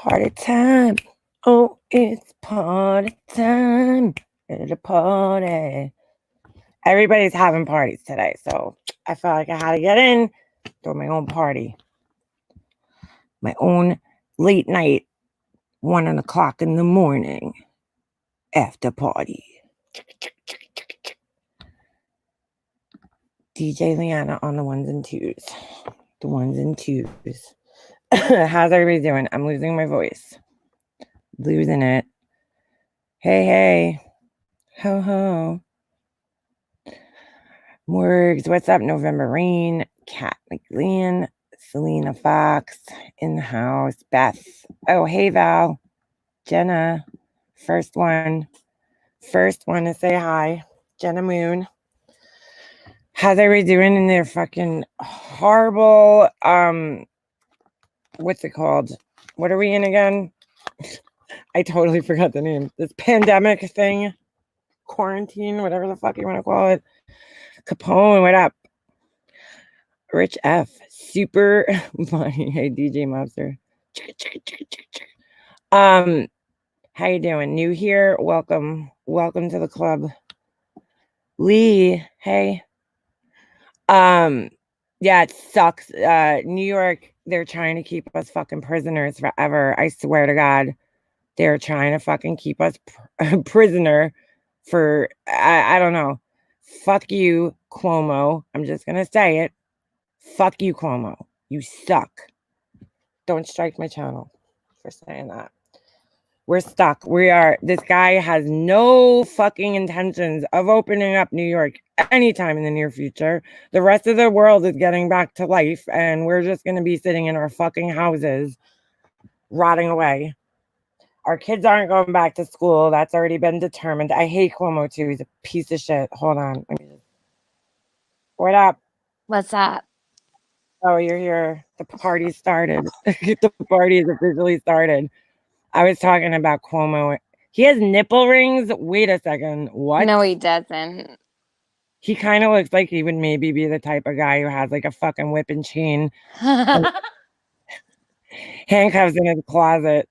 Party time. Oh, it's party time. At a party. Everybody's having parties today, so I felt like I had to get in, throw my own party. My own late night, 1 o'clock in the morning after party. DJ Leanna on the ones and twos. The ones and twos. How's everybody doing? I'm losing my voice. Losing it. Hey, hey. Ho, ho. Morgs, what's up? November Rain, Kat McLean, Selena Fox in the house, Beth. Oh, hey, Val. Jenna. First one to say hi. Jenna Moon. How's everybody doing in their fucking horrible, what's it called? What are we in again? I totally forgot the name. This pandemic thing. Quarantine, whatever the fuck you want to call it. Capone, what up? Rich F. Super funny. Hey, DJ Monster. How you doing? New here? Welcome to the club. Lee, hey. Yeah, it sucks. New York, they're trying to keep us fucking prisoners forever. I swear to God, they're trying to fucking keep us prisoner for, I don't know. Fuck you, Cuomo. I'm just gonna say it. Fuck you, Cuomo. You suck. Don't strike my channel for saying that. We're stuck. This guy has no fucking intentions of opening up New York anytime in the near future. The rest of the world is getting back to life, and we're just going to be sitting in our fucking houses, rotting away. Our kids aren't going back to school. That's already been determined. I hate Cuomo too. He's a piece of shit. Hold on. What up? What's up? Oh, you're here. The party started. The party is officially started. I was talking about Cuomo. He has nipple rings. Wait a second. What? No, he doesn't. He kind of looks like he would maybe be the type of guy who has like a fucking whip and chain and handcuffs in his closet.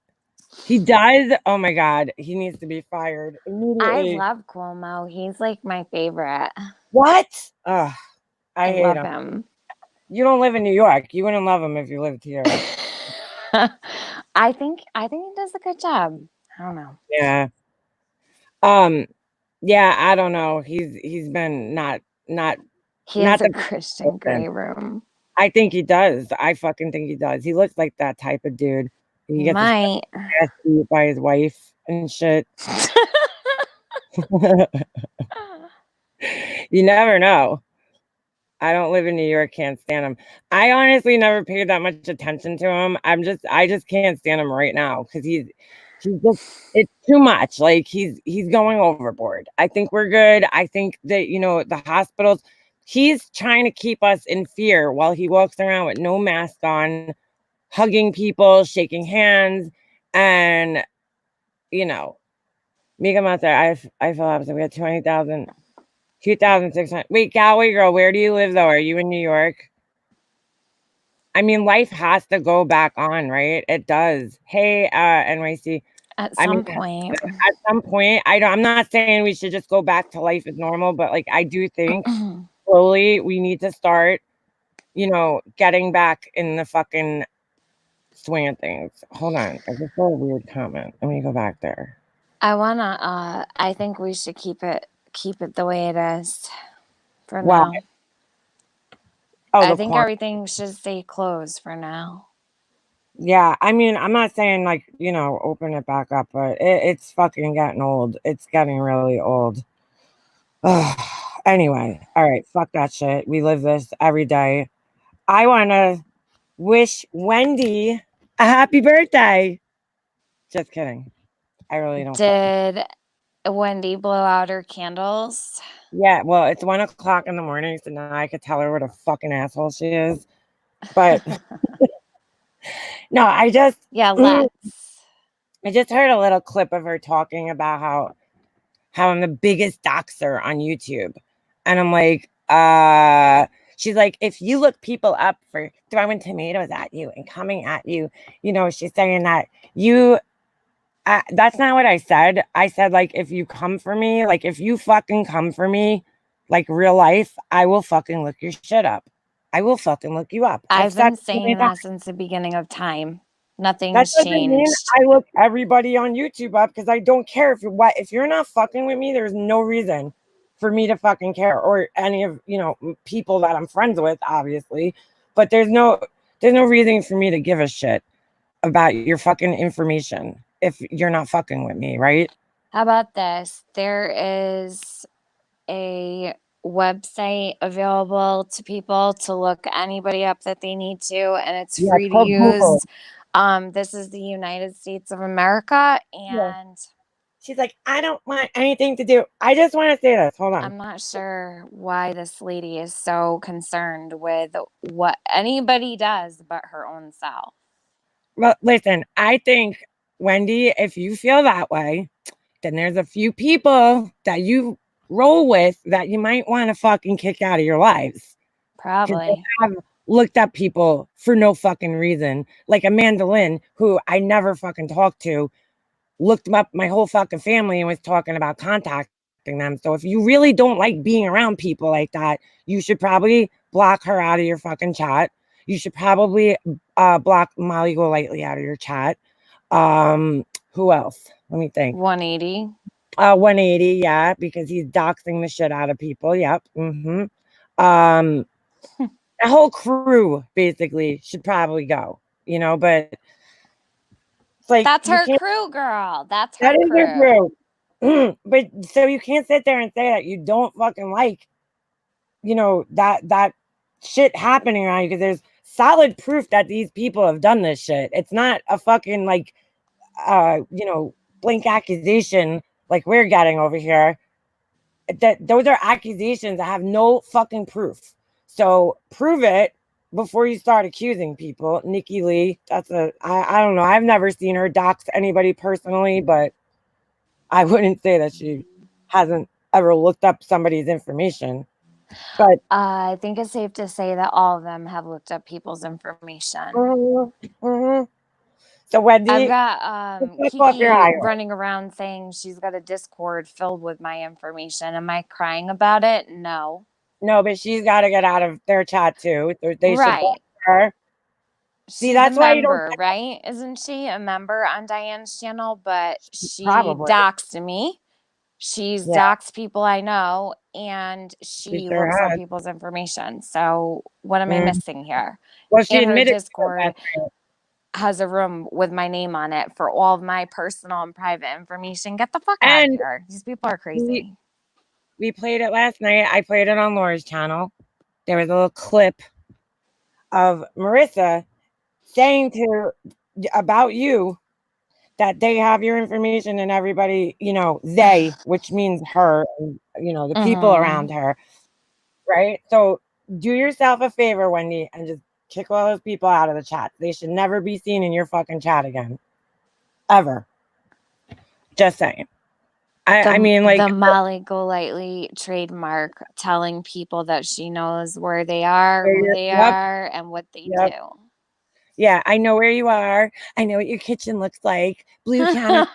He does. Oh my God. He needs to be fired immediately. I love Cuomo. He's like my favorite. What? Ugh, I hate love him. him. You don't live in New York. You wouldn't love him if you lived here. I think he does a good job. I don't know. Yeah. Yeah, I don't know. He's been not He has a Christian Grey room. I think he does. I fucking think he does. He looks like that type of dude. He might. Ass beat by his wife and shit. You never know. I don't live in New York, can't stand him. I honestly never paid that much attention to him. I just can't stand him right now because he's just, it's too much. Like he's going overboard. I think we're good. I think that, the hospitals, he's trying to keep us in fear while he walks around with no mask on, hugging people, shaking hands, and Mega Monster, I feel opposite. We had 20,000. 2,600. Wait, Galway girl, where do you live though? Are you in New York? I mean, life has to go back on, right? It does. Hey, NYC. At some point. At some point, I'm not saying we should just go back to life as normal, but like I do think slowly we need to start, getting back in the fucking swing of things. Hold on. I just saw a weird comment. Let me go back there. I think we should keep it the way it is for Why? now. Oh, I think everything should stay closed for now. Yeah, I mean, I'm not saying like, open it back up, but it's fucking getting old. It's getting really old. Anyway, all right, fuck that shit. We live this every day. I want to wish Wendy a happy birthday. Just kidding. I really don't. Did Wendy blow out her candles? Yeah, well, it's 1 o'clock in the morning, so now I could tell her what a fucking asshole she is. But no, I just heard a little clip of her talking about how I'm the biggest doxer on YouTube. And I'm like, She's like, if you look people up for throwing tomatoes at you and coming at you, you know, she's saying that you, that's not what I said. I said, like, if you come for me, like, if you fucking come for me, like real life, I will fucking look your shit up. I will fucking look you up. I've said been saying that since the beginning of time. that Nothing's doesn't mean changed. I look everybody on YouTube up because I don't care if you're not fucking with me, there's no reason for me to fucking care, or any of, you know, people that I'm friends with, obviously. But there's no reason for me to give a shit about your fucking information if you're not fucking with me, right? How about this? There is a website available to people to look anybody up that they need to, and it's Yeah, free it's to called Google. use. This is the United States of America, Yeah. and She's like, I don't want anything to do. I just want to say this. Hold on. I'm not sure why this lady is so concerned with what anybody does but her own self. Well, listen, I think, Wendy, if you feel that way, then there's a few people that you roll with that you might want to fucking kick out of your lives. Because they Probably. have looked up people for no fucking reason. Like Amanda Lynn, who I never fucking talked to, looked up my whole fucking family and was talking about contacting them. So if you really don't like being around people like that, you should probably block her out of your fucking chat. You should probably block Molly Golightly out of your chat. Who else? Let me think. 180. 180, yeah, because he's doxing the shit out of people. Yep. The whole crew basically should probably go, you know, but it's like That's her crew, girl. That's her that is crew. her crew. But so you can't sit there and say that you don't fucking like, you know, that shit happening around you, because there's solid proof that these people have done this shit. It's not a fucking like you know, blank accusation like we're getting over here. That those are accusations that have no fucking proof. So prove it before you start accusing people. Nikki Lee, I don't know. I've never seen her dox anybody personally, but I wouldn't say that she hasn't ever looked up somebody's information. But I think it's safe to say that all of them have looked up people's information. So Wendy, I've got Kiki eye running around saying she's got a Discord filled with my information. Am I crying about it? No. No, but she's got to get out of their chat too. They should block Right. her. See, She's that's a why you don't member, right? Isn't she a member on Diane's channel? But she probably. doxed me. She's Yeah, doxed people I know, and she she sure looks up has. people's information. So what am I missing here? Well, she And her admitted to it Discord last night. has a room with my name on it for all of my personal and private information. Get the fuck out of And here. These people are crazy. we played it last night. I played it on Laura's channel. There was a little clip of Marissa saying about you that they have your information, and everybody, you know, they, which means her, and, you know, the people around her, right? So do yourself a favor, Wendy, and just kick all those people out of the chat. They should never be seen in your fucking chat again. Ever. Just saying. I mean, like, the Molly Golightly trademark, telling people that she knows where they are, who they are, and what they do. Yeah, I know where you are. I know what your kitchen looks like. Blue counter,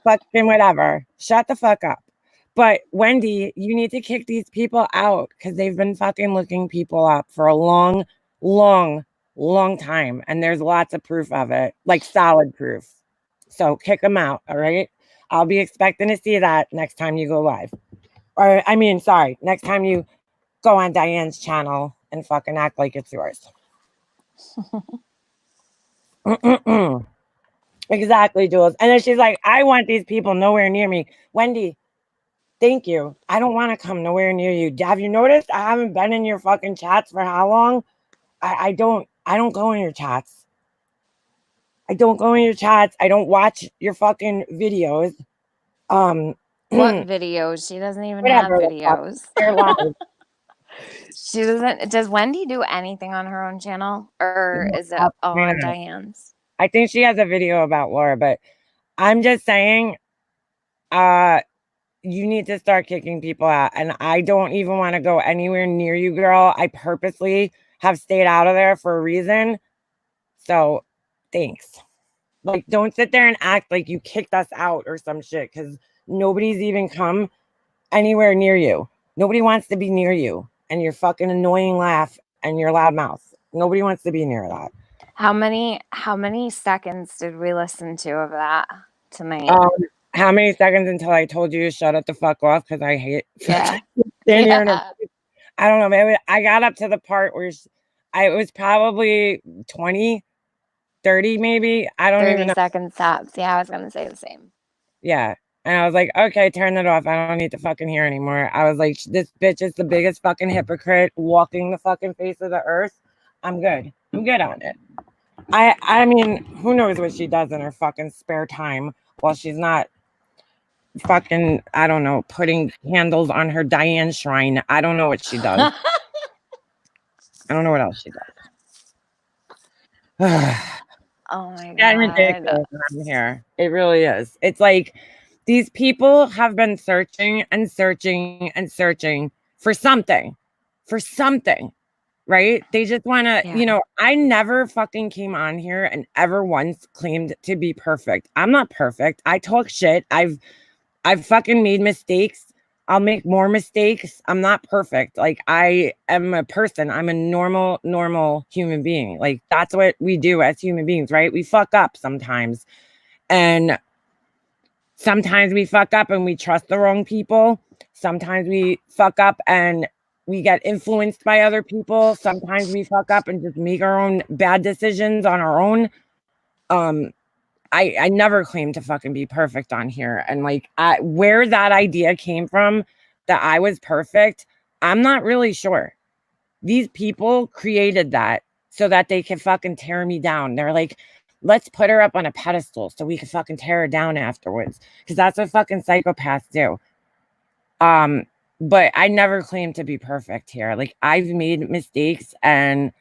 fucking whatever. Shut the fuck up. But Wendy, you need to kick these people out because they've been fucking looking people up for a long, long, long time. And there's lots of proof of it, like solid proof. So kick them out. All right. I'll be expecting to see that next time you go live. Or, I mean, sorry, next time you go on Diane's channel and fucking act like it's yours. Exactly, Jules. And then she's like, I want these people nowhere near me. Wendy, thank you. I don't want to come nowhere near you. Have you noticed I haven't been in your fucking chats for how long? I don't go in your chats. I don't go in your chats. I don't watch your fucking videos. What videos? She doesn't even have videos. She doesn't. Does Wendy do anything on her own channel, or is it all on Diane's? I think she has a video about Laura, but I'm just saying, you need to start kicking people out. And I don't even want to go anywhere near you, girl. I purposely have stayed out of there for a reason. So thanks. Like, don't sit there and act like you kicked us out or some shit, because nobody's even come anywhere near you. Nobody wants to be near you and your fucking annoying laugh and your loud mouth. Nobody wants to be near that. How many seconds did we listen to of that tonight? How many seconds until I told you to shut up the fuck off? Because I hate Yeah. standing here and I don't know, maybe I got up to the part where it was probably 20, 30 maybe. I don't 30 even know. seconds tops. Yeah, I was gonna say the same. Yeah. And I was like, okay, turn it off. I don't need to fucking hear anymore. I was like, this bitch is the biggest fucking hypocrite walking the fucking face of the earth. I'm good. I'm good on it. I mean, who knows what she does in her fucking spare time while she's not fucking, I don't know, putting candles on her Diane shrine. I don't know what she does. I don't know what else she does. Oh my Yeah, god. ridiculous when I'm here. It really is. It's like these people have been searching and searching and searching for something, right? They just want to, Yeah. I never fucking came on here and ever once claimed to be perfect. I'm not perfect. I talk shit. I've fucking made mistakes. I'll make more mistakes. I'm not perfect. Like, I am a person. I'm a normal human being. Like, that's what we do as human beings, right? We fuck up sometimes. And sometimes we fuck up and we trust the wrong people. Sometimes we fuck up and we get influenced by other people. Sometimes we fuck up and just make our own bad decisions on our own. I never claimed to fucking be perfect on here. And like, where that idea came from that I was perfect, I'm not really sure. These people created that so that they can fucking tear me down. They're like, let's put her up on a pedestal so we can fucking tear her down afterwards. Because that's what fucking psychopaths do. But I never claimed to be perfect here. Like, I've made mistakes and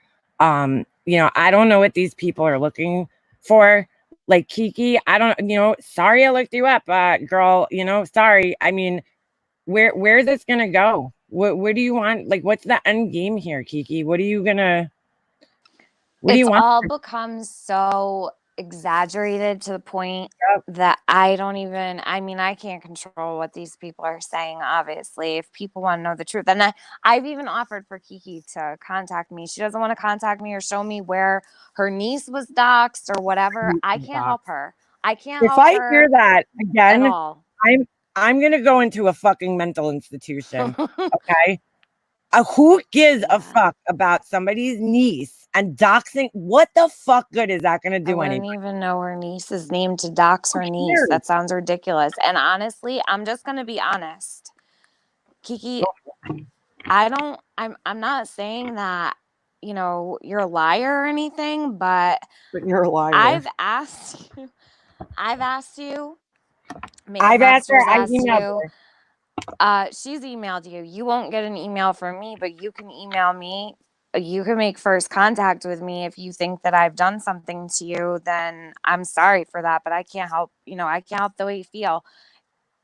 I don't know what these people are looking for. Like, Kiki, I don't, sorry I looked you up, girl, sorry. I mean, where's this gonna go? What do you want? Like, what's the end game here, Kiki? What do you want? It's all become so exaggerated to the point that I can't control what these people are saying, obviously. If people want to know the truth. And I've even offered for Kiki to contact me. She doesn't want to contact me or show me where her niece was doxxed or whatever. I can't help her. I can't help her. If I hear that again, at all. I'm gonna go into a fucking mental institution. Okay. Who gives a fuck about somebody's niece and doxing? What the fuck good is that gonna do? I wouldn't even know her niece's name to dox her niece. That sounds ridiculous. And honestly, I'm just gonna be honest. Kiki, I'm not saying that, you're a liar or anything, but you're a liar. I've asked you. I've asked her. I emailed her. She's emailed you. You won't get an email from me, but you can email me. You can make first contact with me if you think that I've done something to you. Then I'm sorry for that, but I can't help. I can't help the way you feel.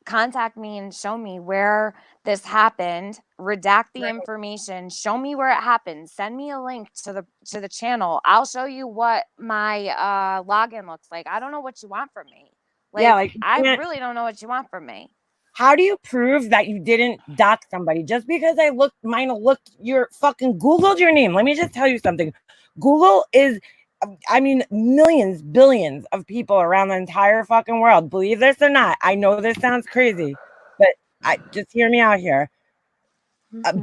Contact me and show me where this happened. Redact the information. Show me where it happened. Send me a link to the channel. I'll show you what my login looks like. I don't know what you want from me. I really don't know what you want from me. How do you prove that you didn't dox somebody? Just because might have looked your fucking Googled your name. Let me just tell you something. Google is, millions, billions of people around the entire fucking world. Believe this or not. I know this sounds crazy, but just hear me out here.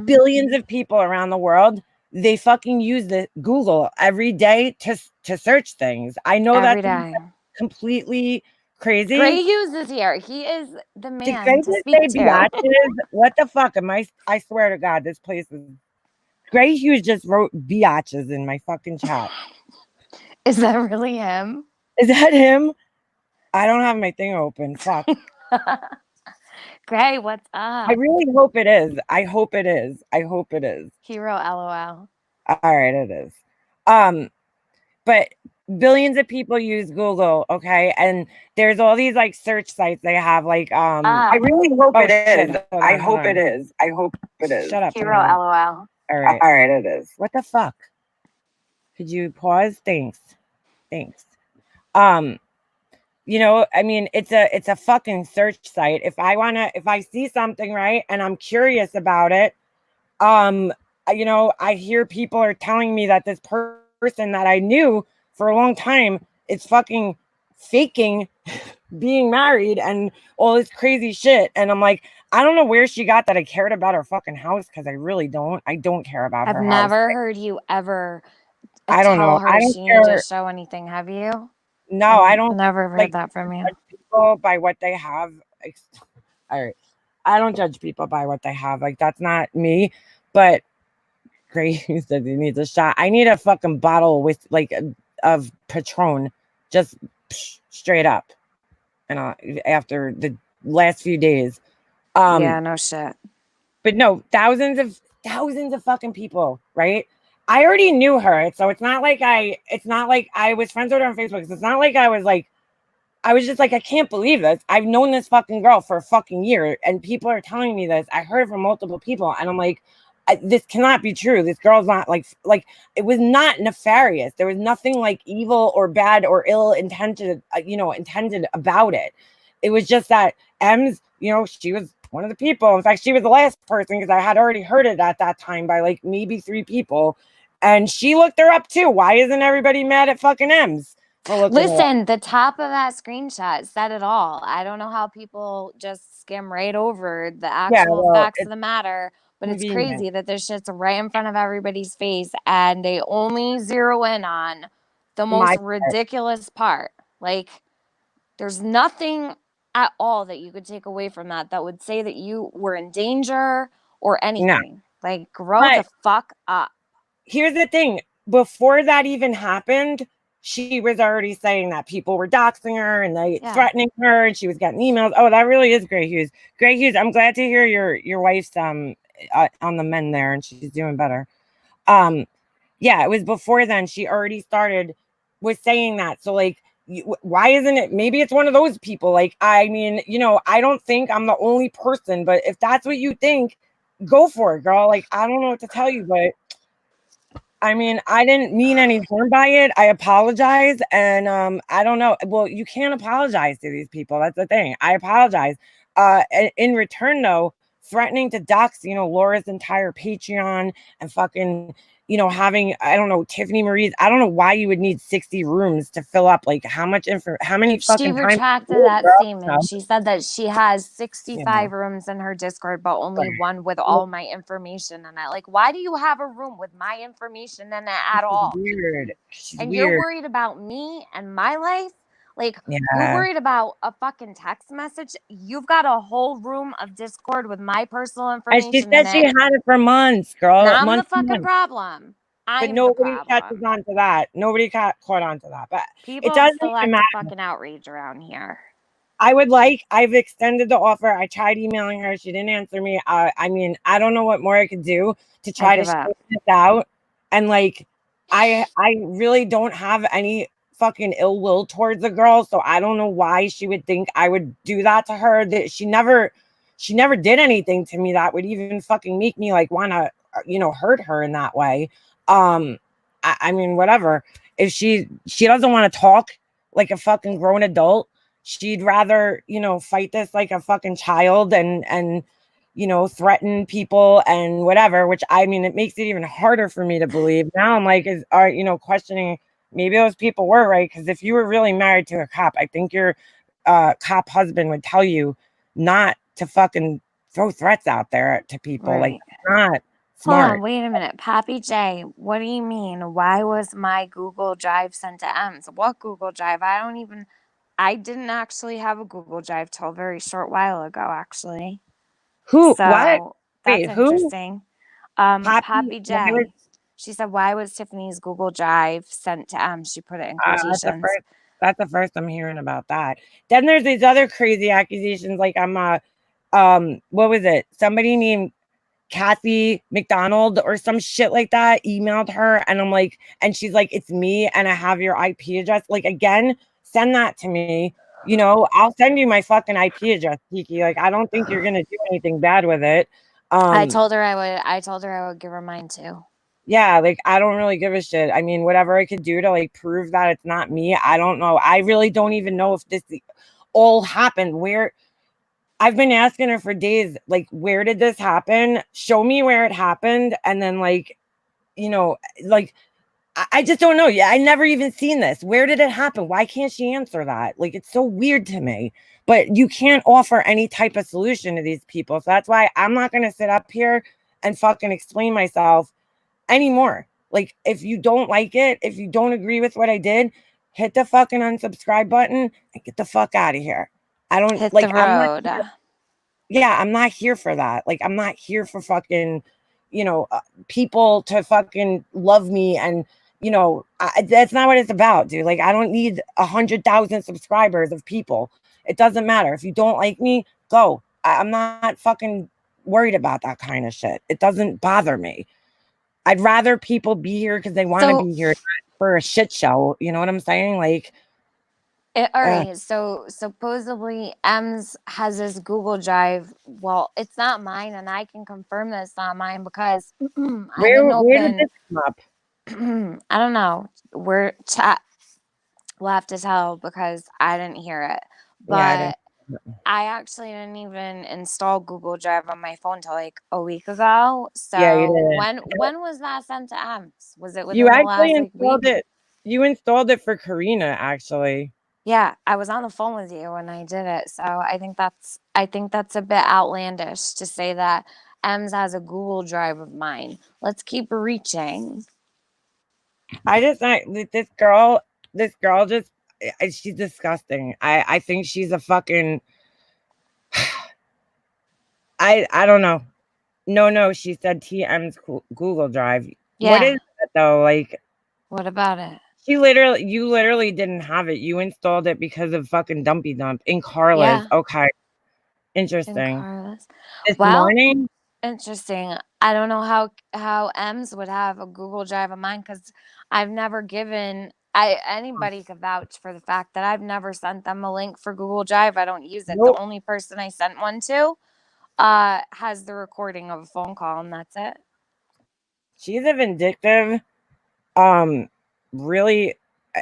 Billions of people around the world, they fucking use the Google every day to search things. I know every that's day. completely crazy. Gray Hughes is here. He is the man to speak to. What the fuck am I swear to God, this place is. Gray Hughes just wrote biatches in my fucking chat. Is that really him? Is that him? I don't have my thing open. Fuck. Gray, what's up? I really hope it is. I hope it is. He wrote LOL. All right, it is. But billions of people use Google, okay? And there's all these like search sites they have, like I really hope oh, it is. shit, hold I on, hold hope it on. is. I hope it is. Shut up. Hero, Amanda. LOL. All right. All right, it is. What the fuck? Could you pause? Thanks. You know, I mean, it's a fucking search site. If I see something, right, and I'm curious about it, you know, I hear people are telling me that this person that I knew for a long time is fucking faking being married and all this crazy shit. And I'm like, I don't know where she got that I cared about her fucking house, because I really don't. I don't care about I've her never house. heard you ever I don't tell know. her I don't she needed to care. show anything, have you? No, I don't Never heard like that from you. judge people by what they have. All right. I don't judge people by what they have. Like, that's not me. But Grace said he needs a shot. I need a fucking bottle with like of Patron, just straight up. And after the last few days, Yeah, no shit. but no, thousands of fucking people, right? I already knew her, so it's not like I was friends with her on Facebook. So it's not like I was just like, I can't believe this. I've known this fucking girl for a fucking year, and people are telling me this. I heard it from multiple people, and I'm like, this cannot be true. This girl's not like it was not nefarious. There was nothing like evil or bad or ill intended, intended about it. It was just that Ems, she was one of the people. In fact, she was the last person, because I had already heard it at that time by like maybe 3 people, and she looked her up too. Why isn't everybody mad at fucking Ems? Listen, the top of that screenshot said it all. I don't know how people just skim right over the actual facts of the matter, but it's crazy that this shit's right in front of everybody's face and they only zero in on the most ridiculous part. Like, there's nothing at all that you could take away from that would say that you were in danger or anything. No. Like, grow the fuck up. Here's the thing. Before that even happened, she was already saying that people were doxing her and threatening her, and she was getting emails. Oh, that really is Gray Hughes. Gray Hughes, I'm glad to hear your wife's on the mend there, and she's doing better. Yeah, it was before then. She already was saying that. So like, why isn't it? Maybe it's one of those people. Like, I mean, I don't think I'm the only person, but if that's what you think, go for it, girl. Like, I don't know what to tell you, but I mean, I didn't mean any harm by it. I apologize. And I don't know. Well, you can't apologize to these people. That's the thing. I apologize. In return, though, threatening to dox, Laura's entire Patreon and fucking, having, I don't know, Tiffany Marie's. I don't know why you would need 60 rooms to fill up. Like, how many fucking She retracted that statement. She said that she has 65 rooms in her Discord, but only one with all my information in it. Like, why do you have a room with my information in it at all? Weird. You're worried about me and my life? Like, you're worried about a fucking text message? You've got a whole room of Discord with my personal information. And she said she had it for months, girl. I'm the fucking problem. But nobody catches on to that. Nobody caught on to that. But people it doesn't still like matter. Fucking outrage around here. I've extended the offer. I tried emailing her. She didn't answer me. I mean, I don't know what more I could do to try to shut this out. And like, I really don't have any fucking ill will towards the girl. So I don't know why she would think I would do that to her. That she never did anything to me that would even fucking make me like want to, hurt her in that way. I mean, whatever. If she doesn't want to talk like a fucking grown adult, she'd rather, fight this like a fucking child and threaten people and whatever, which I mean, it makes it even harder for me to believe. Now I'm like, questioning maybe those people were right. Because if you were really married to a cop, I think your cop husband would tell you not to fucking throw threats out there to people. Right. Like, not smart. Hold on, wait a minute. Pappy J, what do you mean? Why was my Google Drive sent to Ems? What Google Drive? I didn't actually have a Google Drive till a very short while ago, actually. Who? So what? Wait, that's interesting. Pappy J. She said, why was Tiffany's Google Drive sent to Ems? She put it in quotations. That's the first I'm hearing about that. Then there's these other crazy accusations. Like, what was it? Somebody named Kathy McDonald or some shit like that emailed her, and I'm like, and she's like, it's me, and I have your IP address. Like, again, send that to me. You know, I'll send you my fucking IP address, Kiki. Like, I don't think you're gonna do anything bad with it. I told her I would give her mine too. Yeah, like, I don't really give a shit. I mean, whatever I could do to like prove that it's not me, I don't know. I really don't even know if this all happened. Where I've been asking her for days, like, where did this happen? Show me where it happened. And then, like, you know, like, I just don't know. Yeah, I never even seen this. Where did it happen? Why can't she answer that? Like, it's so weird to me. But you can't offer any type of solution to these people. So that's why I'm not going to sit up here and fucking explain myself anymore. Like, if you don't like it, if you don't agree with what I did, hit the fucking unsubscribe button and get the fuck out of here. I don't Hit like the I'm road. I'm not here for that. Like, I'm not here for fucking, you know, people to fucking love me. And, you know, that's not what it's about, dude. Like, I don't need 100,000 subscribers of people. It doesn't matter. If you don't like me, go. I'm not fucking worried about that kind of shit. It doesn't bother me. I'd rather people be here because they want to So be here, not for a shit show. You know what I'm saying? Like, all right, so supposedly Ems has this Google Drive. Well, it's not mine, and I can confirm that it's not mine because I didn't where did open. this come up? I don't know. We're chat. We'll have to tell because I didn't hear it. Yeah, I But I actually didn't even install Google Drive on my phone till like a week ago. Yeah, you So did. when was that sent to Ems? Was it You within the last actually like week? installed it. You installed it for Karina, actually. Yeah, I was on the phone with you when I did it. So I think that's a bit outlandish to say that Ems has a Google Drive of mine. Let's keep reaching. I just this girl just she's disgusting. I think she's a fucking I don't know. No, she said TM's Google Drive. What Yeah. is it though? Like, What about it? you literally didn't have it. You installed it because of fucking Dumpy Dump in Carla's. Yeah. Okay. In Interesting. Carlos. This Well, morning? interesting. I don't know how Ems would have a Google Drive of mine because I've never given anybody could vouch for the fact that I've never sent them a link for Google Drive. I don't use it. The Nope. only person I sent one to has the recording of a phone call, and that's it. She's a vindictive. Really,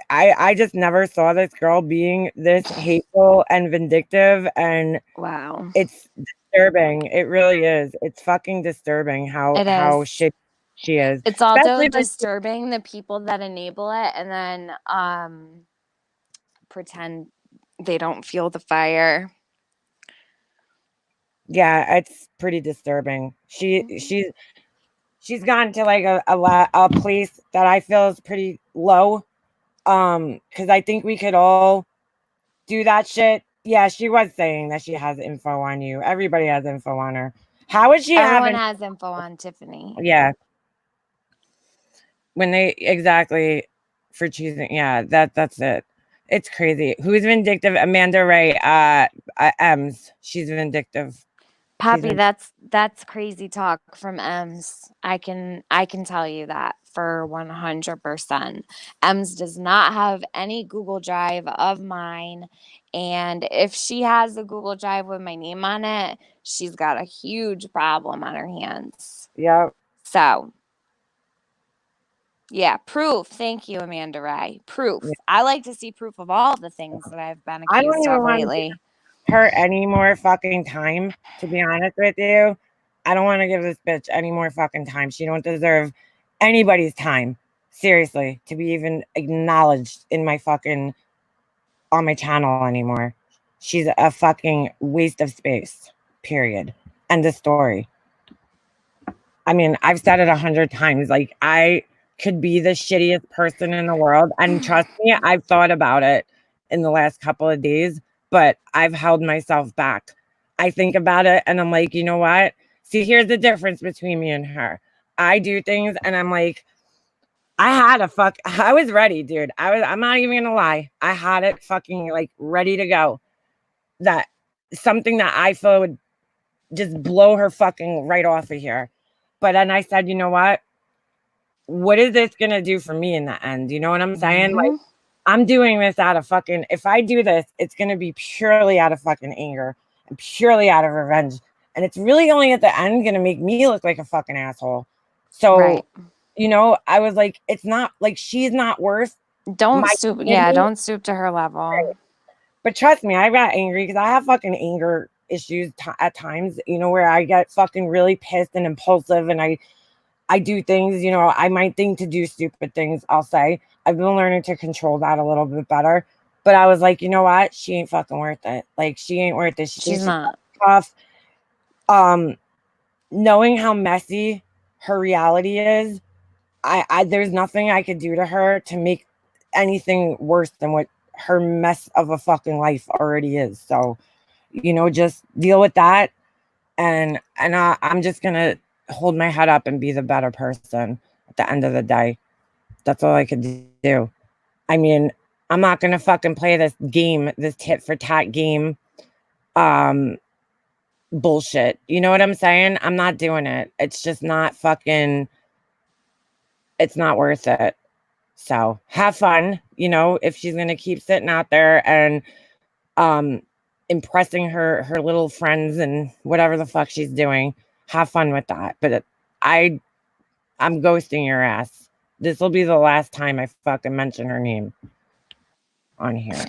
I just never saw this girl being this hateful and vindictive, and Wow. it's disturbing. It really is. It's fucking disturbing how It is. shit she is. It's also Especially when disturbing the people that enable it and then pretend they don't feel the fire. yeah, it's pretty disturbing. She's gone to like a place that I feel is pretty low. Because I think we could all do that shit. Yeah, she was saying that she has info on you. Everybody has info on her. How is she Everyone having? has info on Tiffany. Yeah. When they exactly for choosing, yeah, that's it. It's crazy. Who's vindictive? Amanda Ray, Ems. She's vindictive. Poppy, that's crazy talk from Ems. I can tell you that for 100%. Ems does not have any Google Drive of mine, and if she has a Google Drive with my name on it, she's got a huge problem on her hands. Yep. So, yeah, proof. Thank you, Amanda Ray. Proof. Yeah. I like to see proof of all the things that I've been I don't accused even of want lately. her any more fucking time, to be honest with you. I don't want to give this bitch any more fucking time. She don't deserve anybody's time, seriously, to be even acknowledged in my fucking on my channel anymore. She's a fucking waste of space, period. End of story. I mean, I've said it 100 times. Like, I could be the shittiest person in the world, and trust me, I've thought about it in the last couple of days, but I've held myself back. I think about it and I'm like, you know what? See, here's the difference between me and her. I do things and I'm like, I was ready, dude. I'm not even gonna lie. I had it fucking like ready to go. That something that I feel would just blow her fucking right off of here. But then I said, you know what is this gonna do for me in the end? You know what I'm saying? Like, Mhm. I'm doing this out of fucking, if I do this, it's gonna be purely out of fucking anger and purely out of revenge. And it's really only at the end gonna make me look like a fucking asshole. So, Right. you know, I was like, it's not like she's not worth Don't my stoop. Yeah, sanity. don't stoop to her level. But trust me, I got angry because I have fucking anger issues at times, you know, where I get fucking really pissed and impulsive and I do things, you know, I might think to do stupid things, I'll say. I've been learning to control that a little bit better. But I was like, you know what? She ain't fucking worth it. Like, she ain't worth it. She thinks She's she's not. tough. Knowing how messy her reality is, I there's nothing I could do to her to make anything worse than what her mess of a fucking life already is. So, you know, just deal with that, and I'm just gonna hold my head up and be the better person at the end of the day. That's all I could do. I mean, I'm not gonna fucking play this game, this tit for tat game, bullshit. You know what I'm saying? I'm not doing it. It's just not fucking. It's not worth it. So have fun. You know, if she's gonna keep sitting out there and um impressing her little friends and whatever the fuck she's doing, have fun with that. But I I'm ghosting your ass. This will be the last time I fucking mention her name on here.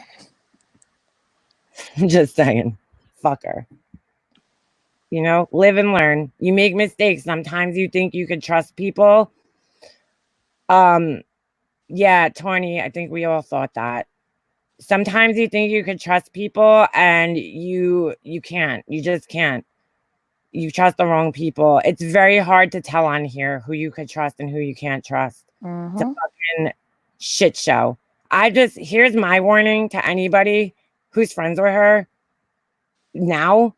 Just saying. Fuck her. You know, live and learn. You make mistakes. Sometimes you think you could trust people. Yeah, 20. I think we all thought that. Sometimes you think you could trust people and you can't. You just can't. You trust the wrong people. It's very hard to tell on here who you could trust and who you can't trust. It's a Mhm. fucking shit show. Here's my warning to anybody who's friends with her now.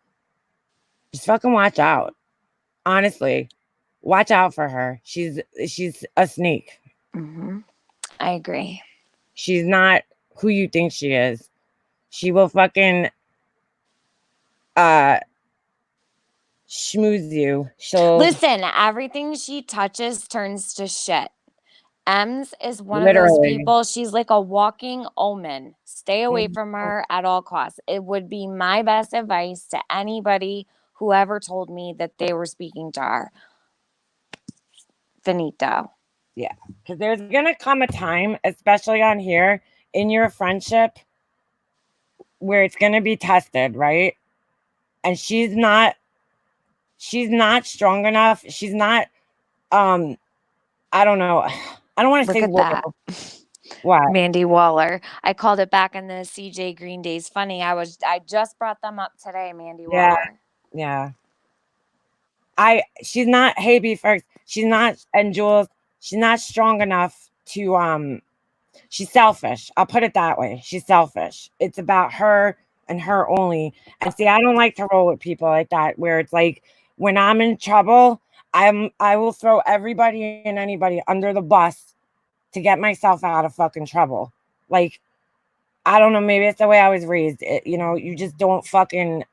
Just fucking watch out. Honestly, watch out for her. She's a snake. Mhm. I agree. She's not who you think she is. She will fucking uh schmooze you. She'll Listen, everything she touches turns to shit. Ems is one of those literally, people. She's like a walking omen. Stay away Mhm. from her at all costs. It would be my best advice to anybody who ever told me that they were speaking to her. Finito. Yeah, because there's gonna come a time, especially on here in your friendship, where it's gonna be tested, right? And she's not strong enough. She's not um I don't know. I don't want to Look say at that. loyal. What? Mandy Waller. I called it back in the CJ Green days. Funny. I just brought them up today, Mandy Yeah, Waller. yeah. She's not, hey B first. She's not, and Jules, she's not strong enough to she's selfish. I'll put it that way. She's selfish. It's about her and her only. And see, I don't like to roll with people like that where it's like when I'm in trouble, I will throw everybody and anybody under the bus to get myself out of fucking trouble. Like, I don't know, maybe it's the way I was raised. You know, you just don't fucking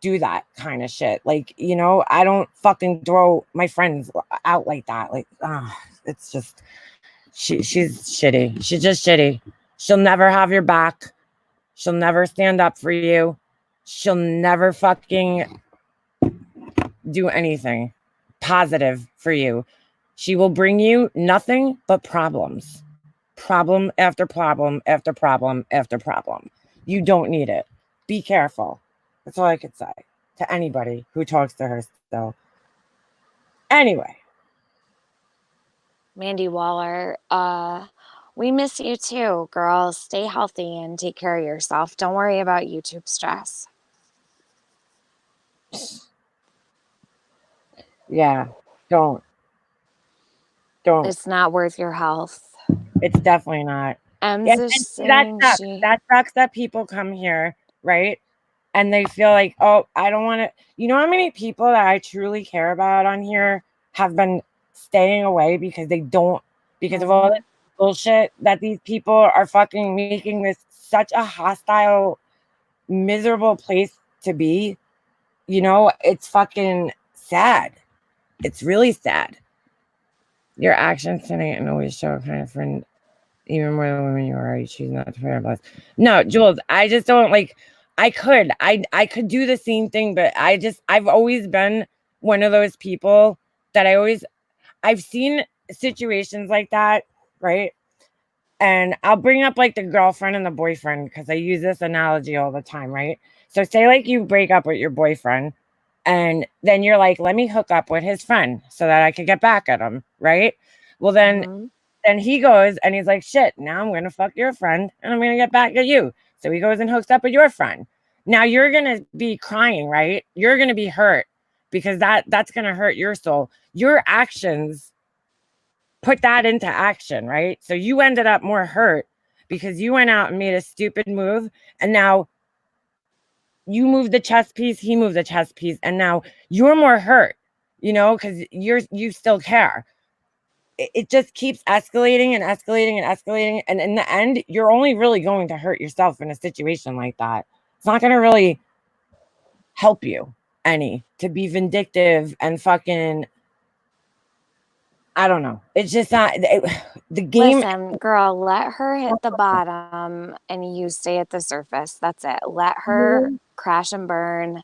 do that kind of shit. Like, you know, I don't fucking throw my friends out like that. Like, it's just she's shitty. She's just shitty. She'll never have your back. She'll never stand up for you. She'll never fucking do anything positive for you. She will bring you nothing but problems. Problem after problem after problem after problem. You don't need it. Be careful. That's all I could say to anybody who talks to her still. Anyway. Mandy Waller, we miss you too, girl. Stay healthy and take care of yourself. Don't worry about YouTube stress. Yeah. Don't. It's not worth your health. It's definitely not. Ems Yeah, is and that saying sucks. she. That sucks that people come here, right? And they feel like, oh, I don't want to. You know how many people that I truly care about on here have been staying away because they don't, because of all this bullshit that these people are fucking making this such a hostile, miserable place to be. You know, it's fucking sad. it's really sad. Your actions tonight and always show a kind of friend, even more than women you are. You choose not to put our bless. No, Jules, I just don't like. I could do the same thing, but I've always been one of those people that I've seen situations like that, right? And I'll bring up like the girlfriend and the boyfriend because I use this analogy all the time, right? So say like you break up with your boyfriend and then you're like, let me hook up with his friend so that I could get back at him, right? Well, then he goes and he's like, shit, now I'm gonna fuck your friend and I'm gonna get back at you. So he goes and hooks up with your friend. Now you're gonna be crying, right? You're gonna be hurt because that's gonna hurt your soul. Your actions put that into action, right? So you ended up more hurt because you went out and made a stupid move, and now you moved the chess piece, he moved the chess piece, and now you're more hurt, because you still care. It just keeps escalating and escalating and escalating, and in the end, you're only really going to hurt yourself in a situation like that. It's not going to really help you any to be vindictive and fucking. I don't know. It's just not the game. Listen, girl, let her hit the bottom and you stay at the surface. That's it. Let her crash and burn.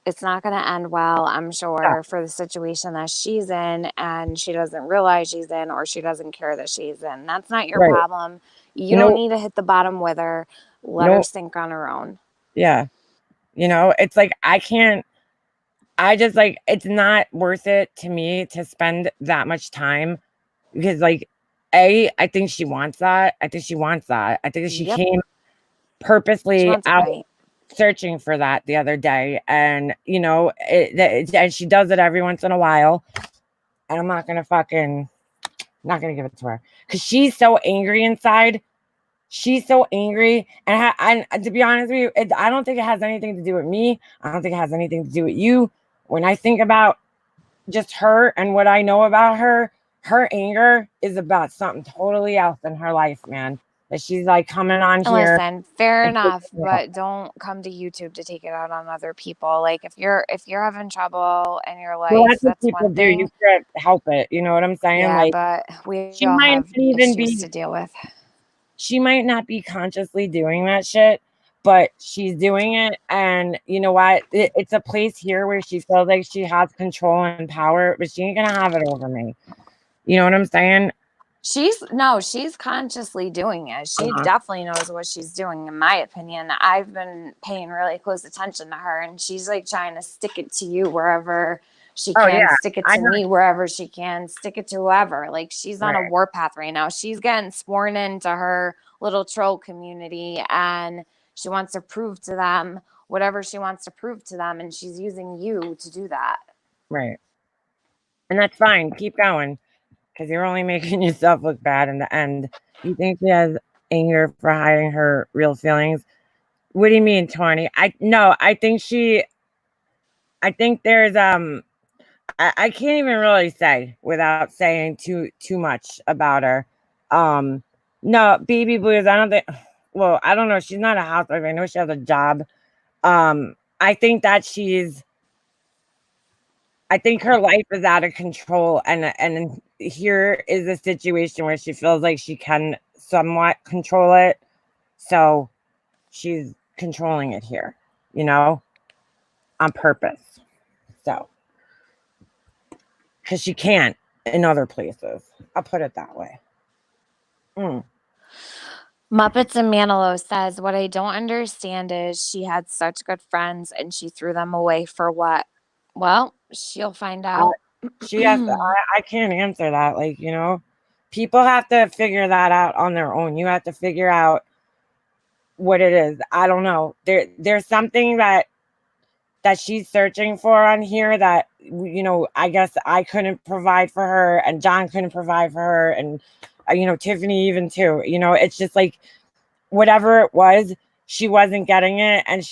It's not going to end well, I'm sure, for the situation that she's in, and she doesn't realize she's in, or she doesn't care that she's in. That's not your problem. You don't need to hit the bottom with her. Let her sink on her own. Yeah. It's like it's not worth it to me to spend that much time because I think she wants that. I think she came purposely out searching for that the other day, and and she does it every once in a while, and I'm not gonna give it to her because she's so angry inside. She's so angry, and to be honest with you, I don't think it has anything to do with me. I don't think it has anything to do with you. When I think about just her and what I know about her anger is about something totally else in her life, man. That she's like coming on here. Listen, fair enough, but don't come to YouTube to take it out on other people. Like if you're having trouble in your life, well, that's what that's people one do. thing. You can't help it. You know what I'm saying? Yeah, but we all have issues to deal with. She might not be consciously doing that shit, but she's doing it. And you know what? It's a place here where she feels like she has control and power, but she ain't gonna have it over me. You know what I'm saying? She's consciously doing it. She definitely knows what she's doing, in my opinion. I've been paying really close attention to her, and she's like trying to stick it to you wherever she can, stick it to me wherever she can, stick it to whoever. Like she's on a warpath right now. She's getting sworn into her little troll community, and she wants to prove to them whatever she wants to prove to them, and she's using you to do that. Right. And that's fine. Keep going. Because you're only making yourself look bad in the end. You think she has anger for hiding her real feelings? What do you mean, Tawny? I think there's I can't even really say without saying too much about her. No, Baby Blues, I don't think, well, I don't know. She's not a housewife. I know she has a job. I think that I think her life is out of control, and here is a situation where she feels like she can somewhat control it, so she's controlling it here, on purpose. So, because she can't in other places. I'll put it that way. Muppets and Manilow says, what I don't understand is she had such good friends and she threw them away for what? Well, she'll find out. She has to, I can't answer that. People have to figure that out on their own. You have to figure out what it is. I don't know. There's something that she's searching for on here that, I guess I couldn't provide for her, and John couldn't provide for her, and, Tiffany even too. It's just like whatever it was, she wasn't getting it, and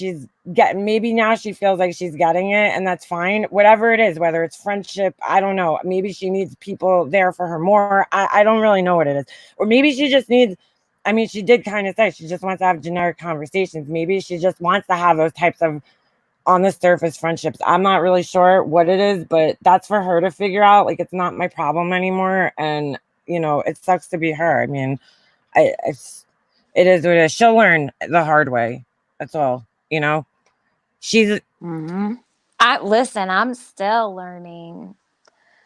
maybe now she feels like she's getting it, and that's fine. Whatever it is, whether it's friendship, I don't know. Maybe she needs people there for her more. I don't really know what it is. Or maybe she just needs, she did kind of say she just wants to have generic conversations. Maybe she just wants to have those types of on the surface friendships. I'm not really sure what it is, but that's for her to figure out. Like, it's not my problem anymore. And, you know, it sucks to be her. I mean, it is what it is. She'll learn the hard way. That's all, you know? She's, Listen, I'm still learning.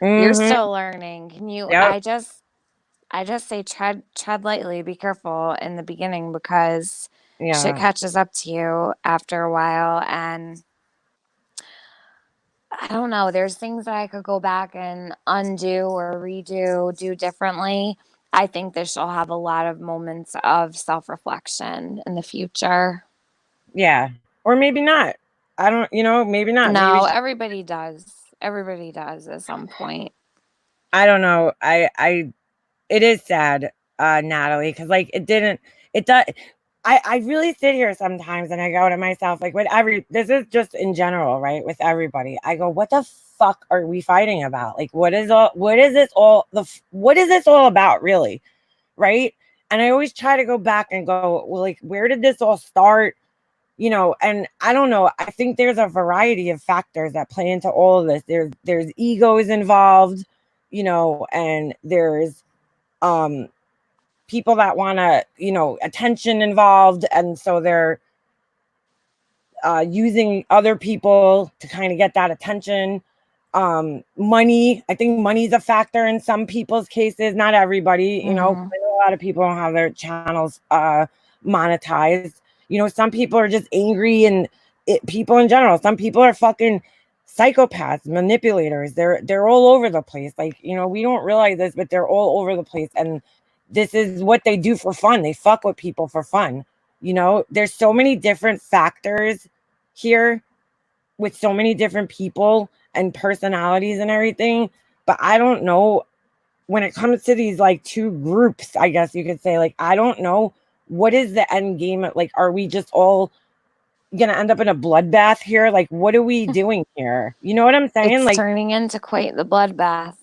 You're mhm, still learning. Can you, yep, I just say tread lightly, be careful in the beginning because shit yeah, catches up to you after a while. And I don't know, there's things that I could go back and undo or redo, do differently. I think that she'll have a lot of moments of self-reflection in the future. yeah. Or maybe not. I don't, you know, maybe not. Maybe No, everybody does. Everybody does at some point. I don't know. It is sad, Natalie, because like it does. I really sit here sometimes and I go to myself, like, this is just in general, right? With everybody, I go, what the fuck are we fighting about? Like, what is this all about, really? Right? And I always try to go back and go, well, like, where did this all start? You know, and I don't know. I think there's a variety of factors that play into all of this. There's egos involved, you know, and there's people that want to, you know, attention involved, and so they're using other people to kind of get that attention. Money, I think money's a factor in some people's cases, not everybody, you know. I know a lot of people don't have their channels monetized. You know, some people are just angry, and people in general, some people are fucking psychopaths, manipulators. They're all over the place. Like, you know, we don't realize this, but they're all over the place, and this is what they do for fun. They fuck with people for fun. You know, there's so many different factors here with so many different people and personalities and everything. But I don't know, when it comes to these like two groups, I guess you could say, like, I don't know what is the end game. Like, are we just all gonna end up in a bloodbath here? Like, what are we doing here? You know what I'm saying? It's Like, turning into quite the bloodbath.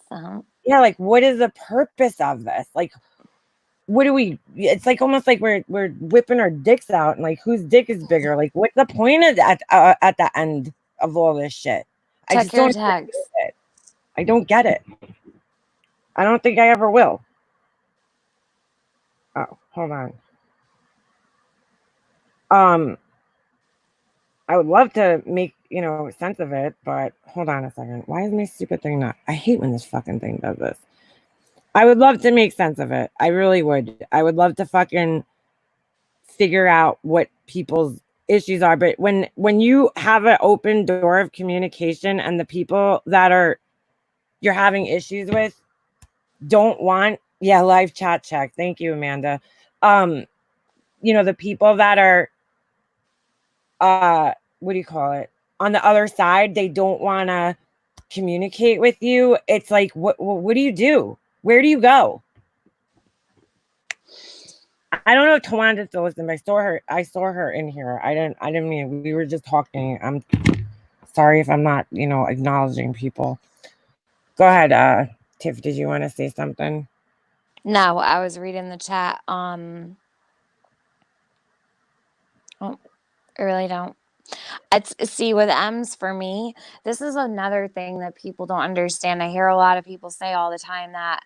yeah, like, what is the purpose of this? Like, what do we, it's like almost like we're whipping our dicks out, and like, whose dick is bigger? Like, what's the point of that at the end of all this shit? I Check just your don't text. get it. I don't get it. I don't think I ever will. Oh, hold on. I would love to make, you know, sense of it, but hold on a second. Why is my stupid thing not? I hate when this fucking thing does this. I would love to make sense of it. I really would. I would love to fucking figure out what people's issues are. But when you have an open door of communication, and the people that you're having issues with don't want, yeah, live chat check. Thank you, Amanda. You know, the people that are what do you call it, on the other side, they don't want to communicate with you. It's like, what do you do? Where do you go? I don't know if Tawanda still listening, but I saw her in here. I didn't mean, we were just talking. I'm sorry if I'm not, you know, acknowledging people. Go ahead, Tiff, did you want to say something? No, I was reading the chat. Oh, I really don't. See, with M's, for me, this is another thing that people don't understand. I hear a lot of people say all the time that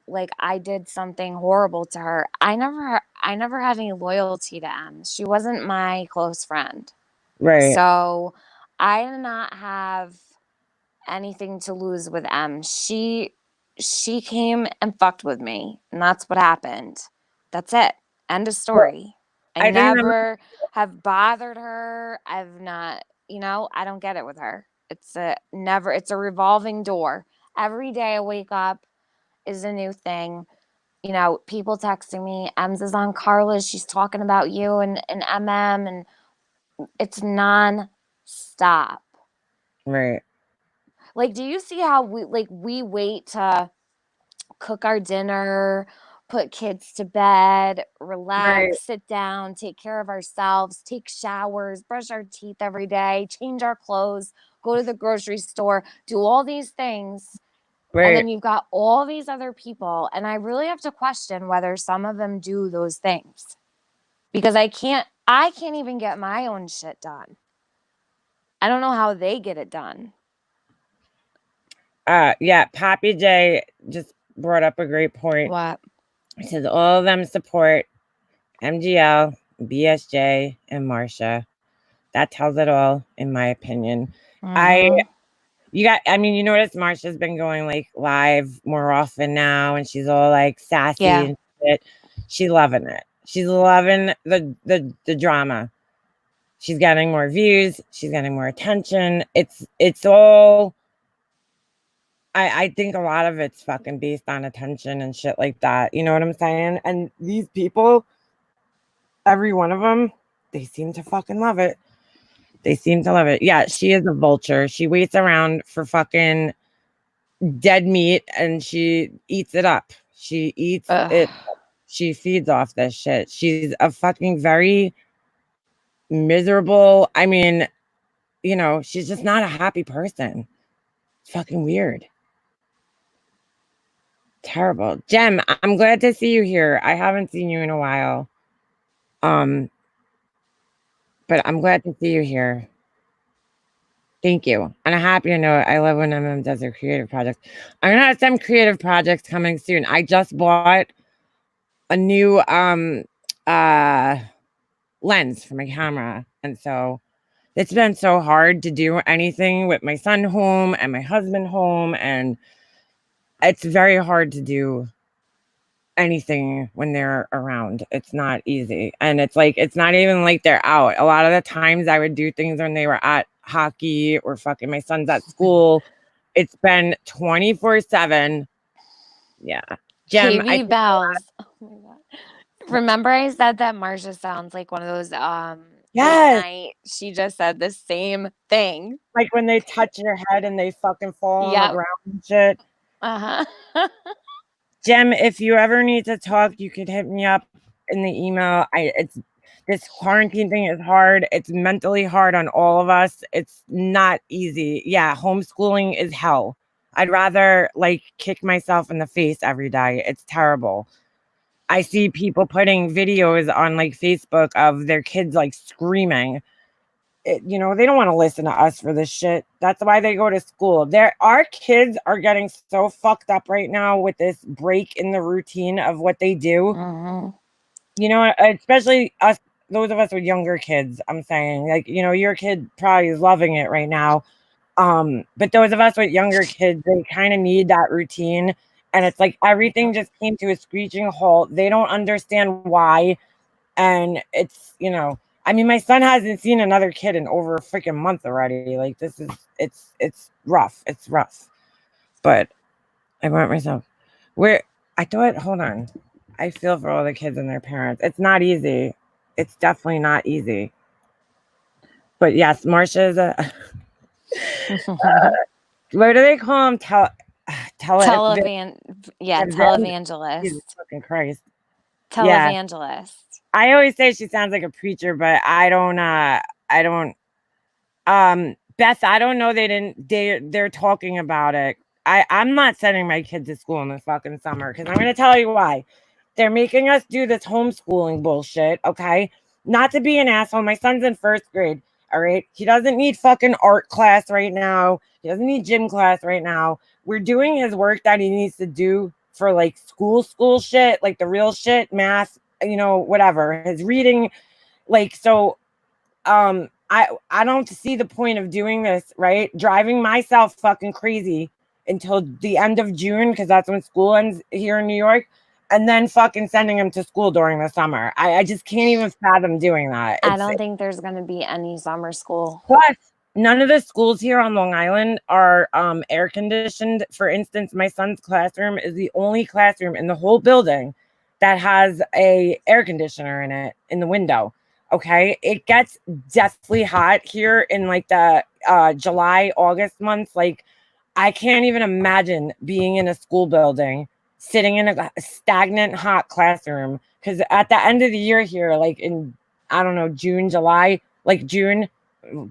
like, I did something horrible to her. I never had any loyalty to M. She wasn't my close friend. Right. So I did not have anything to lose with M. She came and fucked with me, and that's what happened. That's it. End of story. I I think never have bothered her. I've not, you know, I don't get it with her. It's a revolving door. Every day I wake up is a new thing. You know, people texting me, Ems is on Carla's, she's talking about you and MM, and it's non-stop. right. Like, do you see how we wait to cook our dinner, put kids to bed, Right. relax, sit down, take care of ourselves, take showers, brush our teeth every day, change our clothes, go to the grocery store, do all these things. And then Right. you've got all these other people. And I really have to question whether some of them do those things, because I can't even get my own shit done. I don't know how they get it done. Yeah, Poppy J just brought up a great point. What? It says all of them support MGL, BSJ, and Marsha. That tells it all, in my opinion. Mhm. I mean, you notice Marsha's been going like live more often now, and she's all like sassy Yeah. and shit. She's loving it. She's loving the drama. She's getting more views. She's getting more attention. It's all. I think a lot of it's fucking based on attention and shit like that. You know what I'm saying? And these people, every one of them, they seem to fucking love it. They seem to love it. Yeah, she is a vulture. She waits around for fucking dead meat and she eats it up. She eats it. She feeds off this shit. She's a fucking very miserable. I mean, you know, she's just not a happy person. It's fucking weird. Terrible. Jem, I'm glad to see you here. I haven't seen you in a while. But I'm glad to see you here. Thank you. On a happier note, I love when MM does her creative projects. I'm gonna have some creative projects coming soon. I just bought a new lens for my camera, and so it's been so hard to do anything with my son home and my husband home, and it's very hard to do anything when they're around. It's not easy, and it's like it's not even like they're out. A lot of the times I would do things when they were at hockey or fucking my son's at school. It's been 24/7. Yeah. Jem, KB Bells. Oh my god. Remember I said that Marsha sounds like one of those Yes. night. She just said the same thing. Like when they touch your head and they fucking fall on the Yep. ground and shit. Uh-huh. Jem, if you ever need to talk, you could hit me up in the email. It's this quarantine thing is hard. It's mentally hard on all of us. It's not easy. Yeah, homeschooling is hell. I'd rather like kick myself in the face every day. It's terrible. I see people putting videos on like Facebook of their kids like screaming. You know, they don't want to listen to us for this shit. That's why they go to school. Our kids are getting so fucked up right now with this break in the routine of what they do. Mhm. You know, especially us, those of us with younger kids. I'm saying, like, you know, your kid probably is loving it right now. But those of us with younger kids, they kind of need that routine. And it's like everything just came to a screeching halt. They don't understand why. And it's, you know, I mean, my son hasn't seen another kid in over a freaking month already. Like this is, it's rough. It's rough. But I want myself hold on. I feel for all the kids and their parents. It's not easy. It's definitely not easy. But yes, Marsha's a, what do they call them? Televangelist. Jesus fucking Christ. Televangelist. I always say she sounds like a preacher, but I don't Beth, I don't know they're talking about it. I'm not sending my kids to school in this fucking summer because I'm gonna tell you why. They're making us do this homeschooling bullshit, okay? Not to be an asshole. My son's in first grade. All right. He doesn't need fucking art class right now. He doesn't need gym class right now. We're doing his work that he needs to do for like school shit, like the real shit, math, you know, whatever. His reading, like, so I don't see the point of doing this, right? Driving myself fucking crazy until the end of June, because that's when school ends here in New York, and then fucking sending him to school during the summer. I just can't even fathom doing that. I don't think there's going to be any summer school. Plus, none of the schools here on Long Island are air conditioned. For instance, my son's classroom is the only classroom in the whole building that has a air conditioner in it in the window. Okay, it gets deathly hot here in like the July, August months. Like, I can't even imagine being in a school building, sitting in a stagnant hot classroom. Because at the end of the year here, like in, I don't know, June, July, like June,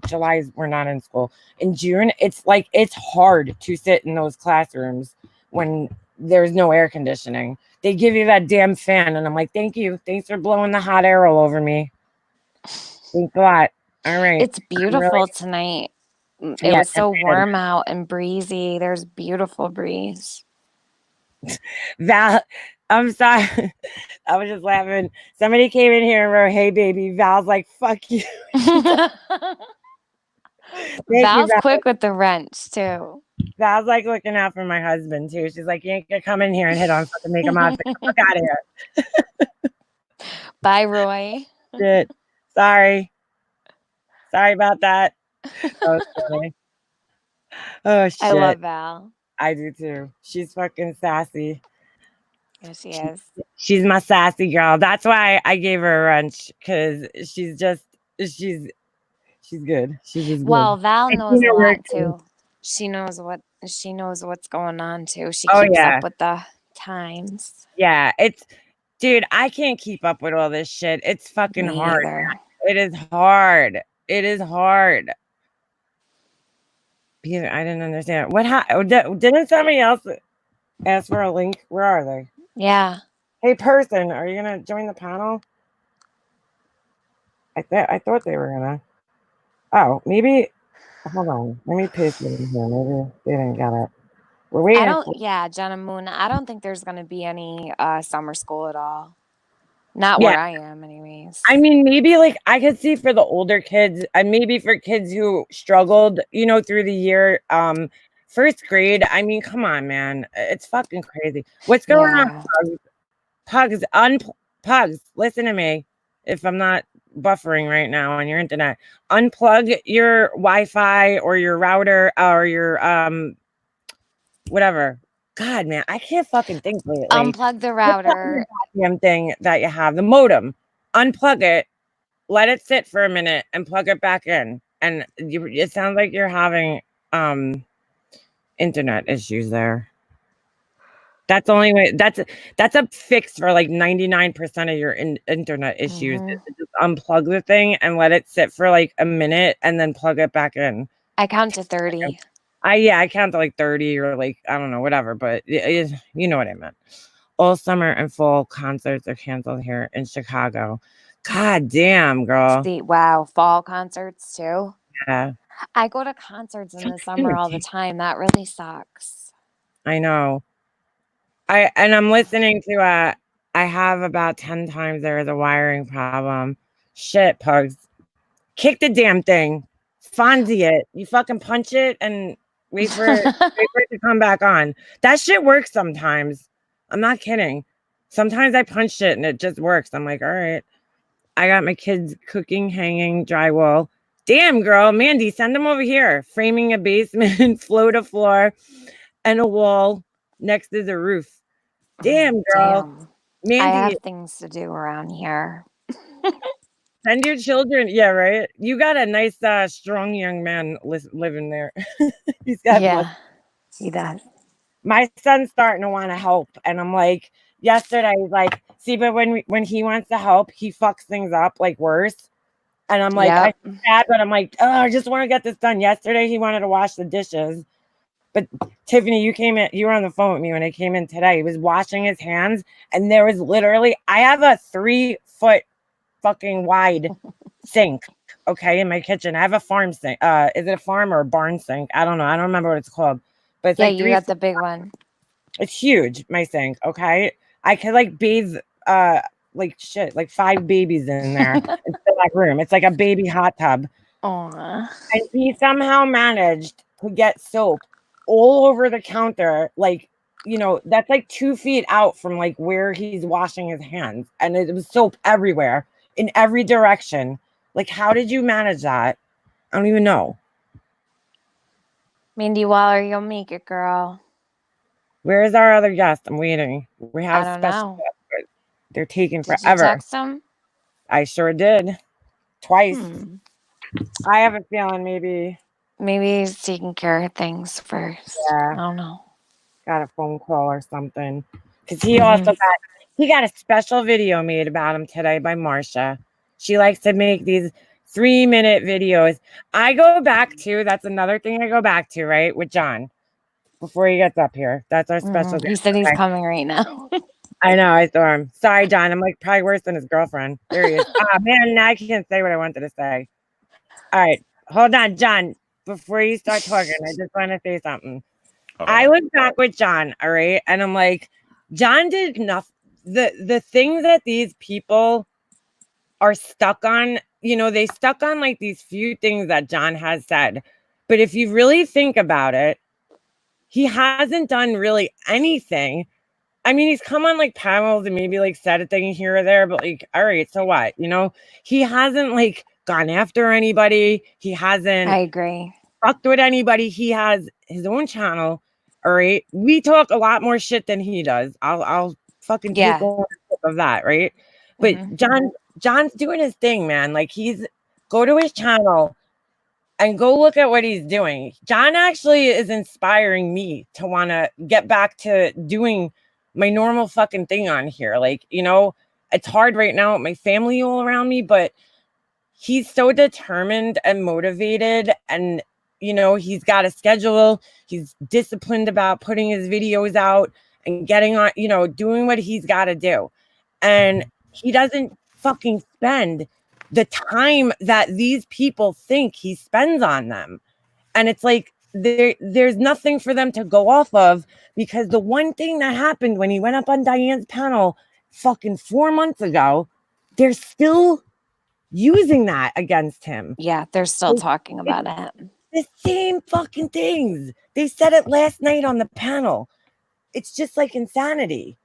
July, we're not in school. In June, it's like, it's hard to sit in those classrooms when there's no air conditioning. They give you that damn fan. And I'm like, thank you. Thanks for blowing the hot air all over me. Thanks a lot. All right. It's beautiful tonight. It Yeah, was so that's good. warm out and breezy. There's beautiful breeze. Val, I'm sorry. I was just laughing. Somebody came in here and wrote, "Hey, baby." Val's like, "Fuck you." Thank you, Val's Val. quick with the wrench too. Val's like looking out for my husband too. She's like, "You ain't gonna come in here and hit on fucking make him out. Fuck out of here." Bye, Roy. Shit. Sorry. Sorry about that. That was funny. Oh I shit. love Val. I do too. She's fucking sassy. Yeah, she is. She's my sassy girl. That's why I gave her a wrench, because she's good. She's just good. Well, Val And knows a Tina lot works in- too. She knows what's going on too. She Oh keeps yeah. up with the times. Yeah. Dude, I can't keep up with all this shit. It's fucking Me hard. either. It is hard. It is hard. Peter, I didn't understand. Didn't somebody else ask for a link? Where are they? Yeah. Hey, person, are you gonna join the panel? I thought they were gonna. Oh, maybe. Hold on. Let me paste it in here. Maybe they didn't get it. We're waiting. Yeah, Jenna Moon. I don't think there's gonna be any summer school at all. Not Yeah. where I am, anyways. I mean, maybe like I could see for the older kids, and maybe for kids who struggled, through the year. First grade. I mean, come on, man. It's fucking crazy. What's going on, Pugs? Pugs, listen to me. If I'm not buffering right now on your internet, unplug your Wi-Fi or your router or your whatever. God, man, I can't fucking think lately. Unplug the router. Damn thing that you have, the modem. Unplug it, let it sit for a minute, and plug it back in. And it sounds like you're having internet issues there. That's the only way. That's a fix for like 99% of your internet issues. Mhm. Just unplug the thing and let it sit for like a minute, and then plug it back in. I count to 30. I count to like 30 or like I don't know, whatever. But you know what I meant. All summer and fall concerts are canceled here in Chicago. God damn, girl. Wow, fall concerts too. Yeah, I go to concerts in the summer all the time. That really sucks. I know. I'm listening to I have about 10 times there is a wiring problem. Shit, Pugs. Kick the damn thing. Fonzie it. You fucking punch it and wait for it to come back on. That shit works sometimes. I'm not kidding. Sometimes I punch it and it just works. I'm like, all right. I got my kids cooking, hanging, drywall. Damn, girl. Mandy, send them over here. Framing a basement, floor to floor, and a wall next to the roof. Damn, girl. Damn. Mandy, I have things to do around here. send your children. Yeah, right. You got a nice, strong young man living there. He's got He does. my son's starting to want to help, and I'm like, yesterday, he's like, see, but when he wants to help, he fucks things up like worse. And I'm like, Yep. I'm sad, but I'm like, oh, I just want to get this done. Yesterday, he wanted to wash the dishes. But Tiffany, you were on the phone with me when I came in today. He was washing his hands, and there was literally, I have a 3-foot fucking wide sink, okay, in my kitchen. I have a farm sink. Is it a farm or a barn sink? I don't know. I don't remember what it's called. But it's like you got the big one. It's huge, my sink, okay? I could like bathe like shit, like 5 babies in there in that room. It's like a baby hot tub. Aww. And he somehow managed to get soap all over the counter, like, that's like 2 feet out from like where he's washing his hands. And it was soap everywhere in every direction. Like, how did you manage that? I don't even know. Mindy Waller, you'll make it, girl. Where is our other guest? I'm waiting. We have I don't special know. guests, but they're taking Did forever. you text him? I sure did. Twice. I have a feeling maybe he's taking care of things first. Yeah. I don't know. Got a phone call or something. Because he also got a special video made about him today by Marsha. She likes to make these 3-minute videos. I go back to, that's another thing I go back to, right, with John before he gets up here. That's our special He said he's coming right now. I know, I saw him. Sorry, John. I'm like probably worse than his girlfriend. There he is. Man, now I can't say what I wanted to say. All right, hold on, John. before you start talking, I just want to say something. Uh-huh. I was back with John, all right, and I'm like, John did enough. The thing that these people are stuck on, they stuck on like these few things that John has said. But if you really think about it, he hasn't done really anything. I mean, he's come on like panels and maybe like said a thing here or there, but like, all right, so what? He hasn't like gone after anybody. He hasn't I agree. fucked with anybody. He has his own channel. All right. We talk a lot more shit than he does. I'll fucking take ownership of that, right? But John's doing his thing, man. Like go to his channel and go look at what he's doing. John actually is inspiring me to want to get back to doing my normal fucking thing on here. Like, it's hard right now with my family all around me, but he's so determined and motivated, and he's got a schedule. He's disciplined about putting his videos out and getting on, doing what he's got to do. And he doesn't fucking spend the time that these people think he spends on them. And it's like, there's nothing for them to go off of, because the one thing that happened when he went up on Diane's panel fucking 4 months ago, they're still using that against him. Yeah, they're still talking about it. The same fucking things. They said it last night on the panel. It's just like insanity.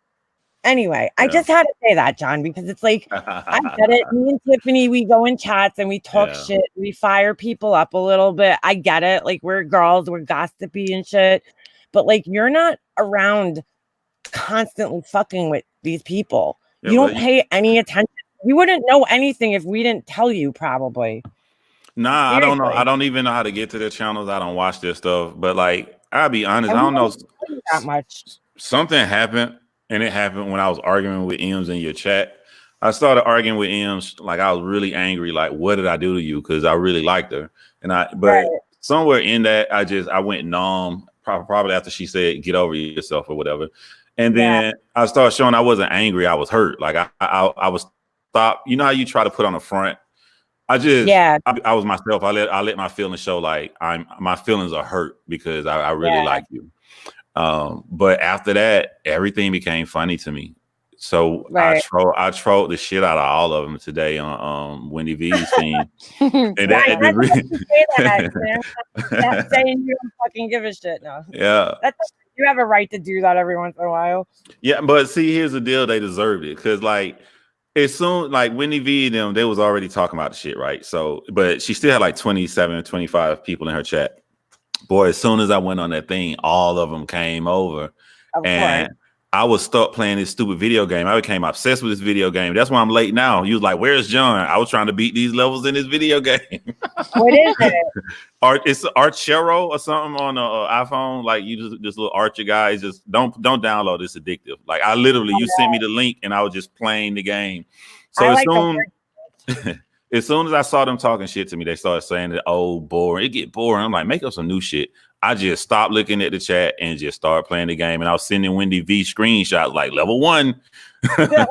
Anyway, I just had to say that, John, because it's like, I get it. Me and Tiffany, we go in chats and we talk shit. We fire people up a little bit. I get it. Like, we're girls, we're gossipy and shit. But like, you're not around constantly fucking with these people. You don't pay any attention. You wouldn't know anything if we didn't tell you, probably. Nah, seriously. I don't know. I don't even know how to get to their channels. I don't watch their stuff. But like, I'll be honest, I don't know that much. Something happened. And it happened when I was arguing with Ems in your chat. I started arguing with Ems, like I was really angry. Like, what did I do to you? Because I really liked her. But somewhere in that, I went numb, probably after she said, get over yourself or whatever. And then I started showing I wasn't angry. I was hurt. Like I was stopped. You know how you try to put on the front? I was myself. I let my feelings show. Like my feelings are hurt because I really like you. But after that, everything became funny to me. So I trolled the shit out of all of them today on Wendy V's team. And that's saying you don't fucking give a shit now. Yeah. You have a right to do that every once in a while. Yeah, but see, here's the deal. They deserved it. Because like, as soon like Wendy V and them, they was already talking about the shit, right? So, but she still had like 27, 25 people in her chat. Boy, as soon as I went on that thing, all of them came over. And I was stuck playing this stupid video game. I became obsessed with this video game. That's why I'm late now. You was like, where's John? I was trying to beat these levels in this video game. What is it? It's Archero or something on an iPhone. Like you just this little Archer guy. It's just don't download. It's addictive. Like I literally, you sent me the link and I was just playing the game. So as soon as I saw them talking shit to me, they started saying that, oh, boring. It get boring. I'm like, make up some new shit. I just stopped looking at the chat and just started playing the game. And I was sending Wendy V screenshots like level 1. I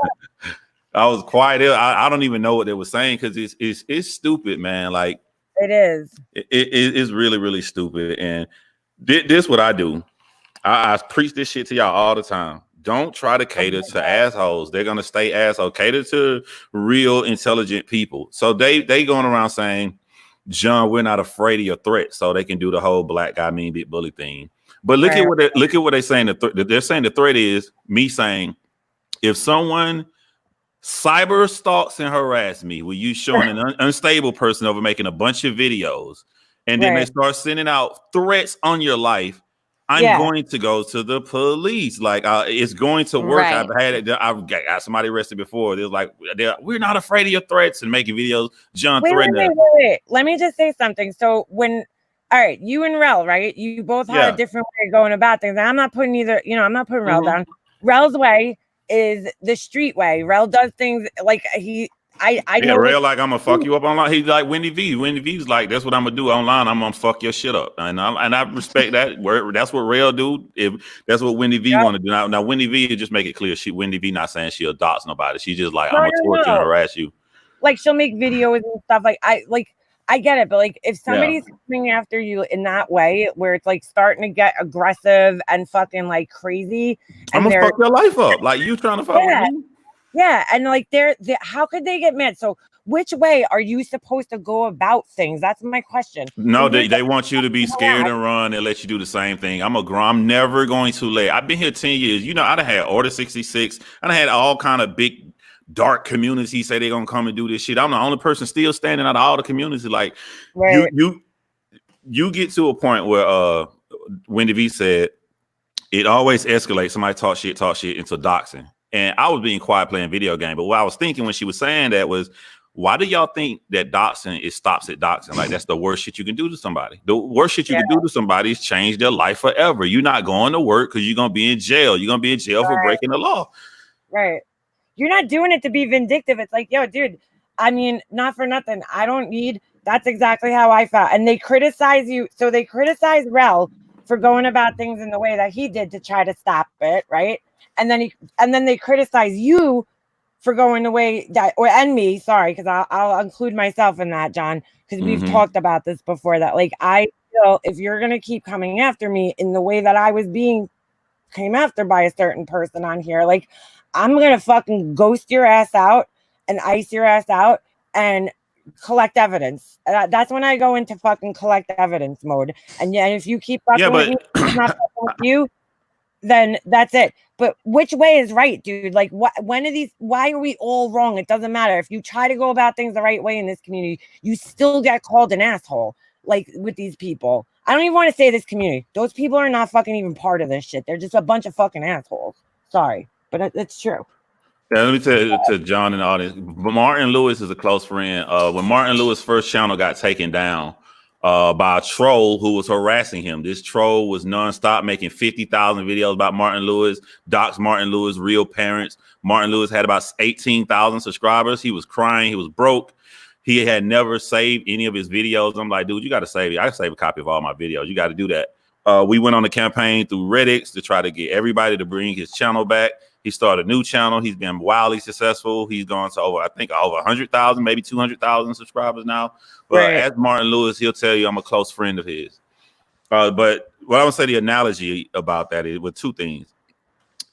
was quiet. I don't even know what they were saying because it's stupid, man. Like it is. It's really, really stupid. And this what I do. I preach this shit to y'all all the time. Don't try to cater to assholes. They're gonna stay asshole. Cater to real intelligent people. So they going around saying, John, we're not afraid of your threat, so they can do the whole black guy mean big bully thing. But look at what they're saying. They're saying the threat is me saying, if someone cyber stalks and harass me, will you showing an unstable person over making a bunch of videos, and then they start sending out threats on your life? I'm going to go to the police. Like it's going to work. I've got somebody arrested before. They're like, we're not afraid of your threats and making videos. John, wait. Let me just say something. So all right, you and Rel, right? You both had a different way of going about things. I'm not putting I'm not putting Rel down. Rel's way is the street way. Rel does things like I know Rel like I'm gonna fuck you up online. He's like Wendy V. Wendy V's like, that's what I'm gonna do online. I'm gonna fuck your shit up, and I respect that. That's what Rel do. If that's what Wendy V want to do now Wendy V, just make it clear. Wendy V not saying she adopts nobody. She just like I'm gonna torture and harass you. Like she'll make videos and stuff. I get it, but like if somebody's coming after you in that way, where it's like starting to get aggressive and fucking like crazy, I'm and gonna fuck your life up. Like you trying to fuck with me? Yeah, and like they're how could they get mad? So which way are you supposed to go about things? That's my question. No, they want you to be scared and run and let you do the same thing. I'm never going to let. I've been here 10 years. You know, I done had Order 66. I done had all kind of big dark communities say they're gonna come and do this shit. I'm the only person still standing out of all the communities. Like you get to a point where Wendy V said it always escalates. Somebody talk shit into doxing. And I was being quiet playing video game. But what I was thinking when she was saying that was, why do y'all think that doxing stops at doxing? Like that's the worst shit you can do to somebody. The worst shit you can do to somebody is change their life forever. You're not going to work because you're gonna be in jail. You're gonna be in jail for breaking the law. Right. You're not doing it to be vindictive. It's like, yo, dude, I mean, not for nothing. I don't need, that's exactly how I felt. And they criticize you. So they criticize Rel for going about things in the way that he did to try to stop it, right? And then they criticize you for going the way that, and me, sorry, because I'll include myself in that, John, because we've talked about this before, that like I feel if you're gonna keep coming after me in the way that I was being came after by a certain person on here, like I'm gonna fucking ghost your ass out and ice your ass out and collect evidence. That's when I go into fucking collect evidence mode. And yeah, if you keep fucking with me, I'm not fucking with you, then that's it. But which way is right, dude? Like, why are we all wrong? It doesn't matter. If you try to go about things the right way in this community, you still get called an asshole. Like with these people, I don't even want to say this community. Those people are not fucking even part of this shit. They're just a bunch of fucking assholes. Sorry, but it's true. Yeah, let me tell you to John and the audience. Martin Lewis is a close friend. When Martin Lewis' first channel got taken down by a troll who was harassing him, this troll was nonstop making 50,000 videos about Martin Lewis, docs Martin Lewis, real parents. Martin Lewis had about 18,000 subscribers. He was crying. He was broke. He had never saved any of his videos. I'm like, dude, you got to save it. I save a copy of all my videos. You got to do that. We went on a campaign through Reddit to try to get everybody to bring his channel back. He started a new channel. He's been wildly successful. He's gone to over 100,000, maybe 200,000 subscribers now. But as Martin Lewis, he'll tell you I'm a close friend of his. But what I would say the analogy about that is with two things.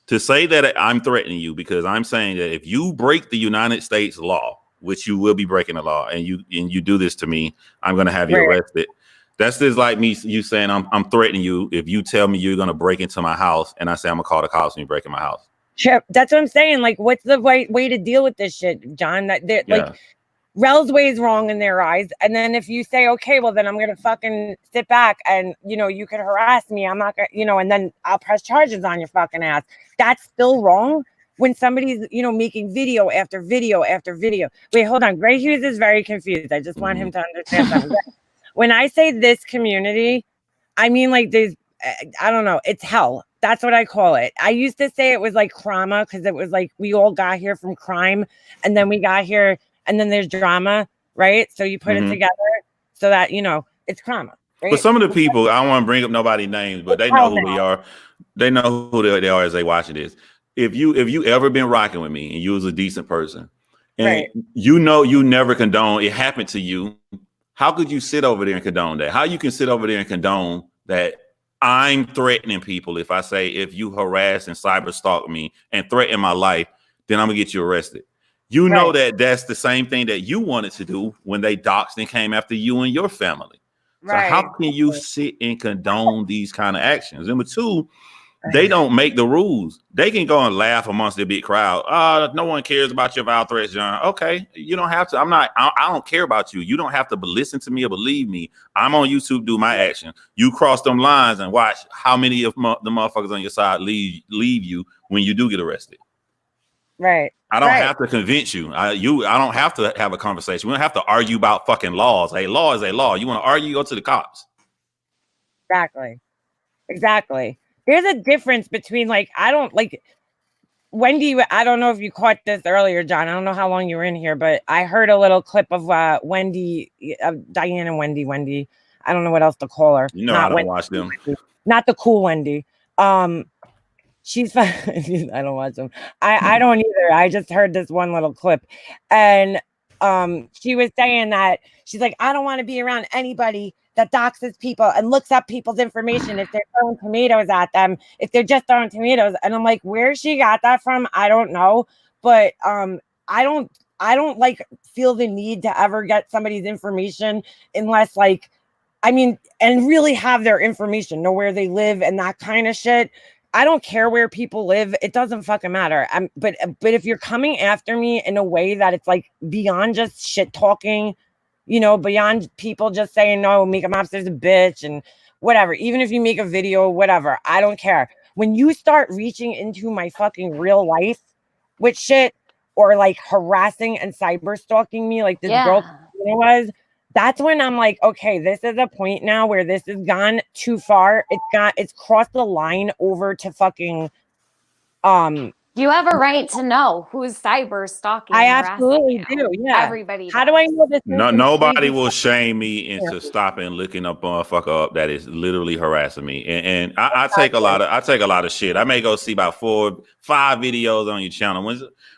To say that I'm threatening you because I'm saying that if you break the United States law, which you will be breaking the law, and you do this to me, I'm going to have you arrested. That's just like you saying I'm threatening you if you tell me you're going to break into my house, and I say I'm going to call the cops when you break in my house. Chip, that's what I'm saying. Like, what's the right way to deal with this shit, John? Like, Rel's way is wrong in their eyes. And then if you say, okay, well, then I'm going to fucking sit back and, you could harass me. I'm not going to, and then I'll press charges on your fucking ass. That's still wrong when somebody's, making video after video after video. Wait, hold on. Gray Hughes is very confused. I just want him to understand something. When I say this community, I mean, like, there's, I don't know, it's hell. That's what I call it. I used to say it was like crama because it was like we all got here from crime and then we got here and then there's drama, right? So you put it together so that, it's crama. Right? But some of the people, I don't want to bring up nobody's names, but they know who we are. They know who they are as they watching this. If you ever been rocking with me and you was a decent person and you never condone, it happened to you, how could you sit over there and condone that? How you can sit over there and condone that I'm threatening people if I say if you harass and cyber stalk me and threaten my life, then I'm gonna get you arrested. You know that that's the same thing that you wanted to do when they doxed and came after you and your family. So how can you sit and condone these kind of actions? Number two, they don't make the rules. They can go and laugh amongst the big crowd. No one cares about your vile threats, John. Okay, you don't have to. I don't care about you. You don't have to listen to me or believe me. I'm on YouTube, do my action. You cross them lines and watch how many of the motherfuckers on your side leave you when you do get arrested. Right. I don't have to convince you. I don't have to have a conversation. We don't have to argue about fucking laws. A law is a law. You want to argue, go to the cops. Exactly. There's a difference between Wendy. I don't know if you caught this earlier, John. I don't know how long you were in here, but I heard a little clip of Wendy, Diane and Wendy. I don't know what else to call her. I don't watch them. Not the cool Wendy. She's I don't watch them. I don't either. I just heard this one little clip, and she was saying that she's like, I don't want to be around anybody that doxes people and looks up people's information if they're throwing tomatoes at them, if they're just throwing tomatoes. And I'm like, where she got that from, I don't know. But I don't like feel the need to ever get somebody's information unless like, I mean, and really have their information, know where they live and that kind of shit. I don't care where people live. It doesn't fucking matter. But if you're coming after me in a way that it's like beyond just shit talking, you know, beyond people just saying, no, Mika Mobster's a bitch and whatever, even if you make a video, whatever, I don't care. When you start reaching into my fucking real life with shit or like harassing and cyber stalking me like this girl was, that's when I'm like, okay, this is a point now where this has gone too far. It's crossed the line over to fucking you have a right to know who's cyber stalking. I absolutely do. Yeah. Everybody. How do I know this? No, nobody will shame me into stopping looking up on a fucker up that is literally harassing me. And I take a lot of shit. I may go see about 4-5 videos on your channel.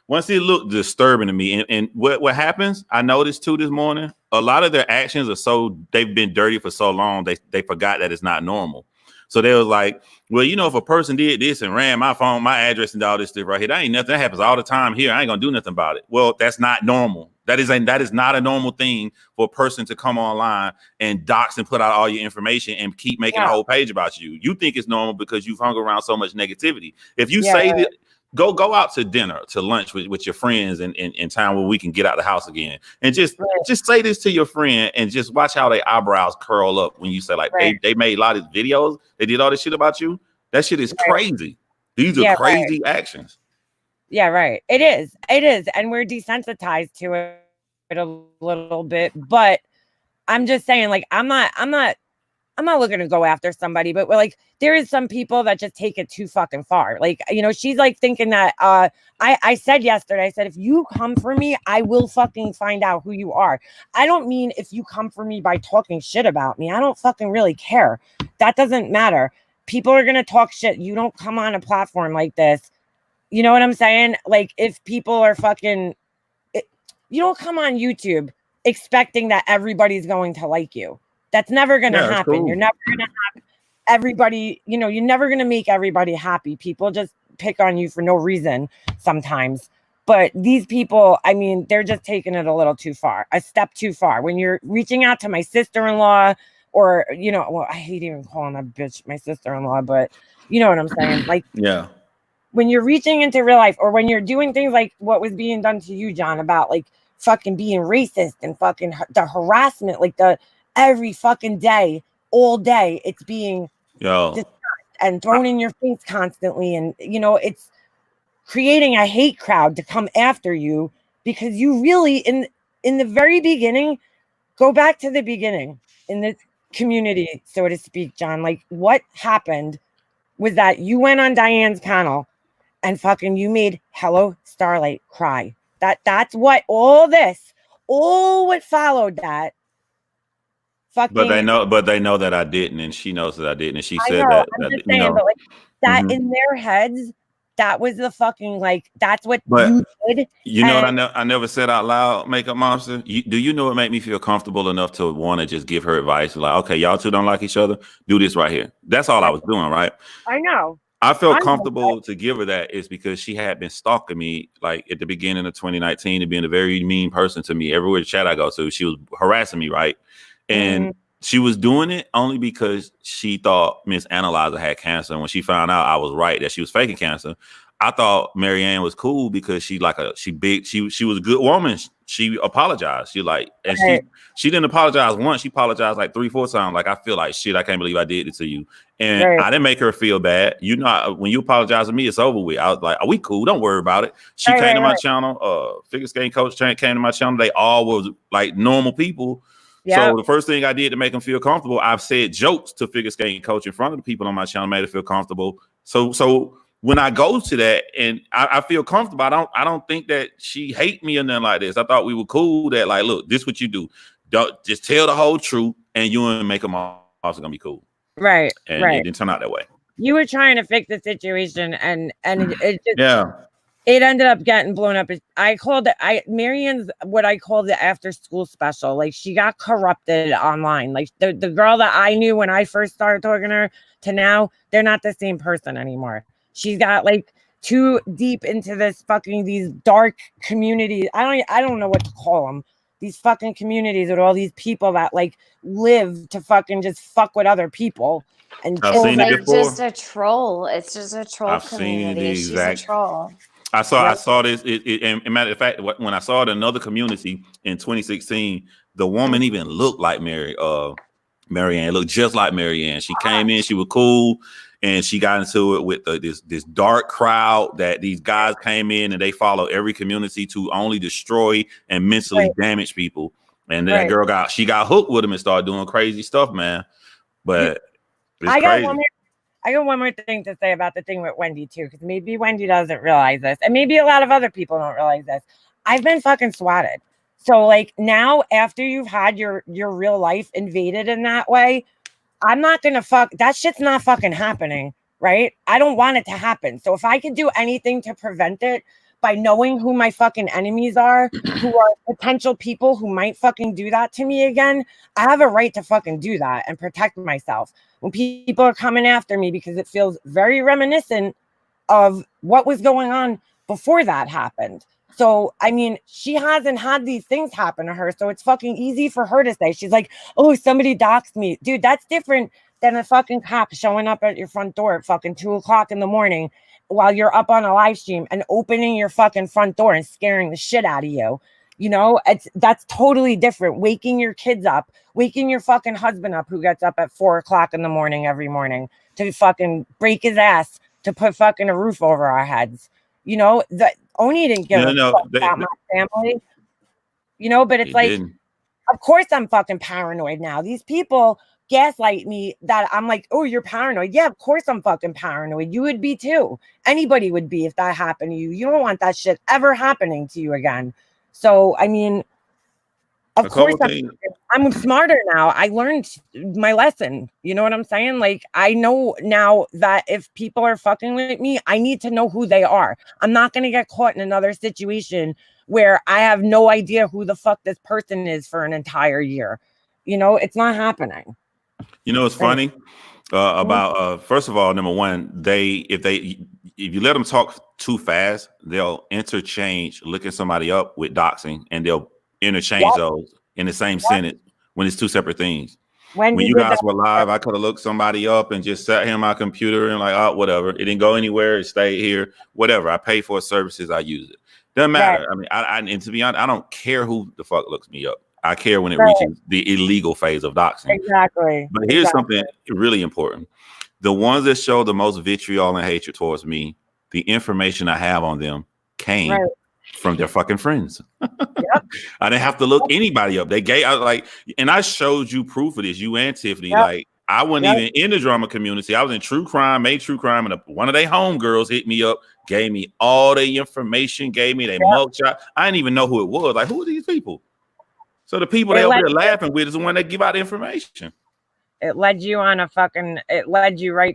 Once it looked disturbing to me, and what happens, I noticed too this morning, a lot of their actions are they've been dirty for so long, they forgot that it's not normal. So they was like, well, you know, if a person did this and ran my phone, my address and all this stuff right here, that ain't nothing. That happens all the time here. I ain't gonna do nothing about it. Well, that's not normal. That is not a normal thing for a person to come online and dox and put out all your information and keep making a whole page about you. You think it's normal because you've hung around so much negativity. If you say that, go out to dinner, to lunch with your friends in time where we can get out the house again. And just say this to your friend and just watch how their eyebrows curl up when you say like they made a lot of videos, they did all this shit about you. That shit is crazy. These are crazy actions. Yeah, right. It is. And we're desensitized to it a little bit. But I'm just saying, like, I'm not looking to go after somebody, but like there is some people that just take it too fucking far. Like, you know, she's like thinking that I said yesterday, I said, if you come for me, I will fucking find out who you are. I don't mean if you come for me by talking shit about me. I don't fucking really care. That doesn't matter. People are gonna talk shit. You don't come on a platform like this. You know what I'm saying? Like, if people are fucking, you don't come on YouTube expecting that everybody's going to like you. That's never going to happen. Cool. You're never going to have everybody, you know, you're never going to make everybody happy. People just pick on you for no reason sometimes. But these people, I mean, they're just taking it a little too far, a step too far. When you're reaching out to my sister-in-law or, you know, well, I hate even calling that bitch my sister-in-law, but you know what I'm saying? Like, when you're reaching into real life or when you're doing things like what was being done to you, John, about like fucking being racist and fucking the harassment, like every fucking day, all day, it's being discussed and thrown in your face constantly. And, you know, it's creating a hate crowd to come after you because you really, in the very beginning, go back to the beginning in this community, so to speak, John. Like, what happened was that you went on Diane's panel and fucking you made Hello Starlight cry. That's what all what followed that. Fucking, but they know that I didn't, and she knows that I didn't, and she said that. I'm just saying, but like that in their heads, that was the fucking like that's what you did. You know what I never said out loud, Makeup Monster. Do you know what made me feel comfortable enough to want to just give her advice? Like, okay, y'all two don't like each other. Do this right here. That's all I was doing, right? I know. I felt comfortable to give her that is because she had been stalking me like at the beginning of 2019 and being a very mean person to me. Everywhere chat I go to, she was harassing me, right? And she was doing it only because she thought Miss Analyzer had cancer. And when she found out I was right, that she was faking cancer, I thought Marianne was cool because she was a good woman. She apologized. She didn't apologize once. She apologized like 3-4 times. Like, I feel like shit. I can't believe I did it to you. And I didn't make her feel bad. You know, when you apologize to me, it's over with. I was like, are we cool? Don't worry about it. She came to my channel. Figure Skating Coach came to my channel. They all was like normal people. Yep. So the first thing I did to make them feel comfortable, I've said jokes to Figure Skating Coach in front of the people on my channel, made it feel comfortable. So when I go to that and I feel comfortable, I don't think that she hate me or nothing like this. I thought we were cool. That like, look, this is what you do. Don't just tell the whole truth, and you and Make 'em also gonna be cool. Right. And it didn't turn out that way. You were trying to fix the situation, and it just It ended up getting blown up. I called it, Marianne's what I call the after school special. Like, she got corrupted online. Like, the girl that I knew when I first started talking to her to now, they're not the same person anymore. She's got like too deep into these dark communities. I don't know what to call them. These fucking communities with all these people that like live to fucking just fuck with other people. And I've It's seen it like before. just a troll. It's just a troll I've seen the community. She's a exact- troll. I saw this. And matter of fact, when I saw it in another community in 2016, the woman even looked like Marianne, looked just like Marianne. She came in, she was cool, and she got into it with this dark crowd that these guys came in and they follow every community to only destroy and mentally damage people. And that girl got hooked with them and started doing crazy stuff, man. But it's crazy. I got one more thing to say about the thing with Wendy too, because maybe Wendy doesn't realize this, and maybe a lot of other people don't realize this. I've been fucking swatted. So like now, after you've had your real life invaded in that way, I'm not gonna that shit's not fucking happening, right? I don't want it to happen. So if I could do anything to prevent it by knowing who my fucking enemies are, who are potential people who might fucking do that to me again, I have a right to fucking do that and protect myself. When people are coming after me, because it feels very reminiscent of what was going on before that happened. So, I mean, she hasn't had these things happen to her. So it's fucking easy for her to say. She's like, oh, somebody doxed me. Dude, that's different than a fucking cop showing up at your front door at fucking 2:00 in the morning while you're up on a live stream and opening your fucking front door and scaring the shit out of you. You know, that's totally different. Waking your kids up, waking your fucking husband up who gets up at 4:00 in the morning every morning to fucking break his ass to put fucking a roof over our heads. You know, that Oni didn't give a fuck about my family. You know, but it's like, of course I'm fucking paranoid now. These people gaslight me that I'm like, oh, you're paranoid. Yeah, of course I'm fucking paranoid. You would be too. Anybody would be if that happened to you. You don't want that shit ever happening to you again. So, I mean, of course, I'm smarter now. I learned my lesson. You know what I'm saying? Like, I know now that if people are fucking with me, I need to know who they are. I'm not going to get caught in another situation where I have no idea who the fuck this person is for an entire year. You know, it's not happening. You know, it's funny about, first of all, number one, if you let them talk too fast, they'll interchange looking somebody up with doxing, and they'll interchange those in the same sentence when it's two separate things. When you guys were live, I could have looked somebody up and just sat here on my computer and like, oh, whatever. It didn't go anywhere. It stayed here. Whatever. I pay for services. I use it. Doesn't matter. I mean, and to be honest, I don't care who the fuck looks me up. I care when it reaches the illegal phase of doxing. Exactly. But here's something really important. The ones that show the most vitriol and hatred towards me, the information I have on them came from their fucking friends. I didn't have to look anybody up. And I showed you proof of this, you and Tiffany. Like, I wasn't even in the drama community. I was in true crime, made true crime, and one of their homegirls hit me up, gave me all the information, gave me their mugshot. I didn't even know who it was. Like, who are these people? So the people they're laughing with is the one that give out information. It led you right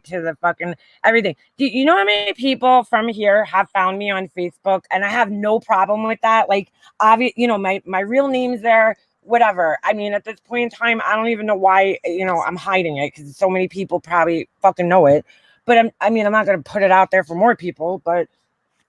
to the fucking everything. Do you know how many people from here have found me on Facebook? And I have no problem with that. Like, you know, my real name's there, whatever. I mean, at this point in time, I don't even know why, you know, I'm hiding it, because so many people probably fucking know it. But I'm not going to put it out there for more people, but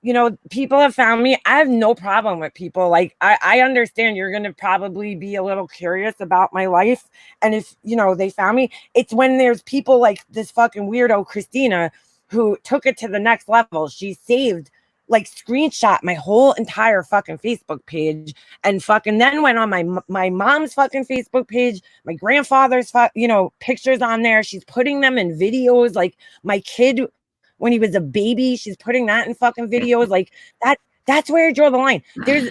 you know, people have found me. I have no problem with people. Like, I understand you're going to probably be a little curious about my life. And if, you know, they found me, it's when there's people like this fucking weirdo Christina who took it to the next level. She saved, like, screenshot my whole entire fucking Facebook page and fucking then went on my mom's fucking Facebook page, my grandfather's, you know, pictures on there. She's putting them in videos. Like, my kid, when he was a baby, she's putting that in fucking videos. Like, that's where I draw the line. There's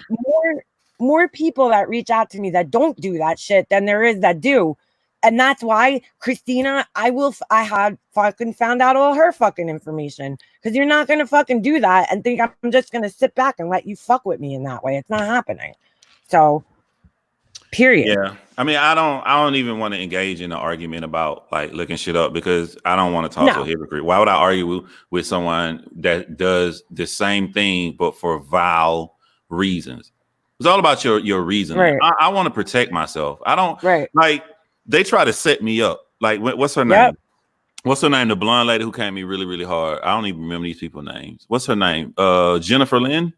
more people that reach out to me that don't do that shit than there is that do. And that's why Christina, I had fucking found out all her fucking information, because you're not going to fucking do that and think I'm just going to sit back and let you fuck with me in that way. It's not happening. So, period. Yeah. I mean, I don't even want to engage in an argument about like looking shit up because I don't want to talk to a hypocrite. Why would I argue with someone that does the same thing but for vile reasons? It's all about your reason. Right. I want to protect myself. I don't Right. like they try to set me up. Like what's her name? Yep. What's her name? The blonde lady who came at me really, really hard. I don't even remember these people's names. What's her name? Jennifer Lynn.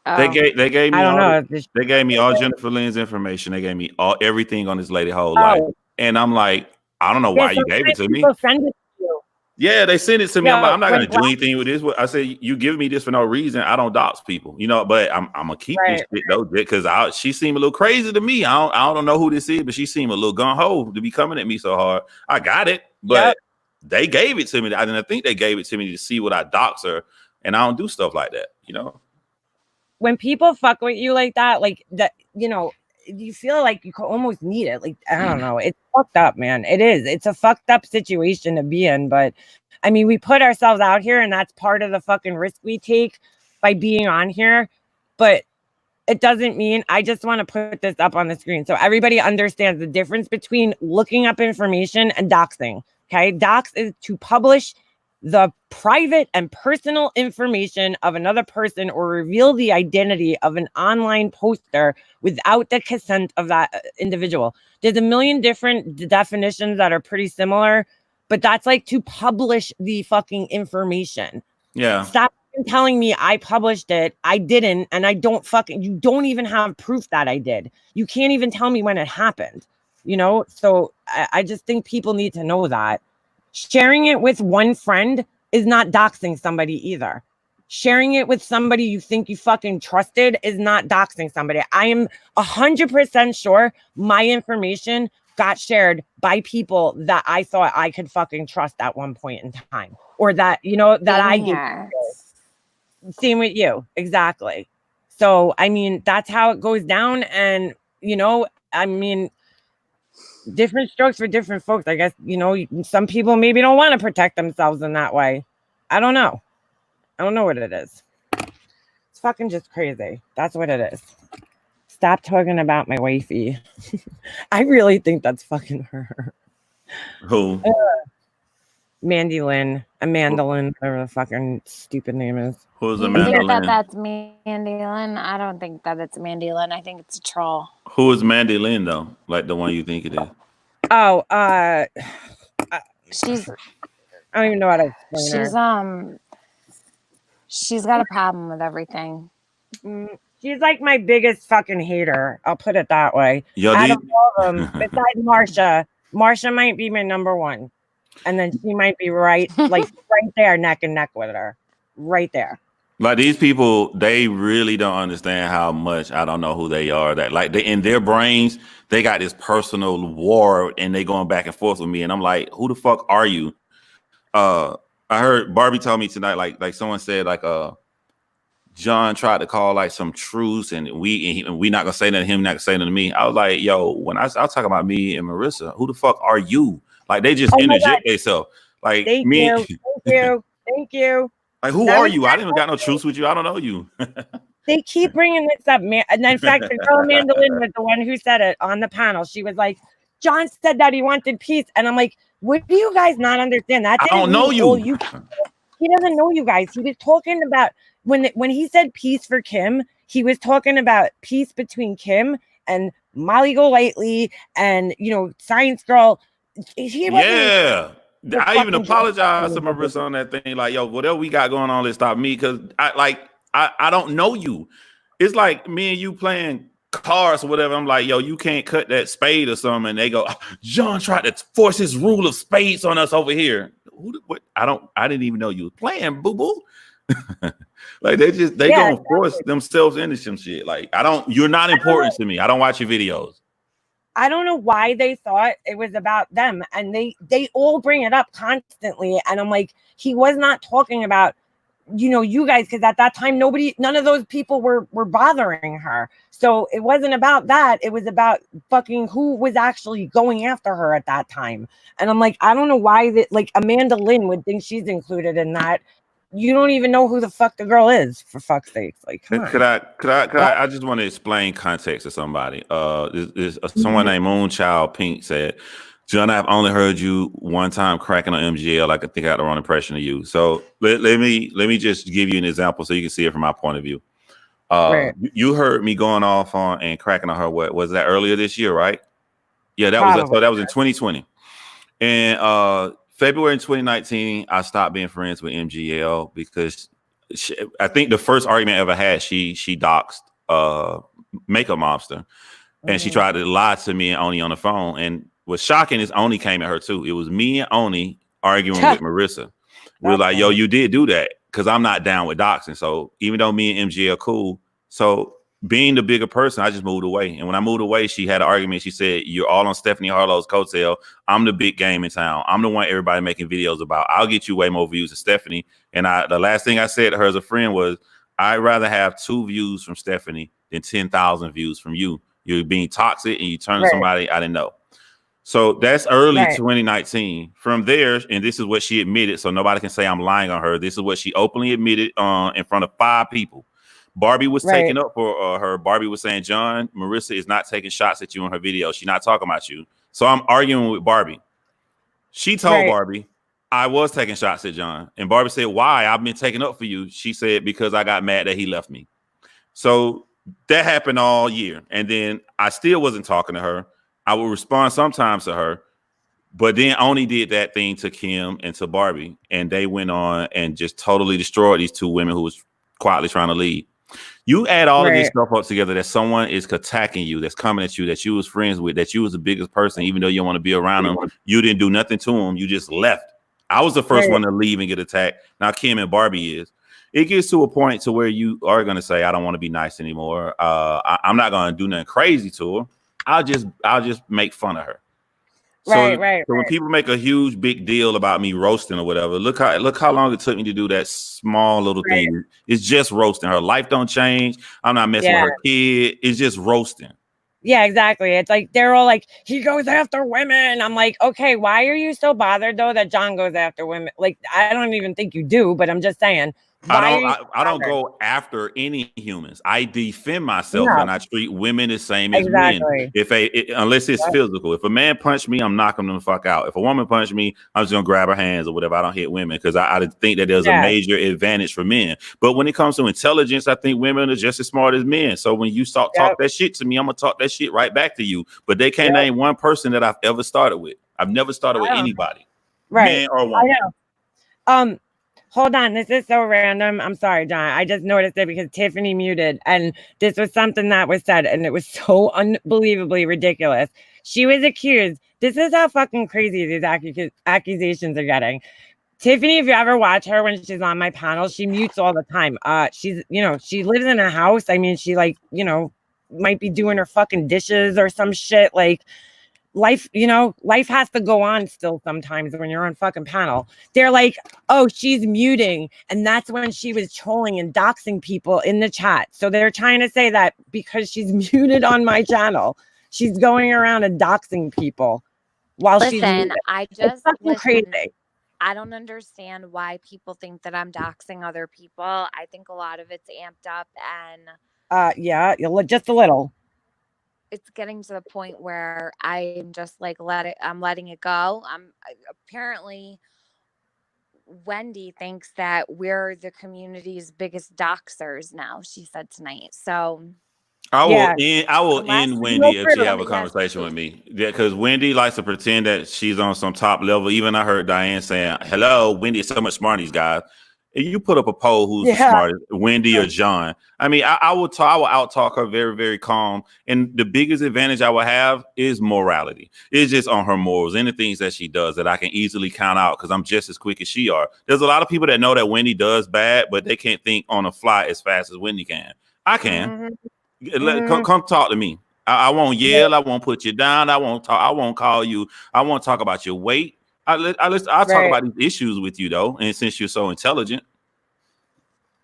They gave me I don't all know. they gave me all Jennifer Lynn's information. They gave me everything on this lady whole life. And I'm like, I don't know why you gave it to me. Send it to you. Yeah, they sent it to me. Yeah, I'm not gonna like, do anything with this. I said, you give me this for no reason. I don't dox people, you know, but I'm gonna keep this shit though, because she seemed a little crazy to me. I don't know who this is, but she seemed a little gung-ho to be coming at me so hard. I got it, but they gave it to me. I think they gave it to me to see what I dox her, and I don't do stuff like that, you know. When people fuck with you like that, you know, you feel like you almost need it. Like, I don't know. It's fucked up, man. It is. It's a fucked up situation to be in. But I mean, we put ourselves out here and that's part of the fucking risk we take by being on here. But it doesn't mean, I just want to put this up on the screen so everybody understands the difference between looking up information and doxing. Okay. Dox is to publish the private and personal information of another person or reveal the identity of an online poster without the consent of that individual. There's a million different definitions that are pretty similar, but that's like to publish the fucking information. Yeah. Stop telling me I published it. I didn't. And you don't even have proof that I did. You can't even tell me when it happened, you know? So I just think people need to know that. Sharing it with one friend is not doxing somebody either. Sharing it with somebody you think you fucking trusted is not doxing somebody. I am 100% sure my information got shared by people that I thought I could fucking trust at one point in time. Or that, you know, that I gave. Same with you. Exactly. So, I mean, that's how it goes down. And, you know, I mean, different strokes for different folks. I guess, you know, some people maybe don't want to protect themselves in that way. I don't know. I don't know what it is. It's fucking just crazy. That's what it is. Stop talking about my wifey. I really think that's fucking her. Who? Mandy Lynn. Amanda Lynn, whatever the fucking stupid name is. Who's You Amanda think that Lynn? that's Mandy Lynn? I don't think that it's Mandy Lynn. I think it's a troll. Who is Mandy Lynn though? Like the one you think it is? Oh, She's I don't even know how to explain her. She's got a problem with everything. She's like my biggest fucking hater. I'll put it that way. Yo, Out of all of them, besides Marsha. Marsha might be my number one. And then she might be right there, neck and neck with her. Right there. Like these people, they really don't understand how much I don't know who they are. That like they in their brains, they got this personal war and they going back and forth with me. And I'm like, who the fuck are you? I heard Barbie tell me tonight, like someone said, like John tried to call like some truce and we not gonna say nothing to him, not gonna say nothing to me. I was like, yo, when I was talking about me and Marissa, who the fuck are you? Like they just interject themselves. Like Thank me. Thank you. Like who are you? I didn't got no truce with you. I don't know you. They keep bringing this up, man. And in fact, the girl Amanda Lynn was the one who said it on the panel. She was like, John said that he wanted peace. And I'm like, what do you guys not understand? That I don't know you. He doesn't know you guys. He was talking about when he said peace for Kim, he was talking about peace between Kim and Molly Golightly and, you know, Science Girl. Yeah. I even apologize to Marissa on that thing. Like, yo, whatever we got going on, let's stop me. Cause I don't know you. It's like me and you playing cards or whatever. I'm like, yo, you can't cut that spade or something. And they go, John tried to force his rule of spades on us over here. What? I didn't even know you was playing, boo-boo. Like they gonna force themselves into some shit. Like, you're not important to me. I don't watch your videos. I don't know why they thought it was about them. And they all bring it up constantly. And I'm like, he was not talking about, you know, you guys, because at that time, none of those people were bothering her. So it wasn't about that. It was about fucking who was actually going after her at that time. And I'm like, I don't know why like Amanda Lynn would think she's included in that. you don't even know who the fuck the girl is, for fuck's sake. Like, come on. Could I just want to explain context to somebody. Someone named Moonchild Pink said, John, I've only heard you one time cracking on MGL. I could think I had the wrong impression of you. So let me just give you an example so you can see it from my point of view. Right. You heard me going off on and cracking on her. What was that, earlier this year, right? Yeah, that was in 2020. And February in 2019, I stopped being friends with MGL because I think the first argument I ever had, she doxed Makeup Monster, and she tried to lie to me and Oni on the phone. And what's shocking is Oni came at her too. It was me and Oni arguing with Marissa. We were like, yo, you did do that, because I'm not down with doxing. So even though me and MG are cool, so being the bigger person, I just moved away. And when I moved away, she had an argument. She said, you're all on Stephanie Harlow's coattail. I'm the big game in town. I'm the one everybody making videos about. I'll get you way more views than Stephanie. And the last thing I said to her as a friend was, I'd rather have 2 views from Stephanie than 10,000 views from you. You're being toxic and you turn somebody I didn't know. So that's early 2019. From there, and this is what she admitted, so nobody can say I'm lying on her. This is what she openly admitted in front of 5 people. Barbie was taking up for her. Barbie was saying, John, Marissa is not taking shots at you in her video. She's not talking about you. So I'm arguing with Barbie. She told Barbie, I was taking shots at John. And Barbie said, why? I've been taking up for you. She said, because I got mad that he left me. So that happened all year. And then I still wasn't talking to her. I would respond sometimes to her. But then Oni did that thing to Kim and to Barbie. And they went on and just totally destroyed these 2 women who was quietly trying to lead. You add all of this stuff up together, that someone is attacking you, that's coming at you, that you was friends with, that you was the biggest person, even though you don't want to be around them. You didn't do nothing to them. You just left. I was the first one to leave and get attacked. Now Kim and Barbie is. It gets to a point to where you are going to say, I don't want to be nice anymore. I'm not going to do nothing crazy to her. I'll just make fun of her. So when people make a huge big deal about me roasting or whatever, look how long it took me to do that small little thing. It's just roasting. Her life don't change. I'm not messing with her kid. It's just roasting. Yeah, exactly. It's like they're all like, he goes after women. I'm like, okay, why are you so bothered though that John goes after women? Like, I don't even think you do, but I'm just saying. I don't go after any humans. I defend myself and I treat women the same as men. Unless it's physical. If a man punched me, I'm knocking them the fuck out. If a woman punched me, I'm just gonna grab her hands or whatever. I don't hit women because I think that there's a major advantage for men. But when it comes to intelligence, I think women are just as smart as men. So when you talk that shit to me, I'm gonna talk that shit right back to you. But they can't name one person that I've ever started with. I've never started with anybody, man or woman. I know. Hold on, this is so random. I'm sorry, John. I just noticed it because Tiffany muted, and this was something that was said, and it was so unbelievably ridiculous. She was accused. This is how fucking crazy these accusations are getting. Tiffany, if you ever watch her when she's on my panel, she mutes all the time. She's, she lives in a house. I mean, she might be doing her fucking dishes or some shit. Like, life has to go on still sometimes when you're on fucking panel. They're like, oh, she's muting. And that's when she was trolling and doxing people in the chat. So they're trying to say that because she's muted on my channel, she's going around and doxing people while she's muted. It's fucking crazy. I don't understand why people think that I'm doxing other people. I think a lot of it's amped up and just a little. It's getting to the point where I'm just like I'm letting it go. Apparently Wendy thinks that we're the community's biggest doxers now, she said tonight. So I will end Wendy if she have a conversation with me. Yeah, because Wendy likes to pretend that she's on some top level. Even I heard Diane saying, hello, Wendy is so much smarter than these guys. If you put up a poll who's the smartest, Wendy or John, I mean, I will out-talk her very, very calm. And the biggest advantage I will have is morality. It's just on her morals and the things that she does that I can easily count out because I'm just as quick as she are. There's a lot of people that know that Wendy does bad, but they can't think on the fly as fast as Wendy can. I can. Come talk to me. I won't yell. I won't put you down. I won't talk. I won't call you. I won't talk about your weight. I'll talk about these issues with you though, and since you're so intelligent,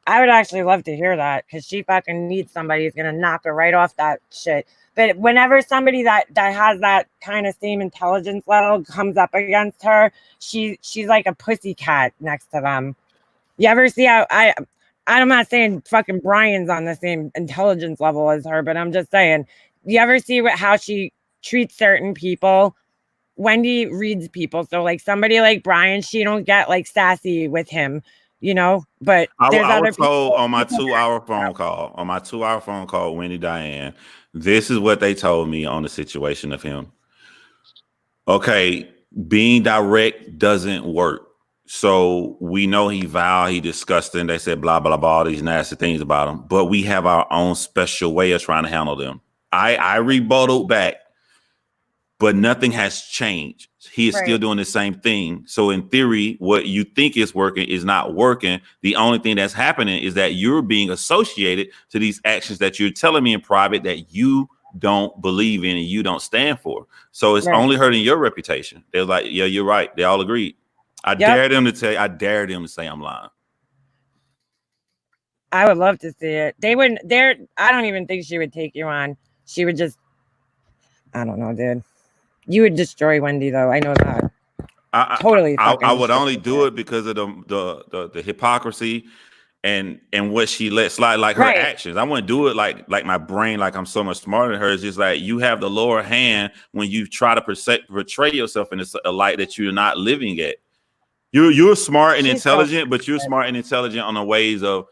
I would actually love to hear that because she fucking needs somebody who's gonna knock her right off that shit. But whenever somebody that has that kind of same intelligence level comes up against her, she's like a pussycat next to them. You ever see how I'm not saying fucking Brian's on the same intelligence level as her, but I'm just saying, you ever see how she treats certain people? Wendy reads people. So like somebody like Brian, she don't get like sassy with him, you know, but there's I other was told people. on my 2-hour phone call, Wendy Diane, this is what they told me on the situation of him. Okay, being direct doesn't work. So we know he vile, he disgusting. They said blah, blah, blah, all these nasty things about him. But we have our own special way of trying to handle them. I rebutted back, but nothing has changed. He is still doing the same thing. So in theory, what you think is working is not working. The only thing that's happening is that you're being associated to these actions that you're telling me in private that you don't believe in and you don't stand for. So it's only hurting your reputation. They're like, yeah, you're right. They all agreed. I dare them to say I'm lying. I would love to see it. They wouldn't. I don't even think she would take you on. She would just. I don't know, dude. You would destroy Wendy, though. I know that. Totally. I would only do it because of the hypocrisy and what she let slide, like her actions. I wouldn't do it like my brain, like I'm so much smarter than her. It's just like you have the lower hand when you try to portray yourself in a light that you're not living at. You're smart and intelligent, but you're smart and intelligent on the ways of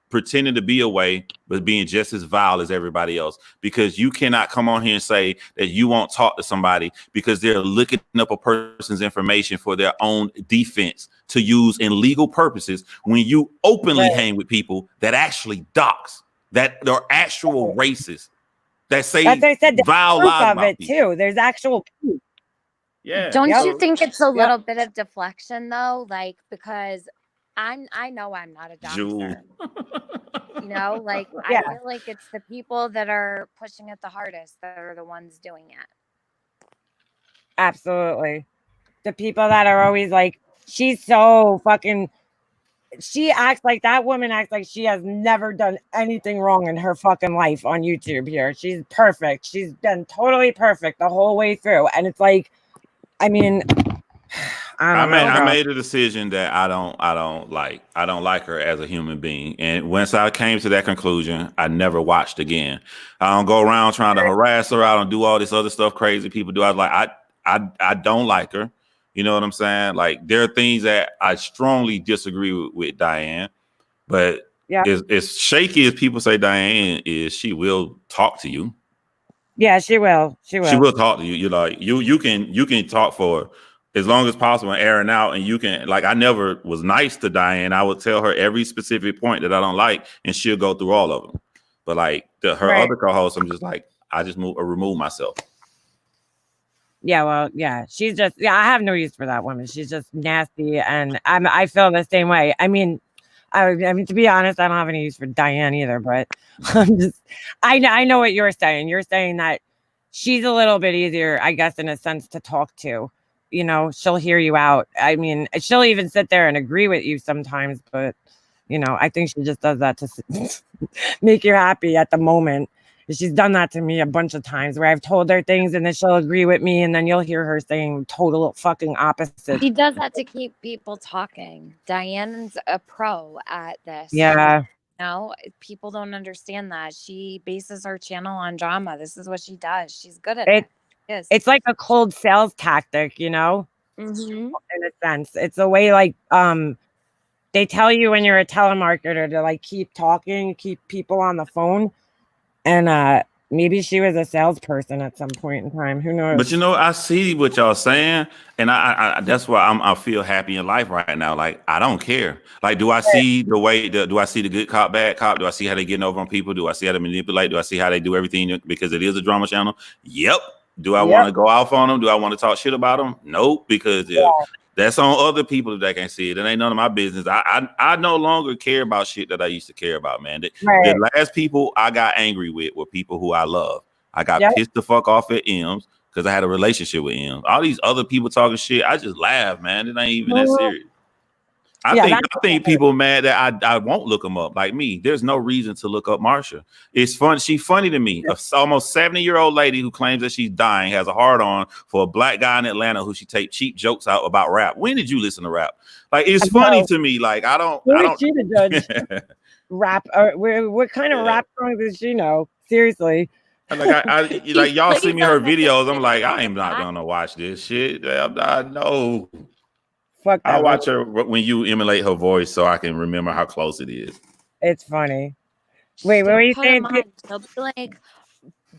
pretending to be a way, but being just as vile as everybody else. Because you cannot come on here and say that you won't talk to somebody because they're looking up a person's information for their own defense to use in legal purposes when you openly hang with people that actually dox, that are actual racists, that say vile lies about it too. There's actual proof. Yeah. Don't you think it's a little bit of deflection though? Like, because I know I'm not a doctor. You know, like I feel like it's the people that are pushing it the hardest that are the ones doing it. Absolutely. The people that are always like, she's so fucking, she acts like, that woman acts like she has never done anything wrong in her fucking life on YouTube here. She's perfect. She's been totally perfect the whole way through. And it's like, I mean, I made a decision that I don't like her as a human being. And once I came to that conclusion, I never watched again. I don't go around trying to harass her. I don't do all this other stuff crazy people do. I was like, I don't like her. You know what I'm saying? Like there are things that I strongly disagree with Diane, but as shaky as people say Diane is, she will talk to you. Yeah, she will. She will talk to you. You're like, you can talk for as long as possible and airing out, and you can, like, I never was nice to Diane. I would tell her every specific point that I don't like, and she'll go through all of them. But like her other co-hosts, I'm just like, I just remove myself. Yeah, well, yeah, she's just, I have no use for that woman. She's just nasty, and I feel the same way. I mean, to be honest, I don't have any use for Diane either, but I know what you're saying. You're saying that she's a little bit easier, I guess, in a sense to talk to. You know, she'll hear you out. I mean, she'll even sit there and agree with you sometimes, but, you know, I think she just does that to make you happy at the moment. She's done that to me a bunch of times where I've told her things and then she'll agree with me, and then you'll hear her saying total fucking opposite. She does that to keep people talking. Diane's a pro at this. Yeah. No, people don't understand that. She bases her channel on drama. This is what she does. She's good at it. Yes. It's like a cold sales tactic, you know, in a sense. It's a way like they tell you when you're a telemarketer to like keep talking, keep people on the phone. And maybe she was a salesperson at some point in time. Who knows? But you know, I see what y'all saying, and I that's why I feel happy in life right now. Like I don't care. Like, do I see the way? Do I see the good cop, bad cop? Do I see how they getting over on people? Do I see how they manipulate? Do I see how they do everything because it is a drama channel? Yep. Do I want to go off on them? Do I want to talk shit about them? Nope. Because that's on other people that can see it. It ain't none of my business. I no longer care about shit that I used to care about, man. The last people I got angry with were people who I love. I got pissed the fuck off at M's because I had a relationship with M's. All these other people talking shit, I just laugh, man. It ain't even that serious. I think people mad that I won't look them up. Like me, there's no reason to look up Marsha. It's fun. She's funny to me. A almost 70-year-old lady who claims that she's dying has a hard on for a black guy in Atlanta who she take cheap jokes out about rap. When did you listen to rap? Like it's funny to me. Like I don't. She the judge. Rap. What kind of rap songs does she know? Seriously. Like like y'all see me her videos. I'm like, I am not gonna watch this shit. No. Fuck that. I watch her when you emulate her voice so I can remember how close it is. It's funny. Wait, what were you saying? She'll be like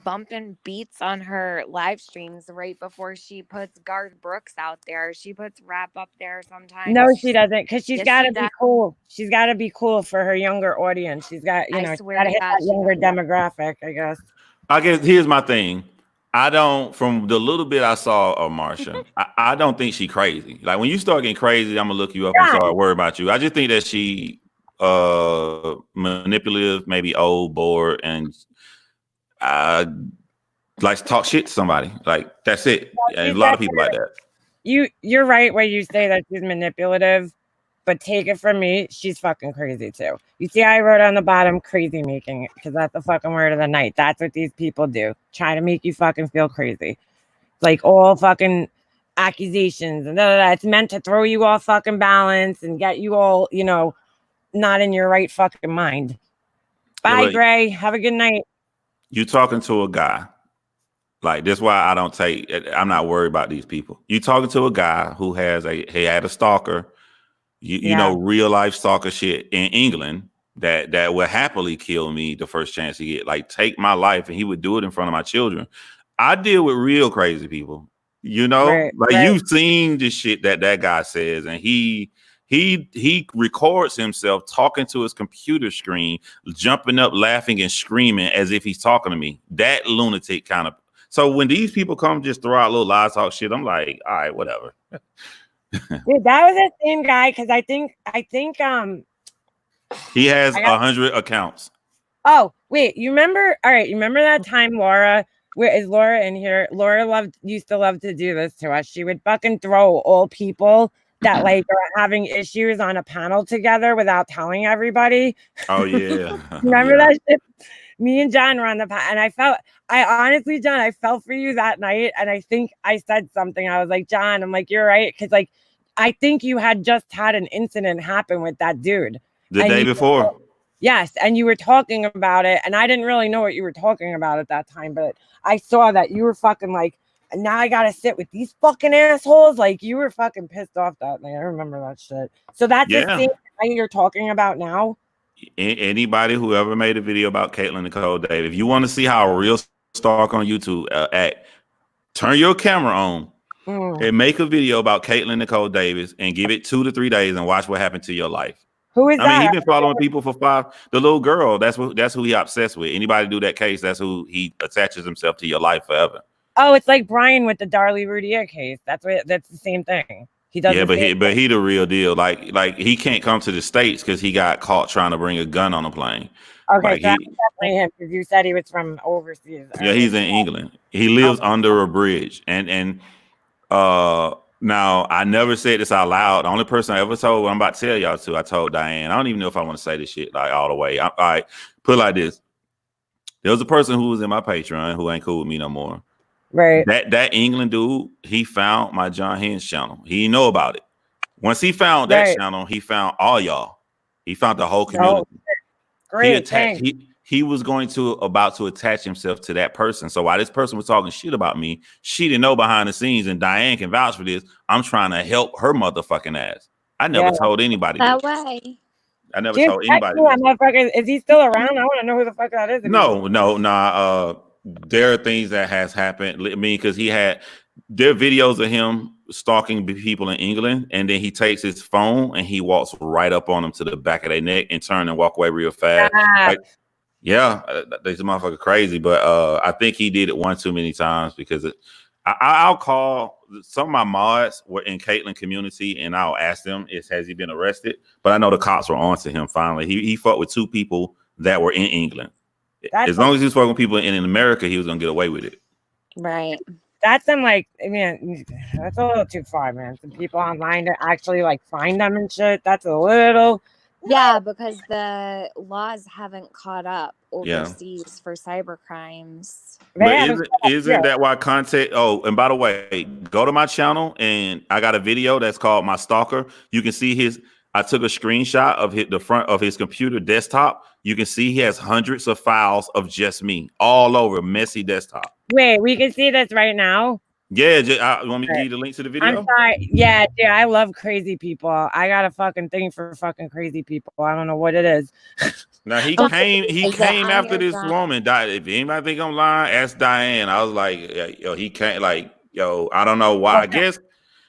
bumping beats on her live streams right before she puts Garth Brooks out there. She puts rap up there sometimes. No, she doesn't, because she's got to be cool. She's got to be cool for her younger audience. She's got, she's got to hit that younger demographic, I guess. I guess here's my thing. From the little bit I saw of Marsha, I don't think she crazy. Like when you start getting crazy, I'm gonna look you up and start worrying about you. I just think that she manipulative, maybe old, bored, and likes to talk shit to somebody. Like that's it. And a lot of people like that. You're right when you say that she's manipulative, but take it from me, she's fucking crazy too. You see, I wrote on the bottom crazy making, because that's the fucking word of the night. That's what these people do. Try to make you fucking feel crazy. Like all fucking accusations and it's meant to throw you off fucking balance and get you all, not in your right fucking mind. Bye, Gray. Have a good night. You talking to a guy. Like that's why I'm not worried about these people. You talking to a guy who had a stalker. You know, real life stalker shit in England that would happily kill me the first chance he get. Like take my life, and he would do it in front of my children. I deal with real crazy people. You've seen the shit that guy says, and he records himself talking to his computer screen, jumping up, laughing, and screaming as if he's talking to me. That lunatic kind of. So when these people come just throw out little lies, talk shit, I'm like, all right, whatever. Dude, that was the same guy, because I think he has 100 accounts. Oh wait, you remember? All right, you remember that time Laura? Where is Laura in here? Laura used to love to do this to us. She would fucking throw all people that like are having issues on a panel together without telling everybody. Oh yeah, remember that shit? Me and John were on the and I honestly, John, I fell for you that night, and I think I said something. I was like, John, I'm like, you're right, because like I think you had just had an incident happen with that dude the day before. Yes, and you were talking about it, and I didn't really know what you were talking about at that time, but I saw that you were fucking like, now I gotta sit with these fucking assholes. Like you were fucking pissed off that night. I remember that shit. So that's the same thing you're talking about now. Anybody who ever made a video about Caitlin Nicole Davis, if you want to see how a real stalker on YouTube act, turn your camera on and make a video about Caitlin Nicole Davis and give it 2 to 3 days and watch what happened to your life. Who is that? I mean, he's been following people for 5. The little girl, that's who he obsessed with. Anybody do that case, that's who he attaches himself to your life forever. Oh, it's like Brian with the Darlie Rudier case. That's the same thing. He does. Yeah, but he the real deal. Like he can't come to the States because he got caught trying to bring a gun on a plane. Okay, like so that's definitely him, because you said he was from overseas. Yeah, he's in England. He lives under a bridge, and now I never said this out loud. The only person I ever told what I'm about to tell y'all to, I told Diane. I don't even know if I want to say this shit like all the way. I put it like this. There was a person who was in my Patreon who ain't cool with me no more. Right. That England dude, he found my John Hens channel. He didn't know about it. Once he found that channel, he found all y'all. He found the whole community. Great. He was about to attach himself to that person. So while this person was talking shit about me, she didn't know behind the scenes, and Diane can vouch for this. I'm trying to help her motherfucking ass. I never told anybody that this. way. I never told anybody. Is he still around? I want to know who the fuck that is. No. There are things that has happened. I mean, because there are videos of him stalking people in England, and then he takes his phone and he walks right up on them to the back of their neck and turn and walk away real fast. This motherfucker crazy, but I think he did it one too many times, because I'll call some of my mods were in Caitlyn community, and I'll ask them, has he been arrested? But I know the cops were on to him finally. He fought with 2 people that were in England. As long as he was fucking with people in America, he was gonna get away with it. Right. That's them like, I mean, that's a little too far, man. Some people online to actually like find them and shit. That's a little. Yeah, because the laws haven't caught up Yeah. overseas for cyber crimes. They But haven't- isn't that why content? Oh, and by the way, go to my channel and I got a video that's called My Stalker. You can see I took a screenshot of the front of his computer desktop. You can see he has hundreds of files of just me all over messy desktop. Wait, we can see this right now. Yeah, you want me to give you the link to the video? I'm sorry. Yeah, dude, I love crazy people. I got a fucking thing for fucking crazy people. I don't know what it is. Now he Is came it after on your this side? woman died. If anybody think I'm lying, ask Diane. I was like, yo, he can't I don't know why. I guess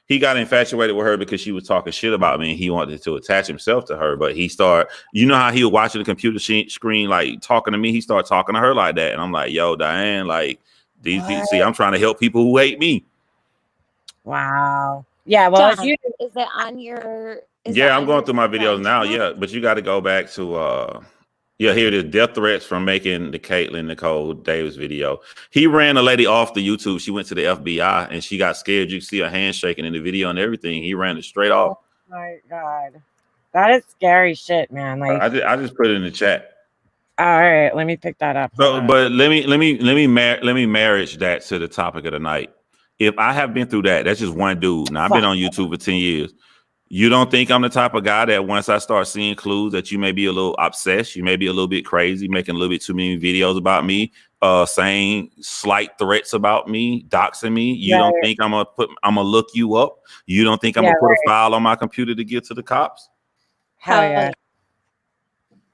he got infatuated with her because she was talking shit about me and he wanted to attach himself to her. But he started, you know how he was watching the computer screen, like talking to me. He started talking to her like that. And I'm like, yo, Diane, like see, I'm trying to help people who hate me. Wow. Yeah, well, John, is it on your? I'm going through my videos now. Yeah, but you got to go back to here it is. Death threats from making the Caitlyn Nicole Davis video. He ran a lady off the YouTube. She went to the FBI and she got scared. You can see her hand shaking in the video and everything. He ran it straight off. Oh my God, that is scary shit, man. Like, I just put it in the chat. all right, let me pick that up. So, but let me marriage that to the topic of the night. If I have been through that, that's just one dude. Now I've been on YouTube for 10 years. You don't think I'm the type of guy that once I start seeing clues that you may be a little obsessed, you may be a little bit crazy, making a little bit too many videos about me, saying slight threats about me, doxing me. You don't think I'm gonna look you up? You don't think I'm gonna put a file on my computer to give to the cops? Hell yeah.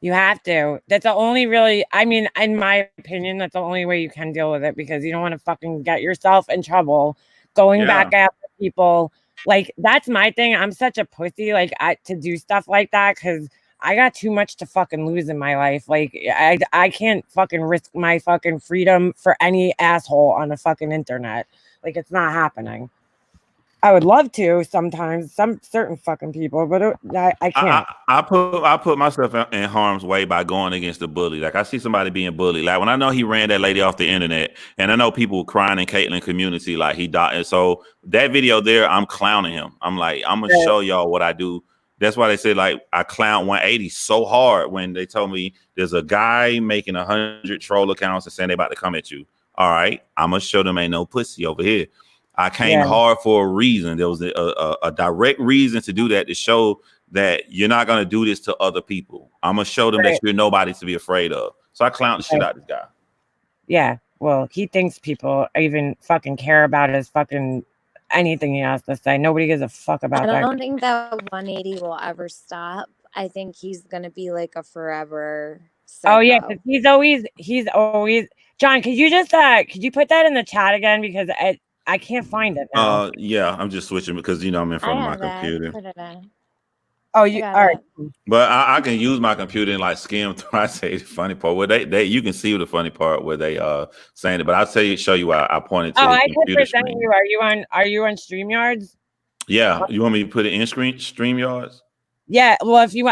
You have to. That's the only really, I mean, in my opinion, that's the only way you can deal with it because you don't want to fucking get yourself in trouble going back after people. Like, that's my thing. I'm such a pussy, like, to do stuff like that because I got too much to fucking lose in my life. Like, I can't fucking risk my fucking freedom for any asshole on the fucking internet. Like, it's not happening. I would love to sometimes, some certain fucking people, but I can't. I put myself in harm's way by going against the bully. Like I see somebody being bullied. Like when I know he ran that lady off the internet, and I know people crying in Caitlyn community like he died. And so that video there, I'm clowning him. I'm like, I'm gonna show y'all what I do. That's why they said like I clown 180 so hard when they told me there's a guy making 100 troll accounts and saying they about to come at you. All right, I'm gonna show them ain't no pussy over here. I came hard for a reason. There was a direct reason to do that, to show that you're not going to do this to other people. I'm going to show them that you're nobody to be afraid of. So I clowned the shit out of this guy. Yeah. Well, he thinks people even fucking care about his fucking anything he has to say. Nobody gives a fuck about that. I don't think that 180 will ever stop. I think he's going to be like a forever psycho. Oh, yeah. 'Cause he's always, John, could you just, could you put that in the chat again? Because I can't find it now. Yeah, I'm just switching because I'm in front of my computer. Oh, you all right? But I can use my computer and like skim through. I say the funny part where they you can see the funny part where they saying it. But I'll show you why I pointed to. Oh, the I computer can present screen. you. Are you on StreamYards? Yeah, you want me to put it in StreamYards? Yeah. Well, if you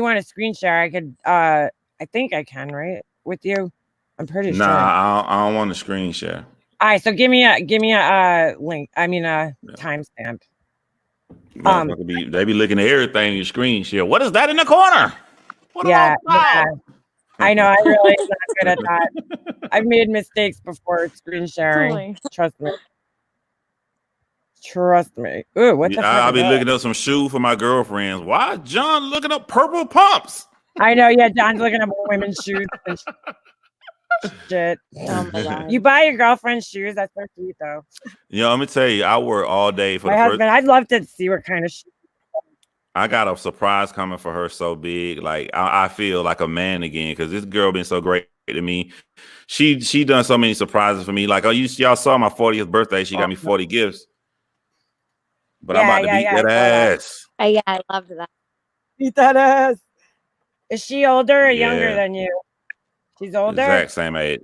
want a screen share, I could. I think I can, right? With you, I'm pretty sure. Nah, I don't want to screen share. All right, so give me a link. I mean a timestamp. They be looking at everything in your screen share. What is that in the corner? Yeah, I know. I really am not good at that. I've made mistakes before screen sharing. Trust me. Ooh, what the fuck? I'll be looking up some shoes for my girlfriends. Why is John looking up purple pumps? I know. Yeah, John's looking up women's shoes and shit. Oh my God. You buy your girlfriend's shoes. That's so sweet, though. Let me tell you, I work all day for my husband. I'd love to see what kind of shoes. I got a surprise coming for her so big. Like I feel like a man again because this girl been so great to me. She done so many surprises for me. Like y'all saw my 40th birthday. She got me 40 gifts. But I'm about to beat that ass. Yeah, I loved that. Beat that ass. Is she older or younger than you? She's older. Exact same age.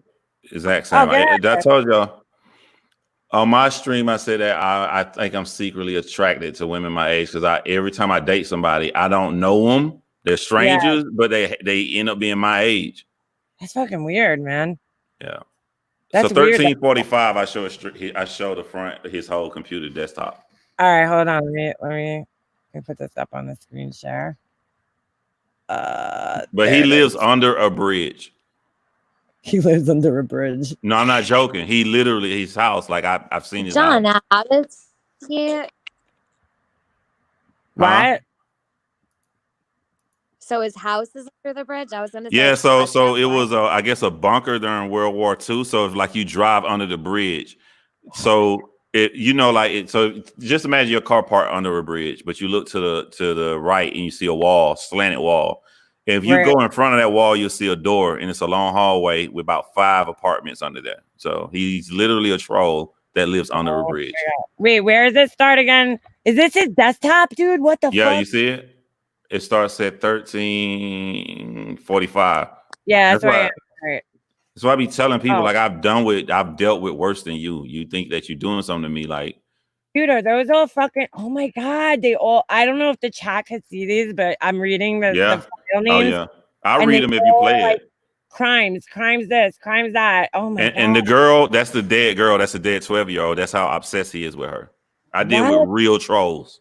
age. I told y'all on my stream. I said that I think I'm secretly attracted to women my age because every time I date somebody, I don't know them. They're strangers, but they end up being my age. That's fucking weird, man. Yeah. That's so weird. 1345. I show the front of his whole computer desktop. All right, hold on. Let me put this up on the screen share. But there he it lives is. under a bridge. He lives under a bridge. No, I'm not joking. He literally his house. Like I've seen his John, house. how does he? What? So his house is under the bridge. I was gonna say. Yeah, his so podcast it was. was I guess a bunker during World War II. So it's like you drive under the bridge. So so just imagine your car parked under a bridge, but you look to the right and you see a wall, slanted wall. If you go in front of that wall, you'll see a door, and it's a long hallway with about 5 apartments under there. So he's literally a troll that lives under a bridge. Wait, where does it start again? Is this his desktop, dude? What the fuck? Yeah, you see it? It starts at 1345. Yeah, that's right. That's why I be telling people like I've dealt with worse than you. You think that you're doing something to me, like, dude, are those all fucking? Oh my god, they all. I don't know if the chat could see these, but I'm reading the file names. Oh yeah, I'll read them if you play it. Crimes this, crimes that. Oh my god. And the girl, that's the dead girl. That's the dead 12-year-old. That's how obsessed he is with her. I deal with real trolls.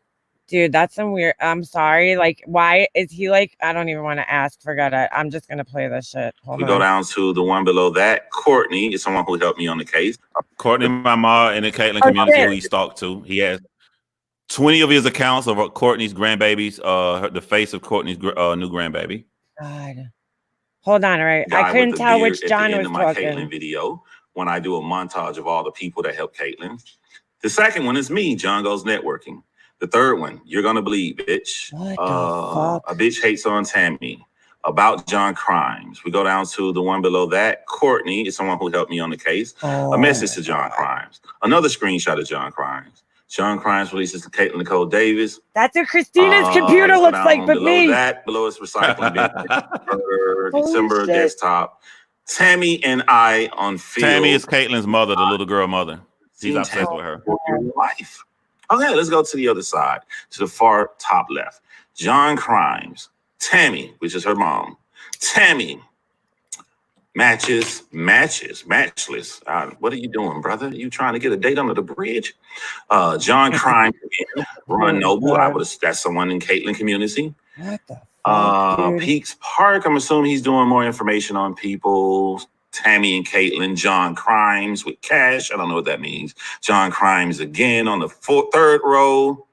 Dude, that's some weird. I'm sorry. Like, why is he like? I don't even want to ask. Forget it. I'm just gonna play this shit. We go down to the one below that. Courtney is someone who helped me on the case. Courtney, my mom in the Caitlyn community who he stalked to. He has 20 of his accounts of Courtney's grandbabies. The face of Courtney's new grandbaby. God. Hold on, all right. I couldn't tell which John was talking. Caitlyn video when I do a montage of all the people that helped Caitlyn. The second one is me, John Goes Networking. The third one, you're gonna believe, bitch. What the fuck? A bitch hates on Tammy. About John Crimes. We go down to the one below that. Courtney is someone who helped me on the case. A message to John Crimes. Another screenshot of John Crimes. John Crimes releases to Caitlyn Nicole Davis. That's what Christina's computer looks like, but me. Below it's recycling. December desktop. Tammy and I on field. Tammy is Caitlyn's mother, the little girl mother. He's obsessed with her. Life. Okay, let's go to the other side, to the far top left. John Crimes, Tammy, which is her mom. Tammy, matchless. What are you doing, brother? You trying to get a date under the bridge? John Crimes, Run Noble. That's someone in Caitlyn community. What the fuck, Peaks Park. I'm assuming he's doing more information on people. Tammy and Caitlyn, John Crimes with Cash. I don't know what that means. John Crimes again on the third row.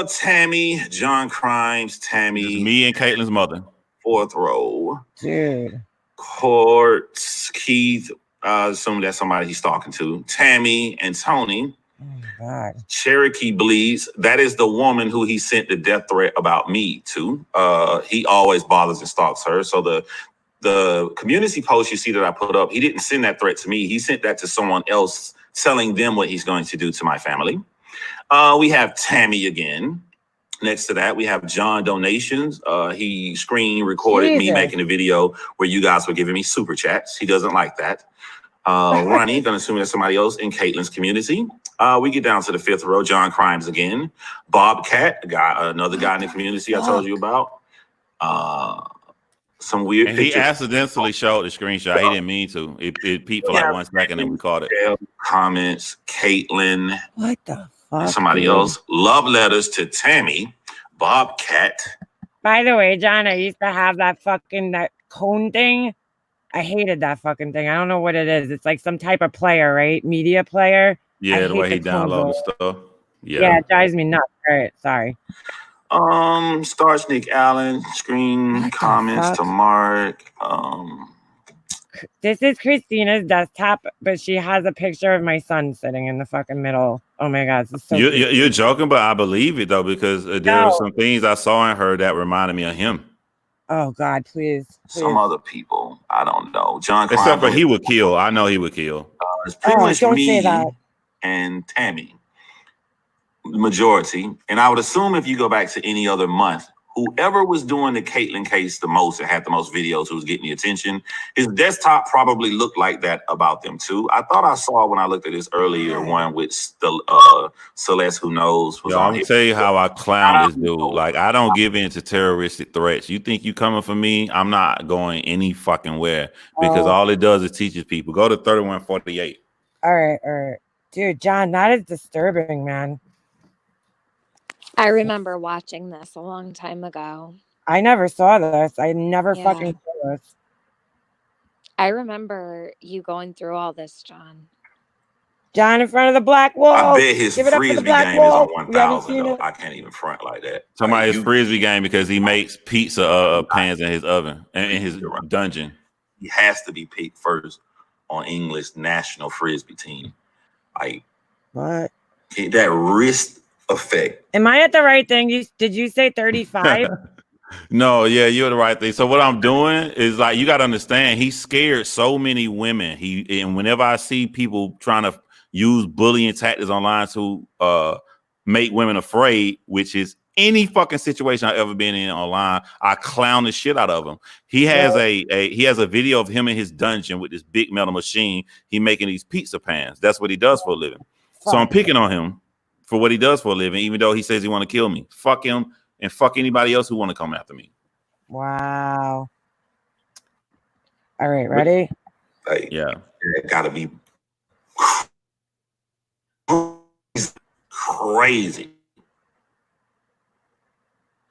Tammy, John Crimes, Tammy. Just me and Caitlyn's mother. Fourth row. Dude. Courts, Keith. Assume that's somebody he's talking to. Tammy and Tony. Oh my God. Cherokee Bleeds. That is the woman who he sent the death threat about me to. He always bothers and stalks her. So the community post you see that I put up, he didn't send that threat to me. He sent that to someone else, telling them what he's going to do to my family. We have Tammy again. Next to that, we have John Donations. He screen recorded me making a video where you guys were giving me super chats. He doesn't like that. Ronnie, gonna assume that's somebody else in Caitlyn's community. We get down to the fifth row, John Crimes again. Bobcat, another guy in the community I told you about. Some weird pictures. He accidentally showed the screenshot. He didn't mean to. It peeped for like 1 second and we caught it. Comments, Caitlyn. What the fuck? Somebody else. Love letters to Tammy. Bobcat. By the way, John, I used to have that cone thing. I hated that fucking thing. I don't know what it is. It's like some type of player, right? Media player. Yeah, the way he downloads stuff. Yeah, it drives me nuts. All right, sorry. Stars Nick Allen, screen comments to Mark. This is Christina's desktop, but she has a picture of my son sitting in the fucking middle. Oh my God, this is so you're joking, but I believe it though, because there are some things I saw in her that reminded me of him. Oh God, please. Some other people, I don't know. John, except for he would kill. I know he would kill. It's pretty much don't me say that. And Tammy. Majority, and I would assume if you go back to any other month, whoever was doing the Caitlyn case the most and had the most videos, who was getting the attention, his desktop probably looked like that about them too. I thought I saw when I looked at this earlier one with Celeste, who knows. Was Yo, on I'm gonna here. tell you how I clown this dude. Like, I don't give in to terroristic threats. You think you coming for me? I'm not going any fucking where, because all it does is teaches people. Go to 3148. All right. Dude, John, that is disturbing, man. I remember watching this a long time ago. I never saw this. I never Yeah. fucking saw this. I remember you going through all this, John. John in front of the black wall. I bet his Give it up for the frisbee black game is wall. on You haven't 1,000. seen though. it? I can't even front like that. Talking about Like, his frisbee game because he makes pizza pans in his oven and in his dungeon. he has to be picked first on English national frisbee team. Like What? that wrist effect. Am I at the right thing? Did you say 35? No, yeah, you're the right thing. So what I'm doing is, like, you got to understand, he scared so many women. And whenever I see people trying to use bullying tactics online to make women afraid, which is any fucking situation I've ever been in online, I clown the shit out of him. He has he has a video of him in his dungeon with this big metal machine. He making these pizza pans. That's what he does for a living. So I'm picking on him for what he does for a living, even though he says he want to kill me. Fuck him and fuck anybody else who want to come after me. Wow. All right, ready? Like, Yeah. it gotta be crazy.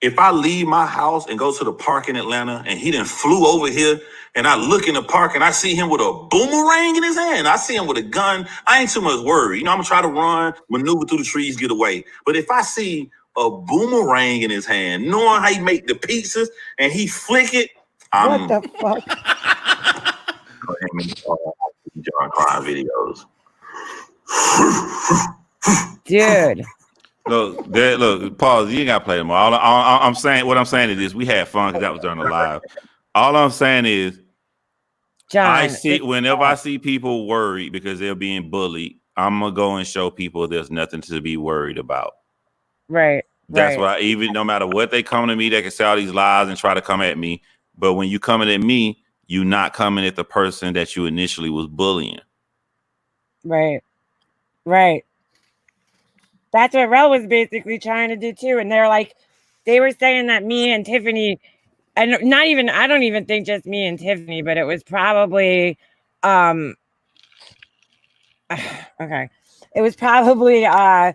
If I leave my house and go to the park in Atlanta and he done flew over here and I look in the park and I see him with a boomerang in his hand, I see him with a gun, I ain't too much worried. You know, I'm gonna try to run, maneuver through the trees, get away. But if I see a boomerang in his hand, knowing how he make the pizzas and he flick it, What the fuck? John crying videos. Dude. Look, pause. You ain't gotta play them all. I'm saying, what I'm saying is this: we had fun because that was during the live. All I'm saying is, John, I see whenever I see people worried because they're being bullied, I'm gonna go and show people there's nothing to be worried about. Right. That's why, even no matter what they come to me, they can say all these lies and try to come at me. But when you coming at me, you not coming at the person that you initially was bullying. Right. That's what Rel was basically trying to do too. And they're like, they were saying that me and Tiffany, and not even, I don't even think just me and Tiffany, but it was probably, okay. It was probably a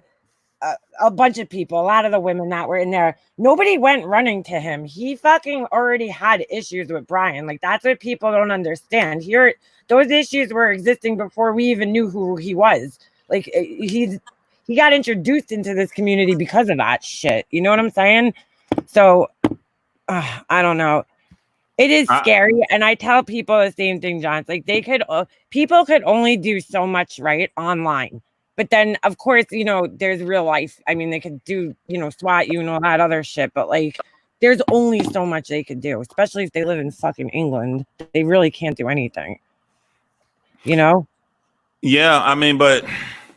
bunch of people, a lot of the women that were in there. Nobody went running to him. He fucking already had issues with Brian. Like, that's what people don't understand. Those issues were existing before we even knew who he was. Like, he got introduced into this community because of that shit. You know what I'm saying? So, I don't know. It is scary. And I tell people the same thing, John. It's like people could only do so much right online. But then, of course, you know, there's real life. I mean, they could do, you know, SWAT you and all that other shit. But like, there's only so much they could do, especially if they live in fucking England. They really can't do anything. You know? Yeah, I mean, but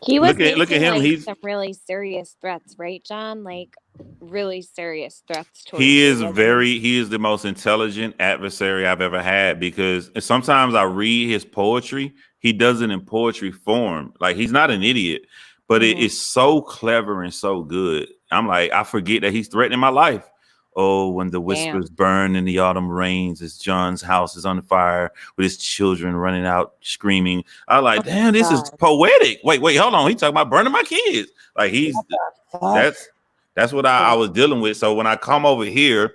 he was look at him. Like, He's some really serious threats, right, John? Like really serious threats. He is the most intelligent adversary I've ever had, because sometimes I read his poetry. He does it in poetry form. Like, he's not an idiot, but it is so clever and so good. I'm like, I forget that he's threatening my life. Oh, when the whispers burn in the autumn rains, as John's house is on fire with his children running out screaming. I like, damn, this is poetic. Wait, hold on. He talking about burning my kids. Like, that's what I was dealing with. So when I come over here,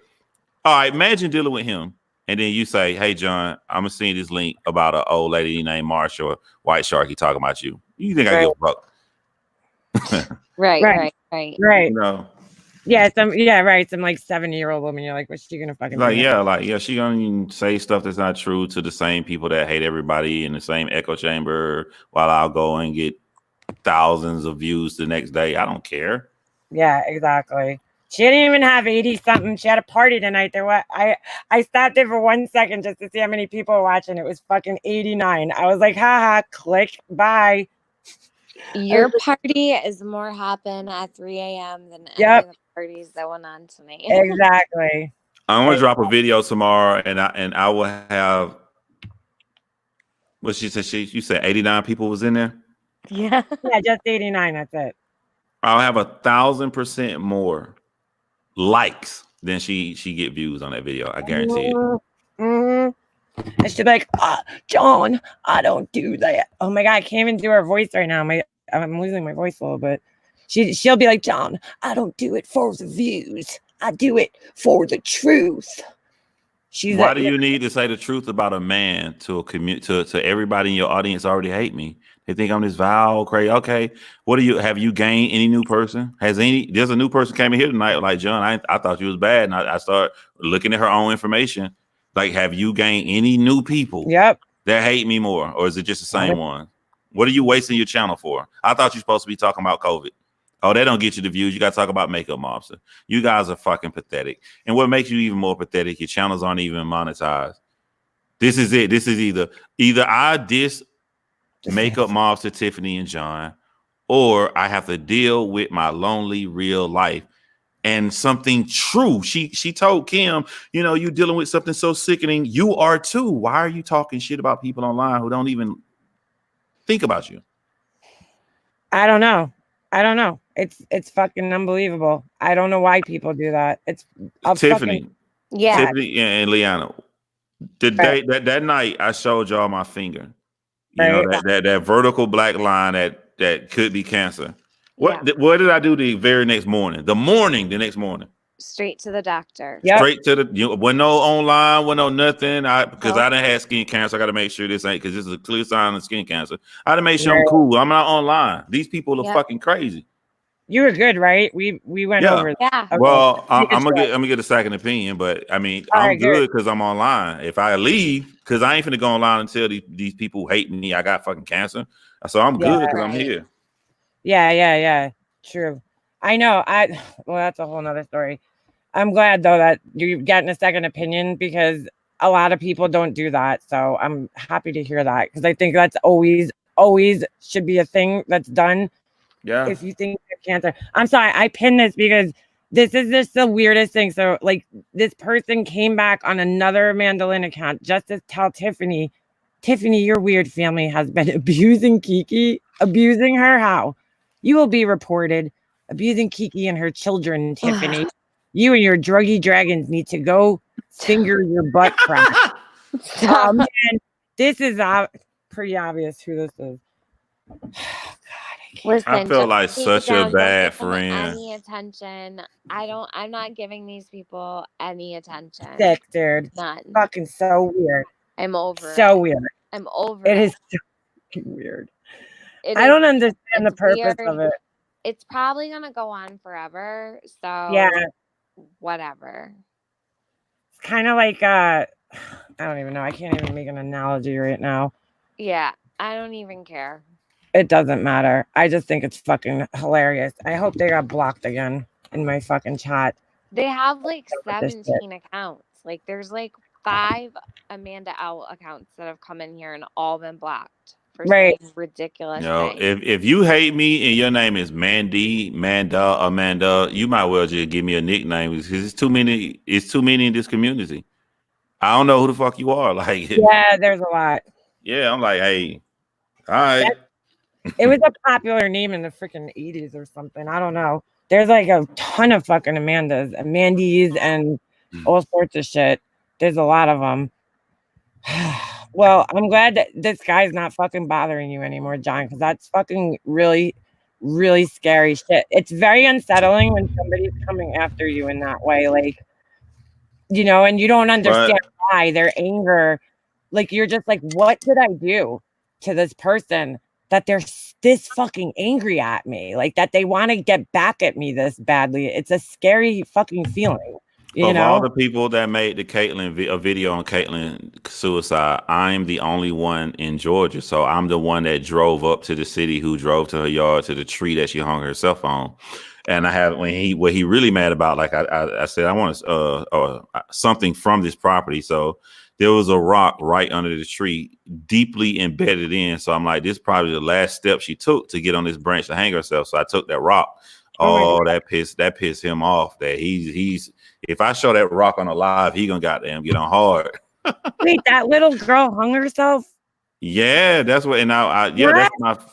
all right, imagine dealing with him. And then you say, hey, John, I'm going to send this link about an old lady named Marsha or White Sharky talking about you. You think I give a fuck? Right. You know? Yeah, some like 70-year-old woman. You're like, what's she gonna fucking do? She gonna say stuff that's not true to the same people that hate everybody in the same echo chamber, while I'll go and get thousands of views the next day. I don't care. Yeah, exactly. She didn't even have 80 something. She had a party tonight. I stopped it for 1 second just to see how many people were watching. It was fucking 89. I was like, haha, click, bye. Your party is more happen at 3 a.m. than any Yep. of the parties that went on tonight. Exactly. I'm gonna drop a video tomorrow, and I will have. What she said? You said 89 people was in there. Yeah. Yeah, just 89. That's it. I'll have 1,000% more likes than she get views on that video. I guarantee it. Mm-hmm. And she'll be like, John, I don't do that. Oh my God, I can't even do her voice right now. I'm losing my voice a little bit. She'll be like, John, I don't do it for the views. I do it for the truth. Why do you need to say the truth about a man to a to everybody in your audience already hate me? They think I'm this vile, crazy. Okay, have you gained any new person? There's a new person came in here tonight, like, John, I thought you was bad. And I start looking at her own information. Like, have you gained any new people that hate me more? Or is it just the same one? What are you wasting your channel for? I thought you're supposed to be talking about COVID. Oh, that don't get you the views. You got to talk about Makeup Mobster. You guys are fucking pathetic. And what makes you even more pathetic, your channels aren't even monetized. This is it. This is either I diss Makeup Mobster, Tiffany, and John, or I have to deal with my lonely real life and something true. She told Kim, you dealing with something so sickening. You are too. Why are you talking shit about people online who don't even think about you? I don't know. It's fucking unbelievable. I don't know why people do that. It's Tiffany. Yeah. Tiffany and Liana. That night I showed y'all my finger. That vertical black line that could be cancer. What did I do the very next morning? The next morning. Straight to the doctor. Yep. Straight to the when no online, when no nothing. Because I done had skin cancer. I gotta make sure this ain't, because this is a clear sign of skin cancer. I done make sure I'm cool. I'm not online. These people are fucking crazy. You were good, right? We went over. Yeah. Okay. Well, I'm gonna get a second opinion, but I mean, I'm good because I'm online. If I leave, because I ain't finna go online and tell these people who hate me I got fucking cancer. So I'm good because I'm here. Yeah. True. I know. Well, that's a whole nother story. I'm glad though that you're getting a second opinion, because a lot of people don't do that. So I'm happy to hear that, because I think that's always should be a thing that's done. Yeah. If you think you have cancer. I'm sorry, I pinned this because this is just the weirdest thing. So like, this person came back on another Mandolin account just to tell Tiffany, your weird family has been abusing Kiki. Abusing her? How? You will be reported abusing Kiki and her children, Tiffany. You and your druggy dragons need to go finger your butt crack. And this is pretty obvious who this is. Listen, I feel like such a bad don't give them friend. Any attention? I'm not giving these people any attention. Sick, dude. None. Fucking so weird. I'm over. So weird. I'm over. It is so fucking weird. I don't understand the purpose of it. It's probably gonna go on forever. So Yeah. Whatever. It's kind of like I don't even know. I can't even make an analogy right now. Yeah, I don't even care. It doesn't matter. I just think it's fucking hilarious. I hope they got blocked again in my fucking chat. They have like 17 accounts. Like there's like 5 Amanda Owl accounts that have come in here and all been blocked for saying ridiculous things. If you hate me and your name is Mandy, Amanda, you might well just give me a nickname, because it's too many in this community. I don't know who the fuck you are. Like, yeah, there's a lot. Yeah, I'm like, hey, all right. It was a popular name in the freaking 80s or something. I don't know. There's like a ton of fucking Amandas, and all sorts of shit. There's a lot of them. Well, I'm glad that this guy's not fucking bothering you anymore, John, because that's fucking really, really scary shit. It's very unsettling when somebody's coming after you in that way. Like, and you don't understand why their anger. Like, you're just like, what did I do to this person that they're this fucking angry at me? Like, that they want to get back at me this badly. It's a scary fucking feeling. Of all the people that made the a video on Caitlyn suicide, I'm the only one in Georgia. So I'm the one that drove up to the city, who drove to her yard, to the tree that she hung herself on. And I have, what he really mad about, like I said, I want something from this property. So there was a rock right under the tree, deeply embedded in. So I'm like, this is probably the last step she took to get on this branch to hang herself. So I took that rock. Oh, that pissed him off. That he's if I show that rock on a live, he gonna goddamn get on hard. Wait, that little girl hung herself? Yeah, that's what. And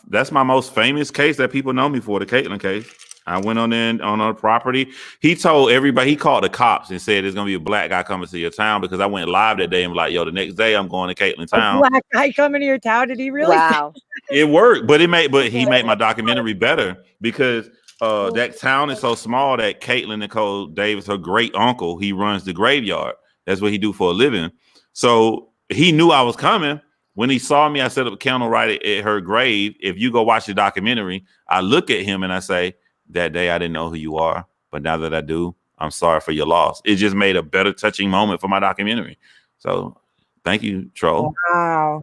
that's my most famous case that people know me for, the Caitlyn case. I went on in on a property. He told everybody, he called the cops and said there's gonna be a black guy coming to your town because I went live that day and was like, yo, the next day I'm going to Caitlyn town. A black guy coming to your town? Did he really? Wow. It worked, but he made my documentary better because that town is so small that Caitlyn Nicole Davis, her great uncle, he runs the graveyard. That's what he do for a living. So he knew I was coming. When he saw me, I set up a candle right at her grave. If you go watch the documentary, I look at him and I say, that day I didn't know who you are, but now that I do, I'm sorry for your loss. It just made a better touching moment for my documentary. So thank you, Troll. Wow.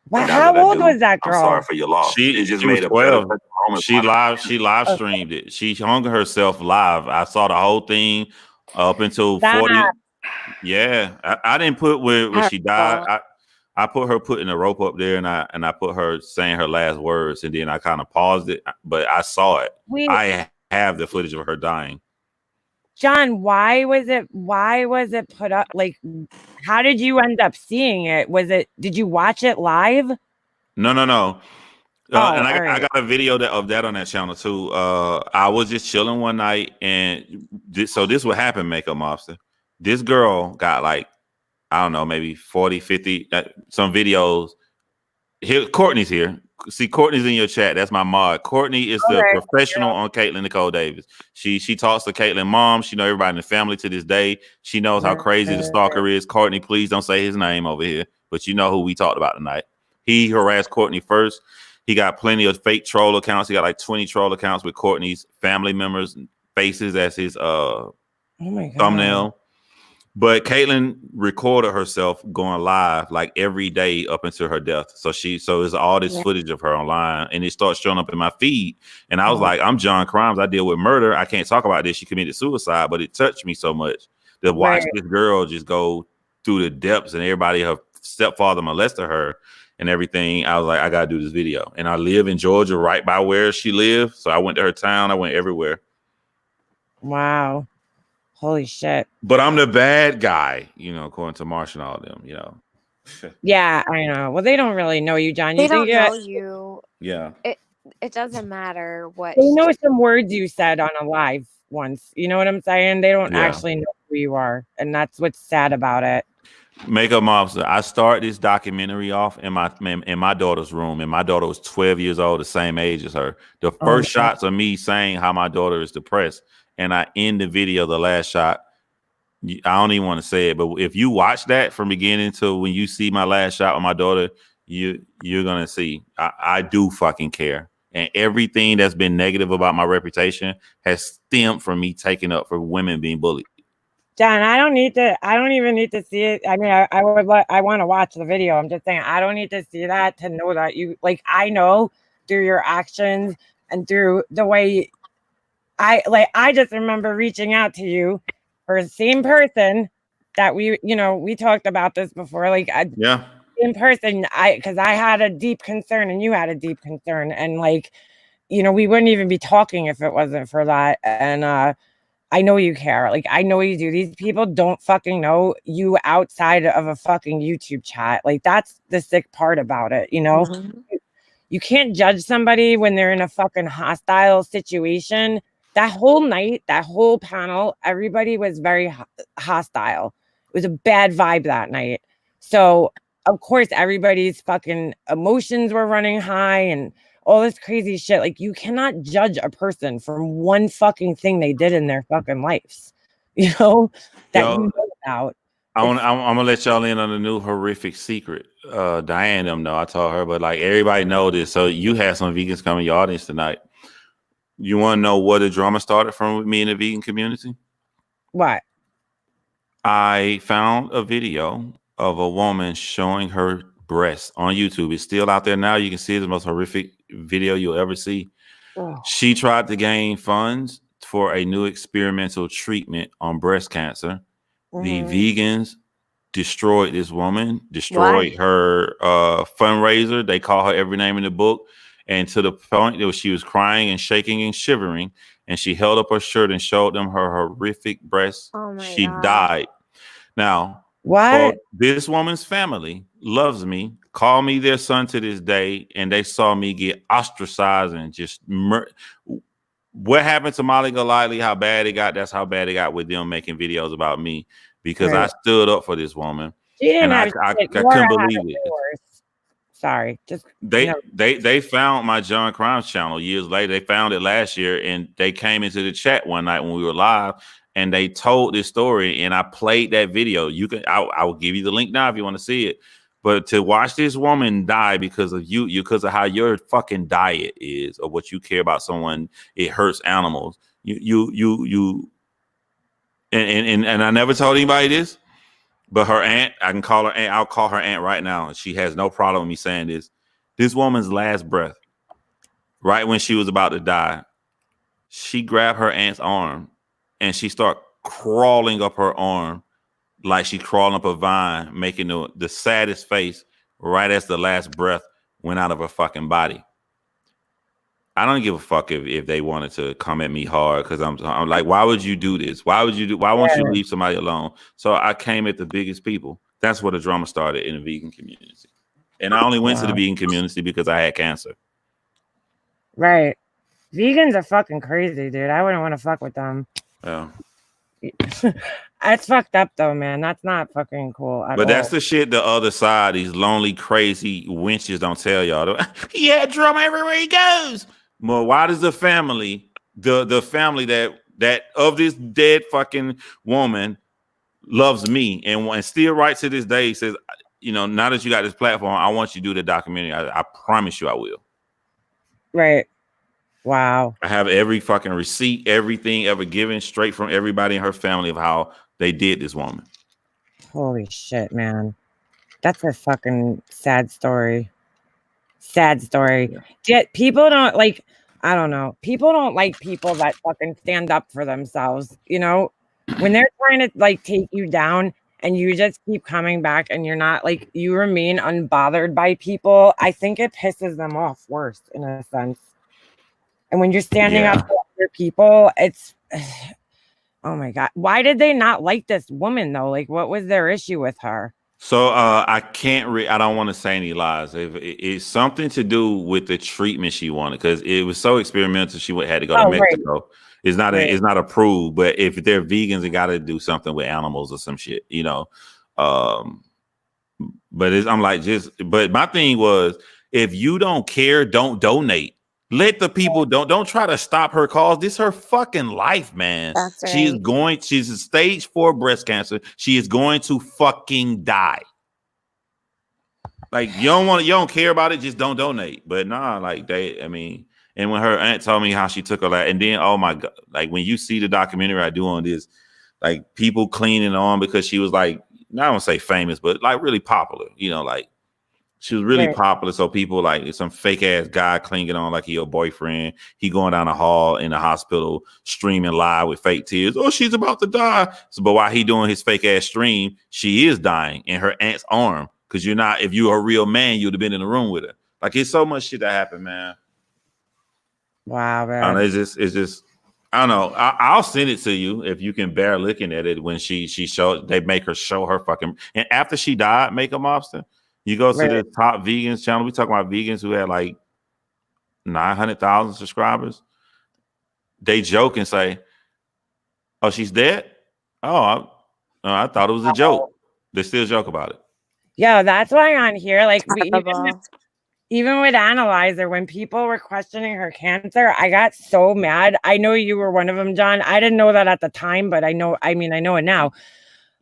Well, how old was that girl? I'm sorry for your loss. She made a 12. She live streamed it. She hung herself live. I saw the whole thing up until 40. Yeah, I didn't put where she died. I put her putting a rope up there, and I put her saying her last words, and then I kind of paused it, but I saw it. I have the footage of her dying. John, why was it put up? Like, how did you end up seeing it? Did you watch it live? No. And I got a video of that on that channel too. I was just chilling one night, and this what happened, Makeup Mobster. This girl got like, I don't know, maybe 40, 50, some videos. Here, Courtney's here. See, Courtney's in your chat. That's my mod. Courtney is the professional on Caitlyn Nicole Davis. She talks to Caitlyn mom. She knows everybody in the family to this day. She knows how crazy the stalker is. Courtney, please don't say his name over here. But you know who we talked about tonight. He harassed Courtney first. He got plenty of fake troll accounts. He got like 20 troll accounts with Courtney's family members' faces as his thumbnail. But Caitlyn recorded herself going live like every day up until her death. So it's all this footage of her online, and it starts showing up in my feed. And I was like, I'm John Crimes. I deal with murder. I can't talk about this. She committed suicide, but it touched me so much to watch this girl just go through the depths, and everybody, her stepfather molested her and everything. I was like, I gotta do this video. And I live in Georgia, right by where she lived. So I went to her town. I went everywhere. Wow. Holy shit. But I'm the bad guy, according to Marsh and all of them, Yeah, I know. Well, they don't really know you, John. They don't know you. Yeah. It doesn't matter what. They know some words you said on a live once. You know what I'm saying? They don't actually know who you are. And that's what's sad about it. Makeup Mobster, I started this documentary off in my daughter's room, and my daughter was 12 years old, the same age as her. The first shots of me saying how my daughter is depressed. And I end the video, the last shot. I don't even want to say it, but if you watch that from beginning to when you see my last shot with my daughter, you're gonna see I do fucking care. And everything that's been negative about my reputation has stemmed from me taking up for women being bullied. John, I don't even need to see it. I mean, I want to watch the video. I'm just saying I don't need to see that to know that you, like, I know through your actions and through the way I just remember reaching out to you for the same person that we talked about this before. Like, in person, because I had a deep concern and you had a deep concern, and we wouldn't even be talking if it wasn't for that. And I know you care. Like, I know you do. These people don't fucking know you outside of a fucking YouTube chat. Like, that's the sick part about it. Mm-hmm. You can't judge somebody when they're in a fucking hostile situation. That whole night, that whole panel, everybody was very hostile. It was a bad vibe that night. So, of course, everybody's fucking emotions were running high and all this crazy shit. Like, you cannot judge a person from one fucking thing they did in their fucking lives, that you know about. I'm gonna let y'all in on a new horrific secret. Diane them know. I told her, but everybody know this. So you had some vegans come in your audience tonight. You want to know where the drama started from with me in the vegan community? What? I found a video of a woman showing her breasts on YouTube. It's still out there now. You can see it's the most horrific video you'll ever see. Oh. She tried to gain funds for a new experimental treatment on breast cancer. Mm-hmm. The vegans destroyed this woman, destroyed her fundraiser. They call her every name in the book, and to the point that she was crying and shaking and shivering, and she held up her shirt and showed them her horrific breasts. Oh my She God. died. Now, What? this woman's family loves me, call me their son to this day, and they saw me get ostracized and just what happened to Molly Golightly, how bad it got, that's how bad it got with them making videos about me, because I stood up for this woman. She didn't And have I shit. couldn't Laura believe had it. worse. Sorry, just They found my John Crimes channel years later. They found it last year, and they came into the chat one night when we were live, and they told this story, and I played that video. I will give you the link now if you want to see it. But to watch this woman die because of you, because of how your fucking diet is, or what you care about someone, it hurts animals. And I never told anybody this, but her aunt, I can call her aunt. I'll call her aunt right now. She has no problem with me saying this. This woman's last breath, right when she was about to die, she grabbed her aunt's arm and she started crawling up her arm like she crawling up a vine, making the saddest face right as the last breath went out of her fucking body. I don't give a fuck if they wanted to come at me hard, because I'm like, why would you do this? Why won't you leave somebody alone? So I came at the biggest people. That's where the drama started in the vegan community. And I only went to the vegan community because I had cancer. right. Vegans are fucking crazy, dude. I wouldn't want to fuck with them. Yeah. That's fucked up though, man. That's not fucking cool at all. But that's the shit the other side, these lonely, crazy wenches don't tell y'all. He had drama everywhere he goes. Well, why does the family, the family that of this dead fucking woman loves me and still right to this day says, now that you got this platform, I want you to do the documentary. I promise you I will. Right. Wow. I have every fucking receipt, everything ever given straight from everybody in her family of how they did this woman. Holy shit, man. That's a fucking sad story. Sad story. People don't like, I don't know. People don't like people that fucking stand up for themselves. When they're trying to like take you down and you just keep coming back and you're not like, you remain unbothered by people, I think it pisses them off worse in a sense. And when you're standing up for other people, it's, oh my God. Why did they not like this woman though? Like, what was their issue with her? So I don't want to say any lies. It's something to do with the treatment she wanted, because it was so experimental. She had to go to Mexico. Right. It's not approved, but if they're vegans, they got to do something with animals or some shit, But I'm like, but my thing was, if you don't care, don't donate. Let the people don't try to stop her cause. This is her fucking life, man. That's right. She's a stage 4 breast cancer. She is going to fucking die. Like, you don't care about it, just don't donate. But nah, like and when her aunt told me how she took her life, and then oh my God, like when you see the documentary I do on this, like people cleaning on because she was like, I don't say famous, but like really popular, like she was really popular. So people like some fake ass guy clinging on like he your boyfriend. He going down the hall in the hospital streaming live with fake tears. Oh, she's about to die. So, but while he doing his fake ass stream, she is dying in her aunt's arm. Because if you were a real man, you'd have been in the room with her. Like, it's so much shit that happened, man. Wow, man. It's just I don't know. I'll send it to you if you can bear looking at it when they make her show her fucking, and after she died, Makeup Mobster. You go to the top vegans channel. We talk about vegans who had like 900,000 subscribers. They joke and say, "Oh, she's dead." Oh, I thought it was a joke. They still joke about it. Yeah, that's why on here, like even with Analyzer, when people were questioning her cancer, I got so mad. I know you were one of them, John. I didn't know that at the time, but I know it now.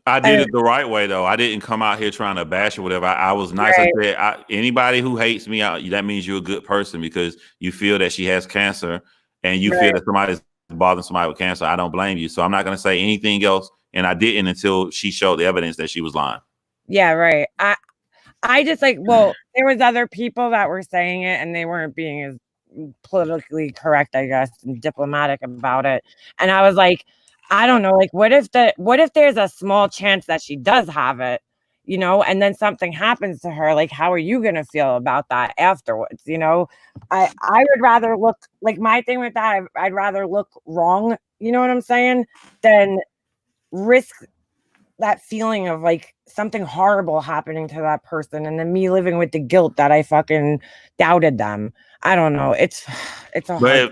I did it the right way, though. I didn't come out here trying to bash or whatever. I was nice. I said, anybody who hates me, that means you're a good person, because you feel that she has cancer and you feel that somebody's bothering somebody with cancer. I don't blame you. So I'm not going to say anything else. And I didn't until she showed the evidence that she was lying. Yeah, right. I just there was other people that were saying it and they weren't being as politically correct, I guess, and diplomatic about it. And I was like, I don't know, like what if there's a small chance that she does have it you know, and then something happens to her, like how are you gonna feel about that afterwards? You know, I would rather look like my thing with that, I'd rather look wrong, you know what I'm saying, than risk that feeling of like something horrible happening to that person and then me living with the guilt that I fucking doubted them. I don't know. It's a hard,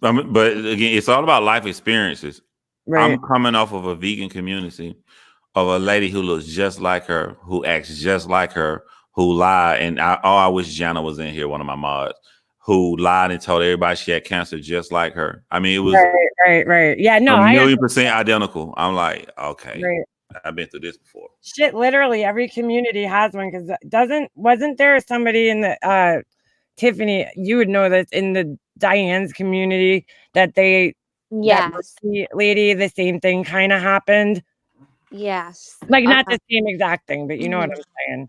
But again, it's all about life experiences. right? I'm coming off of a vegan community of a lady who looks just like her, who acts just like her, who lied. And I wish Jana was in here, one of my mods, who lied and told everybody she had cancer just like her. I mean, it was Right. Yeah, no, a I million% identical. I'm like, okay, right. I've been through this before. Shit, literally every community has one because wasn't there somebody in the Tiffany, you would know this, in the Diane's community that that Yes. lady, the same thing kind of happened. Yes. Like not the same exact thing, but you know what Mhm. I'm saying.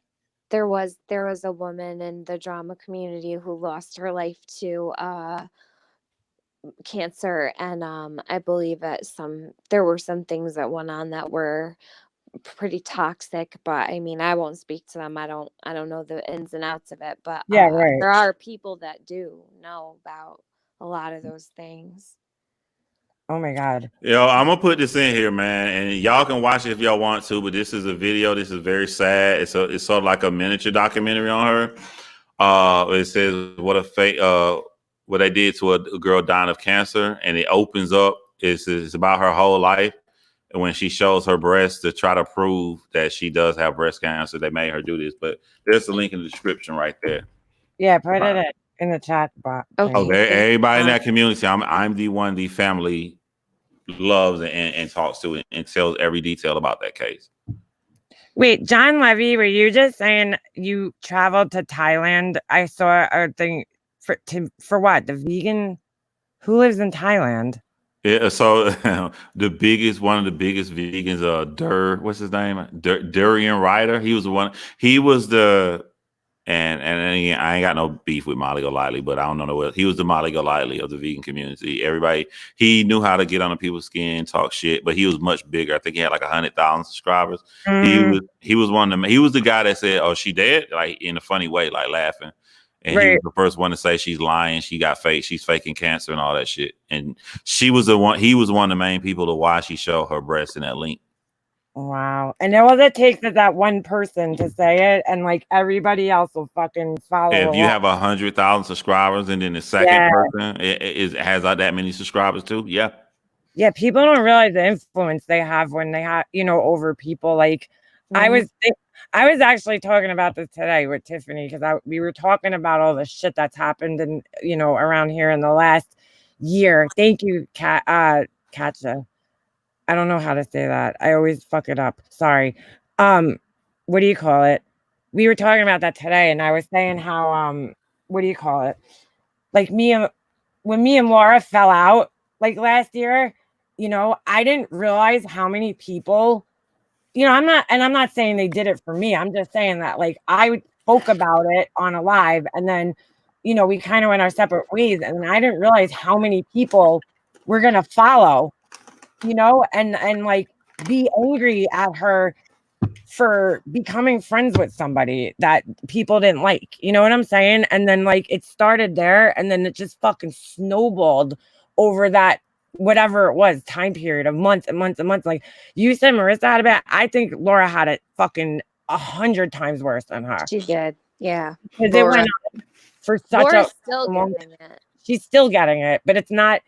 There was a woman in the drama community who lost her life to cancer, and I believe there were some things that went on that were pretty toxic, but I mean, I won't speak to them. I don't know the ins and outs of it, but Yeah, right. there are people that do know about a lot of those things. Oh my God. Yo, I'm gonna put this in here, man, and y'all can watch it if y'all want to. But this is a video. This is very sad. It's sort of like a miniature documentary on her. It says what they did to a girl dying of cancer, and it opens up. It's about her whole life, and when she shows her breast to try to prove that she does have breast cancer, they made her do this. But there's a link in the description right there. Yeah, put it in the chat box. Okay, everybody in that community, I'm the one the family loves and talks to and tells every detail about that case. Wait, John Levy, were you just saying you traveled to Thailand? I saw a thing for what? The vegan? Who lives in Thailand? Yeah, so one of the biggest vegans, what's his name? Durian Ryder. He was the one. He was the and again, I ain't got no beef with Molly Golightly, but I don't know what he was, the Molly Golightly of the vegan community. Everybody, he knew how to get under people's skin, talk shit, but he was much bigger. I think he had like 100,000 subscribers. He was one of them. He was the guy that said, "Oh, she dead," like in a funny way, like laughing. And he was the first one to say she's lying, she's faking cancer and all that shit. And he was one of the main people to why she showed her breast in that link. Wow. And all it takes is that one person to say it, and like everybody else will fucking follow. If you have 100,000 subscribers, and then the second person has that many subscribers too, yeah. People don't realize the influence they have when they have, over people. Like I was actually talking about this today with Tiffany because we were talking about all the shit that's happened and around here in the last year. Thank you, Katja. I don't know how to say that. I always fuck it up. Sorry. What do you call it? We were talking about that today, and I was saying how what do you call it? Like when me and Laura fell out like last year, I didn't realize how many people, I'm not saying they did it for me. I'm just saying that like I spoke about it on a live, and then we kind of went our separate ways, and I didn't realize how many people were gonna follow. And like be angry at her for becoming friends with somebody that people didn't like, you know what I'm saying? And then like it started there, and then it just fucking snowballed over that whatever it was time period of months and months and months. Like you said, Marissa had it bad. I think Laura had it fucking 100 times worse than her. She did, yeah. Because it went on for such Laura's still getting it. She's still getting it, but it's not.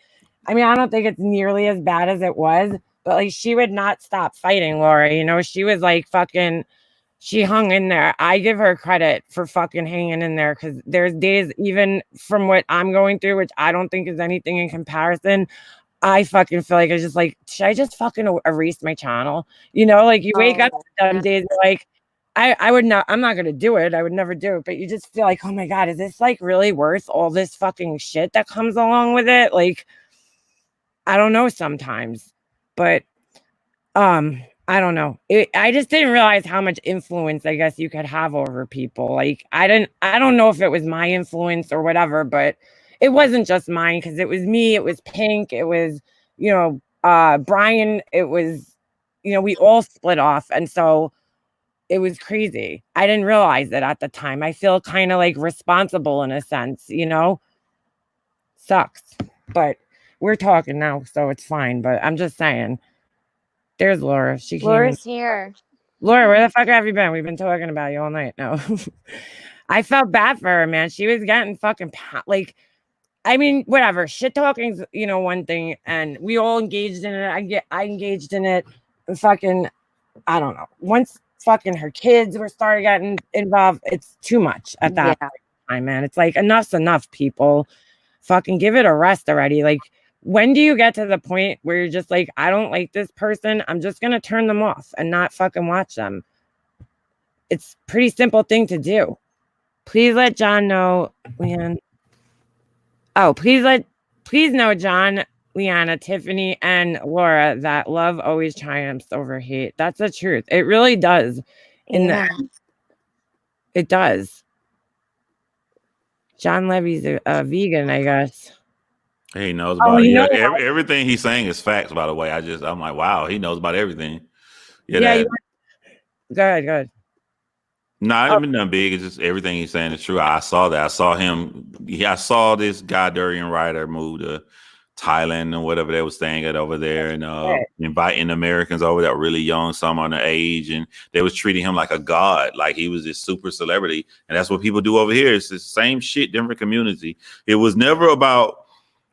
I mean, I don't think it's nearly as bad as it was, but like she would not stop fighting, Laura. She was like fucking, she hung in there. I give her credit for fucking hanging in there because there's days, even from what I'm going through, which I don't think is anything in comparison. I fucking feel like I just like, should I just fucking erase my channel? Like you wake up some days like, I would not, I'm not going to do it. I would never do it. But you just feel like, oh my God, is this like really worth all this fucking shit that comes along with it? Like, I don't know sometimes, but I don't know. I just didn't realize how much influence I guess you could have over people. Like I don't know if it was my influence or whatever, but it wasn't just mine because it was me, it was Pink, it was, Brian, it was, we all split off. And so it was crazy. I didn't realize it at the time. I feel kind of like responsible in a sense, you know? Sucks. But we're talking now, so it's fine. But I'm just saying. There's Laura. She came in. Laura's here. Laura, where the fuck have you been? We've been talking about you all night. No. I felt bad for her, man. She was getting fucking like, I mean, whatever. Shit talking's, you know, one thing, and we all engaged in it. I engaged in it. And fucking, I don't know. Once fucking her kids were started getting involved, it's too much at that time, man. It's like enough's enough, people. Fucking give it a rest already. Like, when do you get to the point where you're just like, I don't like this person, I'm just gonna turn them off and not fucking watch them? It's a pretty simple thing to do. Please let John know, Leanne. Oh, please know John, Leanna, Tiffany, and Laura that love always triumphs over hate. That's the truth. It really does. It does. John Levy's a vegan, I guess. He knows about it. Yeah, everything he's saying is facts, by the way. I'm like, wow, he knows about everything. Yeah. Go ahead. No, I haven't been nothing big. It's just everything he's saying is true. I saw that. I saw this guy, Durian Ryder, move to Thailand and whatever they were staying at over there, and inviting Americans over that were really young, some on the age, and they was treating him like a god, like he was this super celebrity. And that's what people do over here. It's the same shit, different community. It was never about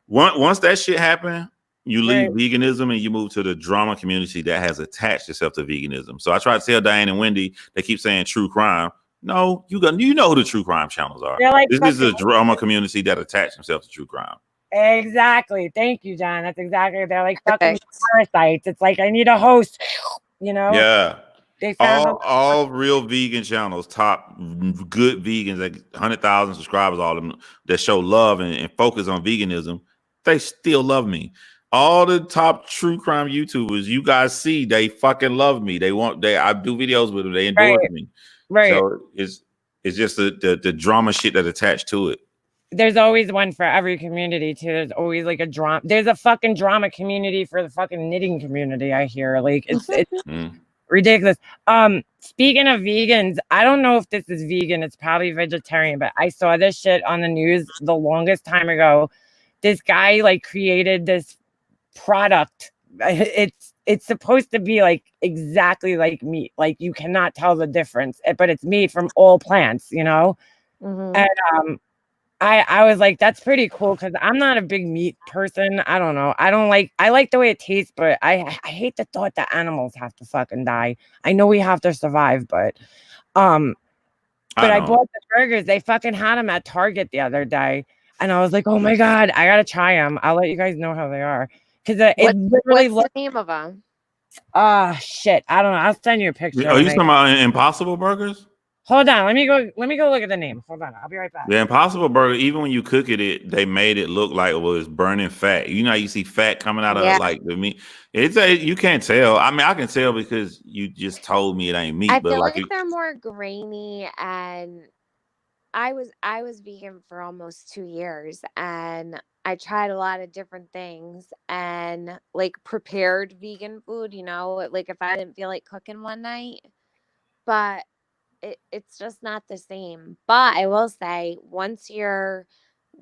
once that shit happened, you leave veganism and you move to the drama community that has attached itself to veganism. So I try to tell Diane and Wendy, they keep saying true crime. No, you know who the true crime channels are. Like, this is a drama community that attach themselves to true crime. Exactly. Thank you, John. That's exactly. They're like fucking parasites. It's like, I need a host, you know? Yeah. They found all real vegan channels, top good vegans, like 100,000 subscribers, all of them that show love and focus on veganism. They still love me. All the top true crime YouTubers you guys see, they fucking love me. I do videos with them. They endorse me. Right. So it's just the drama shit that attached to it. There's always one for every community too. There's always like a drama. There's a fucking drama community for the fucking knitting community. I hear like it's ridiculous. Speaking of vegans, I don't know if this is vegan. It's probably vegetarian, but I saw this shit on the news the longest time ago. This guy like created this product. It's supposed to be like exactly like meat. Like you cannot tell the difference, but it's made from all plants, you know? And I was like, that's pretty cool because I'm not a big meat person. I don't know. I like the way it tastes, but I hate the thought that animals have to fucking die. I know we have to survive, but I bought the burgers. They fucking had them at Target the other day. And I was like, oh my God, I gotta try them. I'll let you guys know how they are. Because it literally what's the name of them? Shit. I don't know. I'll send you a picture. Are you talking about Impossible Burgers? Hold on. Let me go look at the name. Hold on. I'll be right back. The Impossible Burger, even when you cook it, they made it look like it was burning fat. You know how you see fat coming out of like the meat. You can't tell. I mean, I can tell because you just told me it ain't meat. I feel like they're more grainy, and I was vegan for almost 2 years, and I tried a lot of different things and like prepared vegan food, you know, like if I didn't feel like cooking one night, but it's just not the same. But I will say, once you're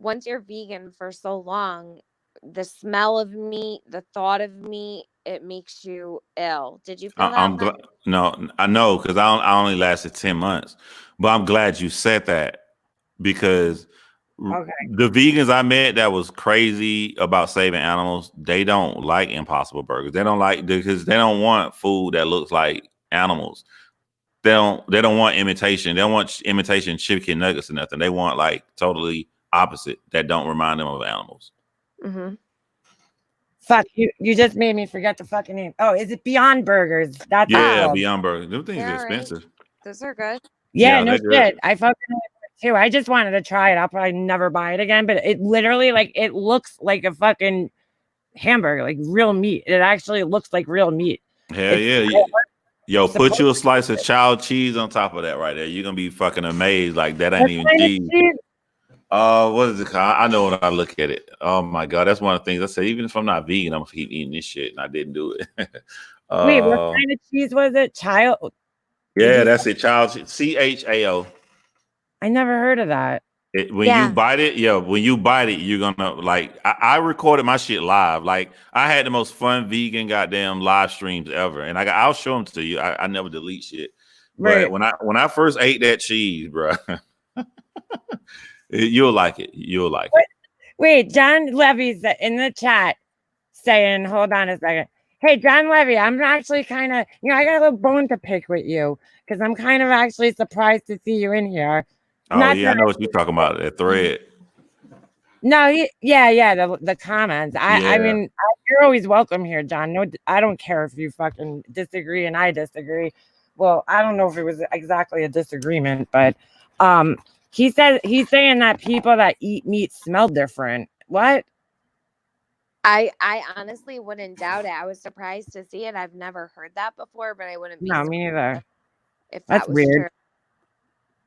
vegan for so long, the smell of meat, the thought of meat, it makes you ill. Did you feel that? No, I know, because I only lasted 10 months. But I'm glad you said that, because the vegans I met that was crazy about saving animals, they don't like Impossible Burgers. They don't like, because they don't want food that looks like animals. They don't want imitation. They don't want imitation chicken nuggets or nothing. They want like totally opposite that don't remind them of animals. Fuck, you just made me forget the fucking name. Oh, is it Beyond Burgers? That's Beyond Burgers. Those things are expensive. Right. Those are good. Yeah, no shit. I fucking too. I just wanted to try it. I'll probably never buy it again, but it literally like it looks like a fucking hamburger, like real meat. It actually looks like real meat. Hell yeah. Yo, put you a slice of child cheese on top of that right there. You're gonna be fucking amazed. Like that ain't even cheese. What is it called? I know when I look at it. Oh my God, that's one of the things I said. Even if I'm not vegan, I'm gonna keep eating this shit, and I didn't do it. Wait, what kind of cheese was it? Yeah, that's it. Child CHAO. I never heard of that. When you bite it, you're gonna like. I recorded my shit live. Like I had the most fun vegan goddamn live streams ever, and I'll show them to you. I never delete shit. Right. But when I first ate that cheese, bro, you'll like it. You'll like it. Wait, John Levy's in the chat saying, "Hold on a second. Hey, John Levy, I'm actually kind of, I got a little bone to pick with you because I'm kind of actually surprised to see you in here." Oh, yeah, I know what you're talking about, that thread. No, the comments. I mean, you're always welcome here, John. No, I don't care if you fucking disagree and I disagree. Well, I don't know if it was exactly a disagreement, but he's saying that people that eat meat smell different. What? I honestly wouldn't doubt it. I was surprised to see it. I've never heard that before, but I wouldn't be No, me neither. If that's was weird.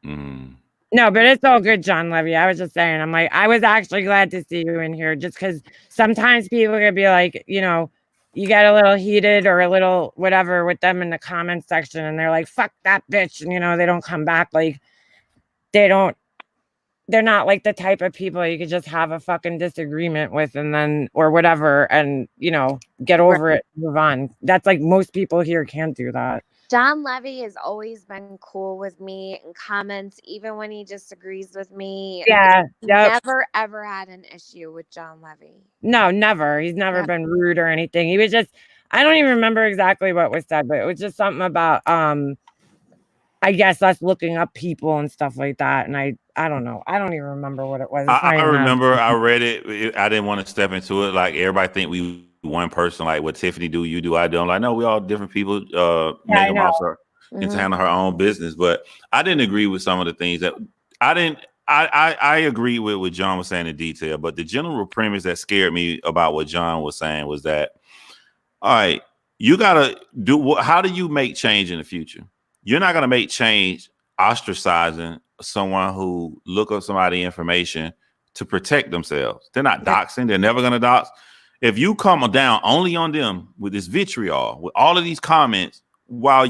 Mm. No, but it's all good, John Levy. I was just saying, I'm like, I was actually glad to see you in here just because sometimes people could be like, you get a little heated or a little whatever with them in the comment section and they're like, fuck that bitch. And, they don't come back. Like, they're not like the type of people you could just have a fucking disagreement with and then, or whatever, and, get over it, move on. That's like most people here can't do that. John Levy has always been cool with me in comments, even when he disagrees with me. Yeah. Never, ever had an issue with John Levy. No, never. He's never been rude or anything. He was just, I don't even remember exactly what was said, but it was just something about, I guess us looking up people and stuff like that. And I don't know. I don't even remember what it was. I remember I read it. I didn't want to step into it. Like everybody think we one person, like what Tiffany do, you do, I do. I'm like, no, we all different people. Megan also gets to handle her own business. But I didn't agree with some of the things that I agree with what John was saying in detail. But the general premise that scared me about what John was saying was that, all right, you gotta do how do you make change in the future? You're not gonna make change ostracizing someone who look up somebody's information to protect themselves. They're not doxing. They're never gonna dox. If you come down only on them with this vitriol, with all of these comments, while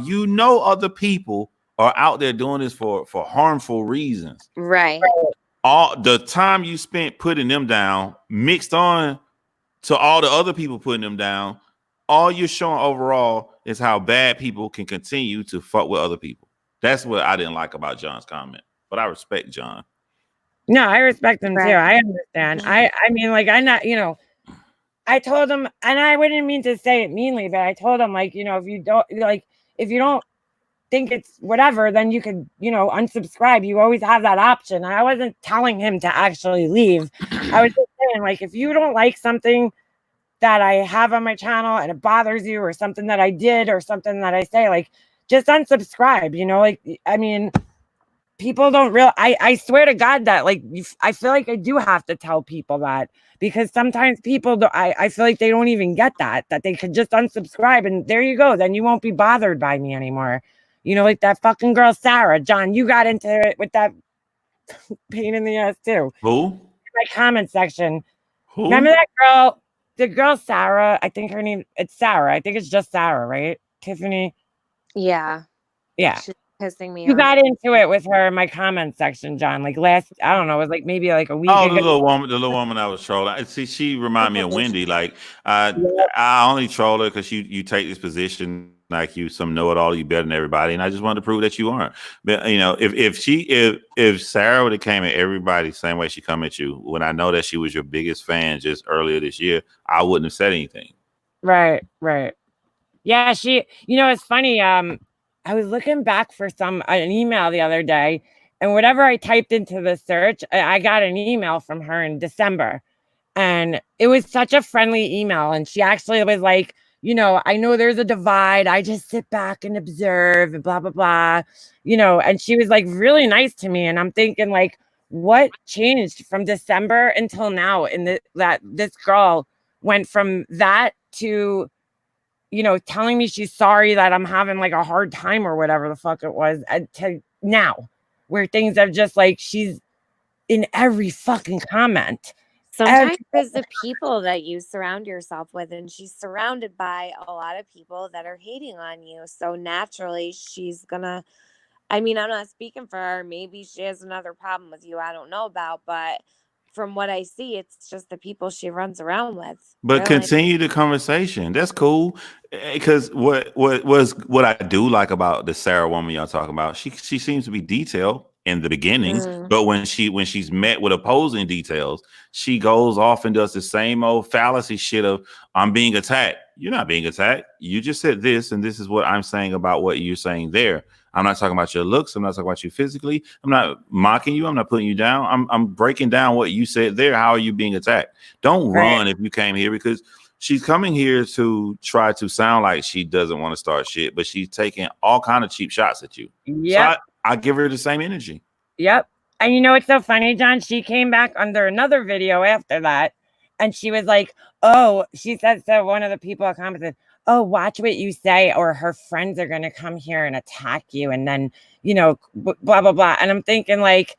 other people are out there doing this for harmful reasons, right? All the time you spent putting them down, mixed on to all the other people putting them down, all you're showing overall is how bad people can continue to fuck with other people. That's what I didn't like about John's comment, but I respect John. No, I respect him too. I understand. I mean, like, I'm not, I told him, and I wouldn't mean to say it meanly, but I told him, like, if you don't think it's whatever, then you could, unsubscribe. You always have that option. I wasn't telling him to actually leave. I was just saying, like, if you don't like something that I have on my channel and it bothers you, or something that I did, or something that I say, like, just unsubscribe, like, I mean, people don't I swear to God that, like, I feel like I do have to tell people that, because sometimes people I feel like they don't even get that they could just unsubscribe and there you go. Then you won't be bothered by me anymore. Like that fucking girl, Sarah. John, you got into it with that pain in the ass too. Who? In my comment section. Who? Remember that girl, the girl, Sarah? I think her name, it's Sarah. I think it's just Sarah, right? Tiffany? Yeah. Yeah. She's pissing me off. You got into it with her in my comment section, John. Like I don't know, it was like maybe like a week ago. The little woman I was trolling. See, she reminded me of Wendy. Like I only troll her because you take this position like you some know-it-all, you better than everybody, and I just wanted to prove that you aren't. But if Sarah would have came at everybody the same way she come at you, when I know that she was your biggest fan just earlier this year, I wouldn't have said anything. Right. Yeah, she. It's funny. I was looking back for an email the other day, and whatever I typed into the search, I got an email from her in December, and it was such a friendly email. And she actually was like, I know there's a divide. I just sit back and observe and blah, blah, blah, and she was like really nice to me. And I'm thinking, like, what changed from December until now that this girl went from that to, telling me she's sorry that I'm having like a hard time or whatever the fuck it was, to now where things have just like, she's in every fucking comment. Sometimes it's the people that you surround yourself with, and she's surrounded by a lot of people that are hating on you. So naturally, she's gonna. I mean, I'm not speaking for her. Maybe she has another problem with you I don't know about, but from what I see, it's just the people she runs around with. But really. continue the conversation. That's cool. Because what I do like about the Sarah woman y'all talking about, she seems to be detailed in the beginnings, but when she's met with opposing details, she goes off and does the same old fallacy shit of I'm being attacked. You're not being attacked. You just said this, and this is what I'm saying about what you're saying there. I'm not talking about your looks. I'm not talking about you physically. I'm not mocking you. I'm not putting you down. I'm breaking down what you said there. How are you being attacked? Don't run if you came here, because she's coming here to try to sound like she doesn't want to start shit, but she's taking all kind of cheap shots at you. Yeah. So I give her the same energy. Yep. And you know what's so funny, John? She came back under another video after that, and she was like, oh, she said, so one of the people commented, oh, watch what you say, or her friends are going to come here and attack you. And then, you know, blah, blah, blah. And I'm thinking like,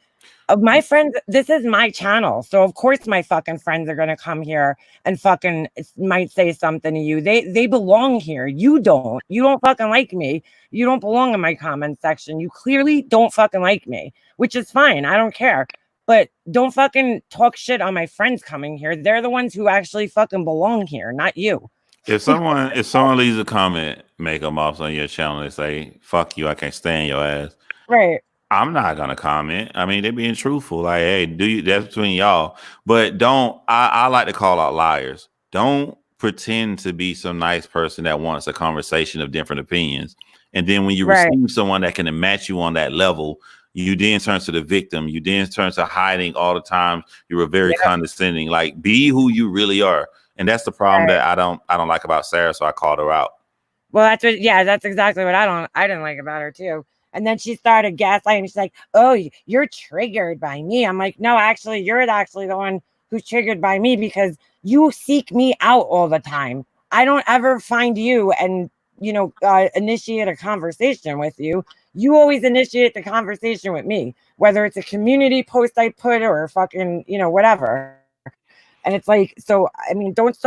my friends, this is my channel. So of course my fucking friends are going to come here and fucking might say something to you. They belong here. You don't fucking like me. You don't belong in my comment section. You clearly don't fucking like me, which is fine. I don't care. But don't fucking talk shit on my friends coming here. They're the ones who actually fucking belong here, not you. If someone leaves a comment, make them off on your channel and say, fuck you, I can't stand your ass. Right. I'm not gonna comment. I mean, they're being truthful. Like, hey, that's between y'all. But I like to call out liars. Don't pretend to be some nice person that wants a conversation of different opinions. And then when you receive someone that can match you on that level, you then turn to the victim. You then turn to hiding all the time. You were very condescending. Like, be who you really are. And that's the problem that I don't like about Sarah. So I called her out. Well, that's exactly what I didn't like about her too. And then she started gaslighting. She's like, oh, you're triggered by me. I'm like, no, actually, you're the one who's triggered by me because you seek me out all the time. I don't ever find you and, you know, initiate a conversation with you. You always initiate the conversation with me, whether it's a community post I put or fucking, you know, whatever. And it's like, so, I mean, don't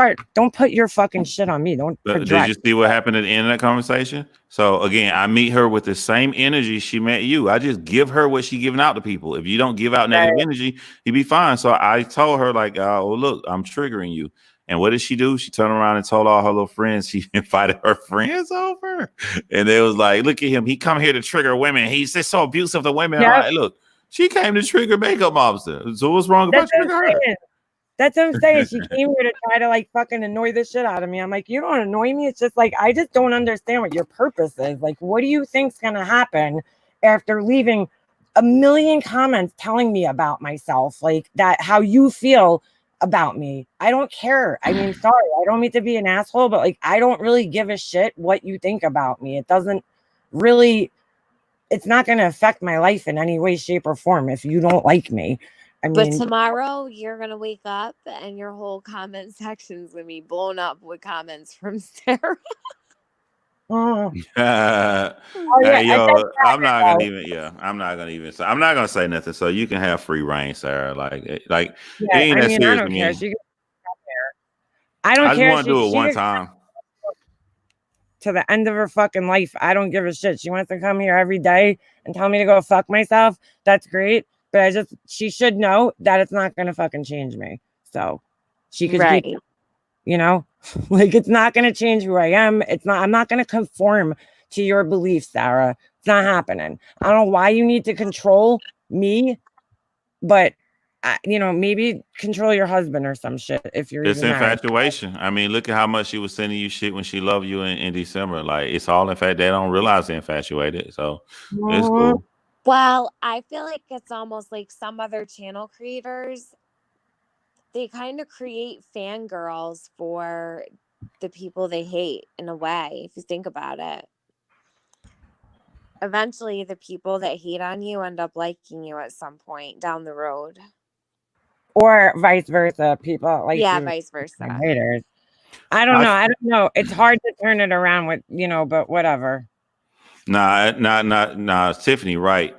put your fucking shit on me. Did you see what happened at the end of that conversation? So again, I meet her with the same energy she met you. I just give her what she giving out to people. If you don't give out negative energy, you'd be fine. So I told her like, oh, look, I'm triggering you. And what did she do? She turned around and told all her little friends. She invited her friends over. And they was like, look at him. He come here to trigger women. He's just so abusive to women. Yep. Like, look, she came to trigger Makeup Monster. So what's wrong about triggering her? That's what I'm saying. She came here to try to like fucking annoy the shit out of me. I'm like, you don't annoy me. It's just like, I just don't understand what your purpose is. Like, what do you think's going to happen after leaving a million comments telling me about myself? Like that, how you feel about me. I don't care. I mean, sorry, I don't mean to be an asshole, but like, I don't really give a shit what you think about me. It doesn't really, it's not going to affect my life in any way, shape or form if you don't like me. But tomorrow you're going to wake up and your whole comment section is going to be blown up with comments from Sarah. Oh. Hey, yo, I'm not gonna even say nothing. So you can have free reign, Sarah. It ain't that serious to me. I don't care. I just want to do it one time. To the end of her fucking life. I don't give a shit. She wants to come here every day and tell me to go fuck myself. That's great. But she should know that it's not going to fucking change me. So she could keep, you know, like it's not going to change who I am. I'm not going to conform to your beliefs, Sarah. It's not happening. I don't know why you need to control me, but you know, maybe control your husband or some shit if you're. It's infatuation. I mean, look at how much she was sending you shit when she loved you in December. Like it's all in fact they don't realize they're infatuated. So it's cool. Well, I feel like it's almost like some other channel creators, they kind of create fangirls for the people they hate in a way, if you think about it. Eventually, the people that hate on you end up liking you at some point down the road. Or vice versa. People like vice versa. Haters. I don't know. It's hard to turn it around with, you know, but whatever. Nah, Tiffany, right.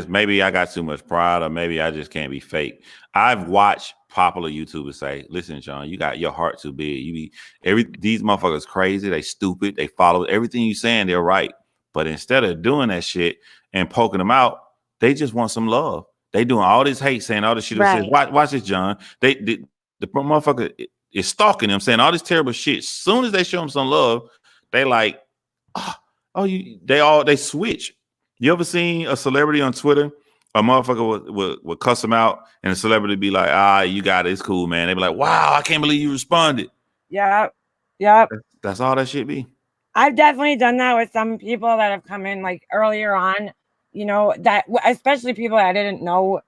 Maybe I got too much pride or maybe I just can't be fake. I've watched popular YouTubers say, listen, John, you got your heart too big. These motherfuckers crazy, they stupid, they follow everything you saying, they're right. But instead of doing that shit and poking them out, they just want some love. They doing all this hate, saying all this shit. Right. Watch this, John. The motherfucker is stalking them, saying all this terrible shit. As soon as they show them some love, they like, they switch. You ever seen a celebrity on Twitter? A motherfucker would cuss them out, and the celebrity be like, you got it, it's cool, man. They be like, wow, I can't believe you responded. Yep. That's all that shit be. I've definitely done that with some people that have come in like earlier on, you know, that especially people that didn't know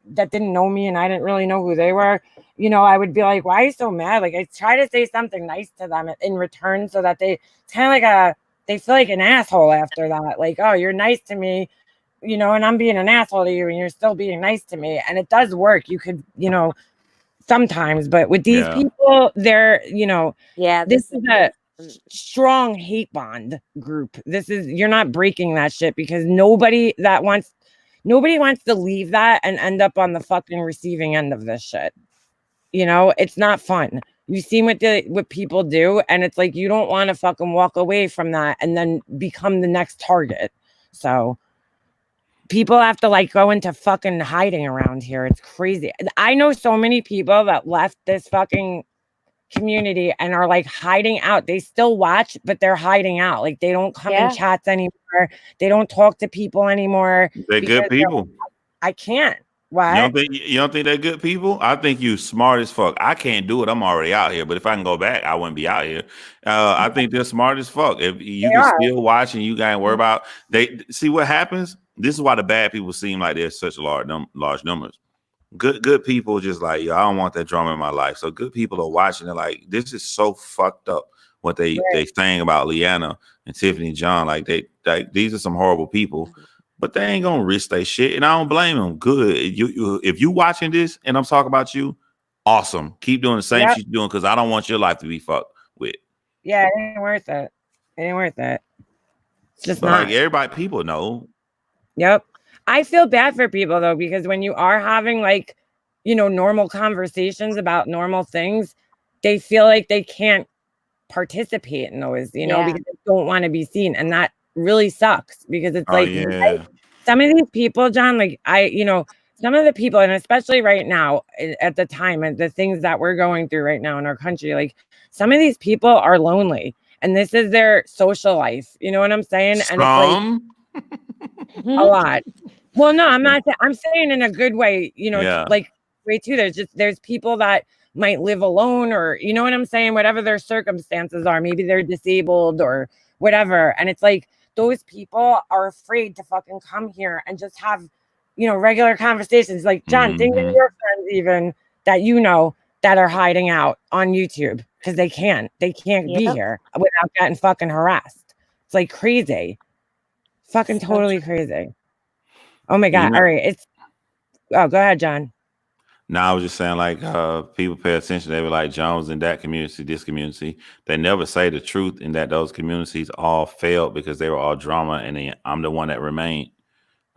me and I didn't really know who they were. You know, I would be like, why are you so mad? Like, I try to say something nice to them in return so that it's kind of they feel like an asshole after that. Like, oh, you're nice to me, you know, and I'm being an asshole to you and you're still being nice to me. And it does work. You could, you know, sometimes, but with these people, they're, you know, this is a strong hate bond group. You're not breaking that shit because nobody wants to leave that and end up on the fucking receiving end of this shit. You know, it's not fun. You see what people do, and it's like you don't want to fucking walk away from that and then become the next target. So people have to like go into fucking hiding around here. It's crazy. I know so many people that left this fucking community and are like hiding out. They still watch, but they're hiding out. Like they don't come in chats anymore. They don't talk to people anymore. They're good people. I can't. What? You don't think they're good people? I think you smart as fuck. I can't do it. I'm already out here. But if I can go back, I wouldn't be out here. I think they're smart as fuck. If you can still watch and you gotta worry about they see what happens. This is why the bad people seem like there's such large numbers. Good people just like, I don't want that drama in my life. So good people are watching. They're like, this is so fucked up what they saying about Leanna and Tiffany and John. Like these are some horrible people. But they ain't gonna risk their shit, and I don't blame them. Good, if you watching this and I'm talking about you, awesome. Keep doing the same shit you're doing because I don't want your life to be fucked with. Yeah, it ain't worth it. It ain't worth it. It's just not. Like everybody, people know. Yep. I feel bad for people though because when you are having like, you know, normal conversations about normal things, they feel like they can't participate in those, you know, because they don't want to be seen, and that really sucks because it's some of these people, John, like some of the people, and especially right now at the time and the things that we're going through right now in our country, like some of these people are lonely and this is their social life. You know what I'm saying? And it's like a lot. Well, no, I'm not. I'm saying in a good way, you know, like way too. There's people that might live alone or, you know what I'm saying? Whatever their circumstances are, maybe they're disabled or whatever. And it's like, those people are afraid to fucking come here and just have, you know, regular conversations. Like, John, think of your friends even that you know that are hiding out on YouTube because they can't be here without getting fucking harassed. It's like crazy. Fucking totally crazy. Oh my God. All right. Go ahead, John. No, I was just saying, like, people pay attention. They were like, Jones in that community, this community. They never say the truth in that those communities all failed because they were all drama, and I'm the one that remained.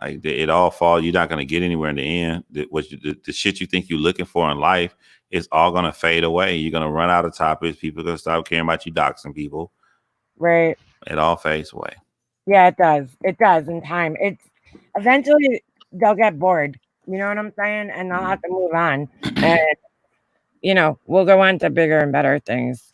Like, it all fall. You're not going to get anywhere in the end. The shit you think you're looking for in life is all going to fade away. You're going to run out of topics. People are going to stop caring about you doxing people. Right. It all fades away. Yeah, it does. It does in time. It's eventually they'll get bored. You know what I'm saying? And they'll have to move on. And, you know, we'll go on to bigger and better things.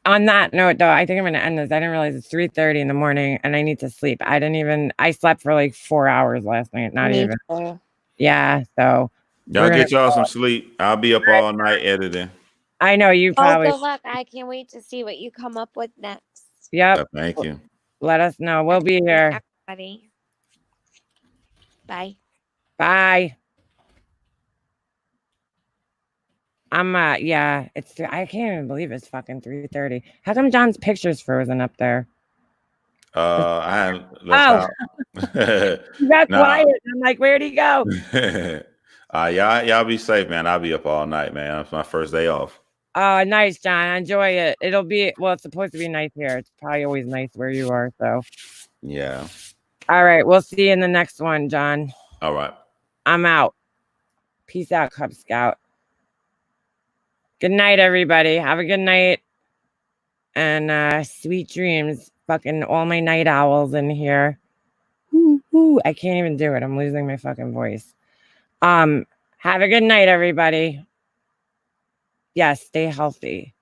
On that note, though, I think I'm going to end this. I didn't realize it's 3:30 in the morning and I need to sleep. I slept for like 4 hours last night. Not even. Yeah. So. Y'all get y'all some sleep. I'll be up all night editing. I know you probably. Good luck. I can't wait to see what you come up with next. Yep. Thank you. Let us know. We'll be here. Everybody. Bye. Bye. I can't even believe it's fucking 3:30. How come John's picture's frozen up there? I That's quiet. I'm like, where'd he go? Y'all be safe, man. I'll be up all night, man. It's my first day off. Oh, nice, John. Enjoy it. It's supposed to be nice here. It's probably always nice where you are. So yeah. All right. We'll see you in the next one, John. All right. I'm out. Peace out, Cub Scout. Good night, everybody. Have a good night. And sweet dreams. Fucking all my night owls in here. Woo, I can't even do it. I'm losing my fucking voice. Have a good night, everybody. Yes, stay healthy.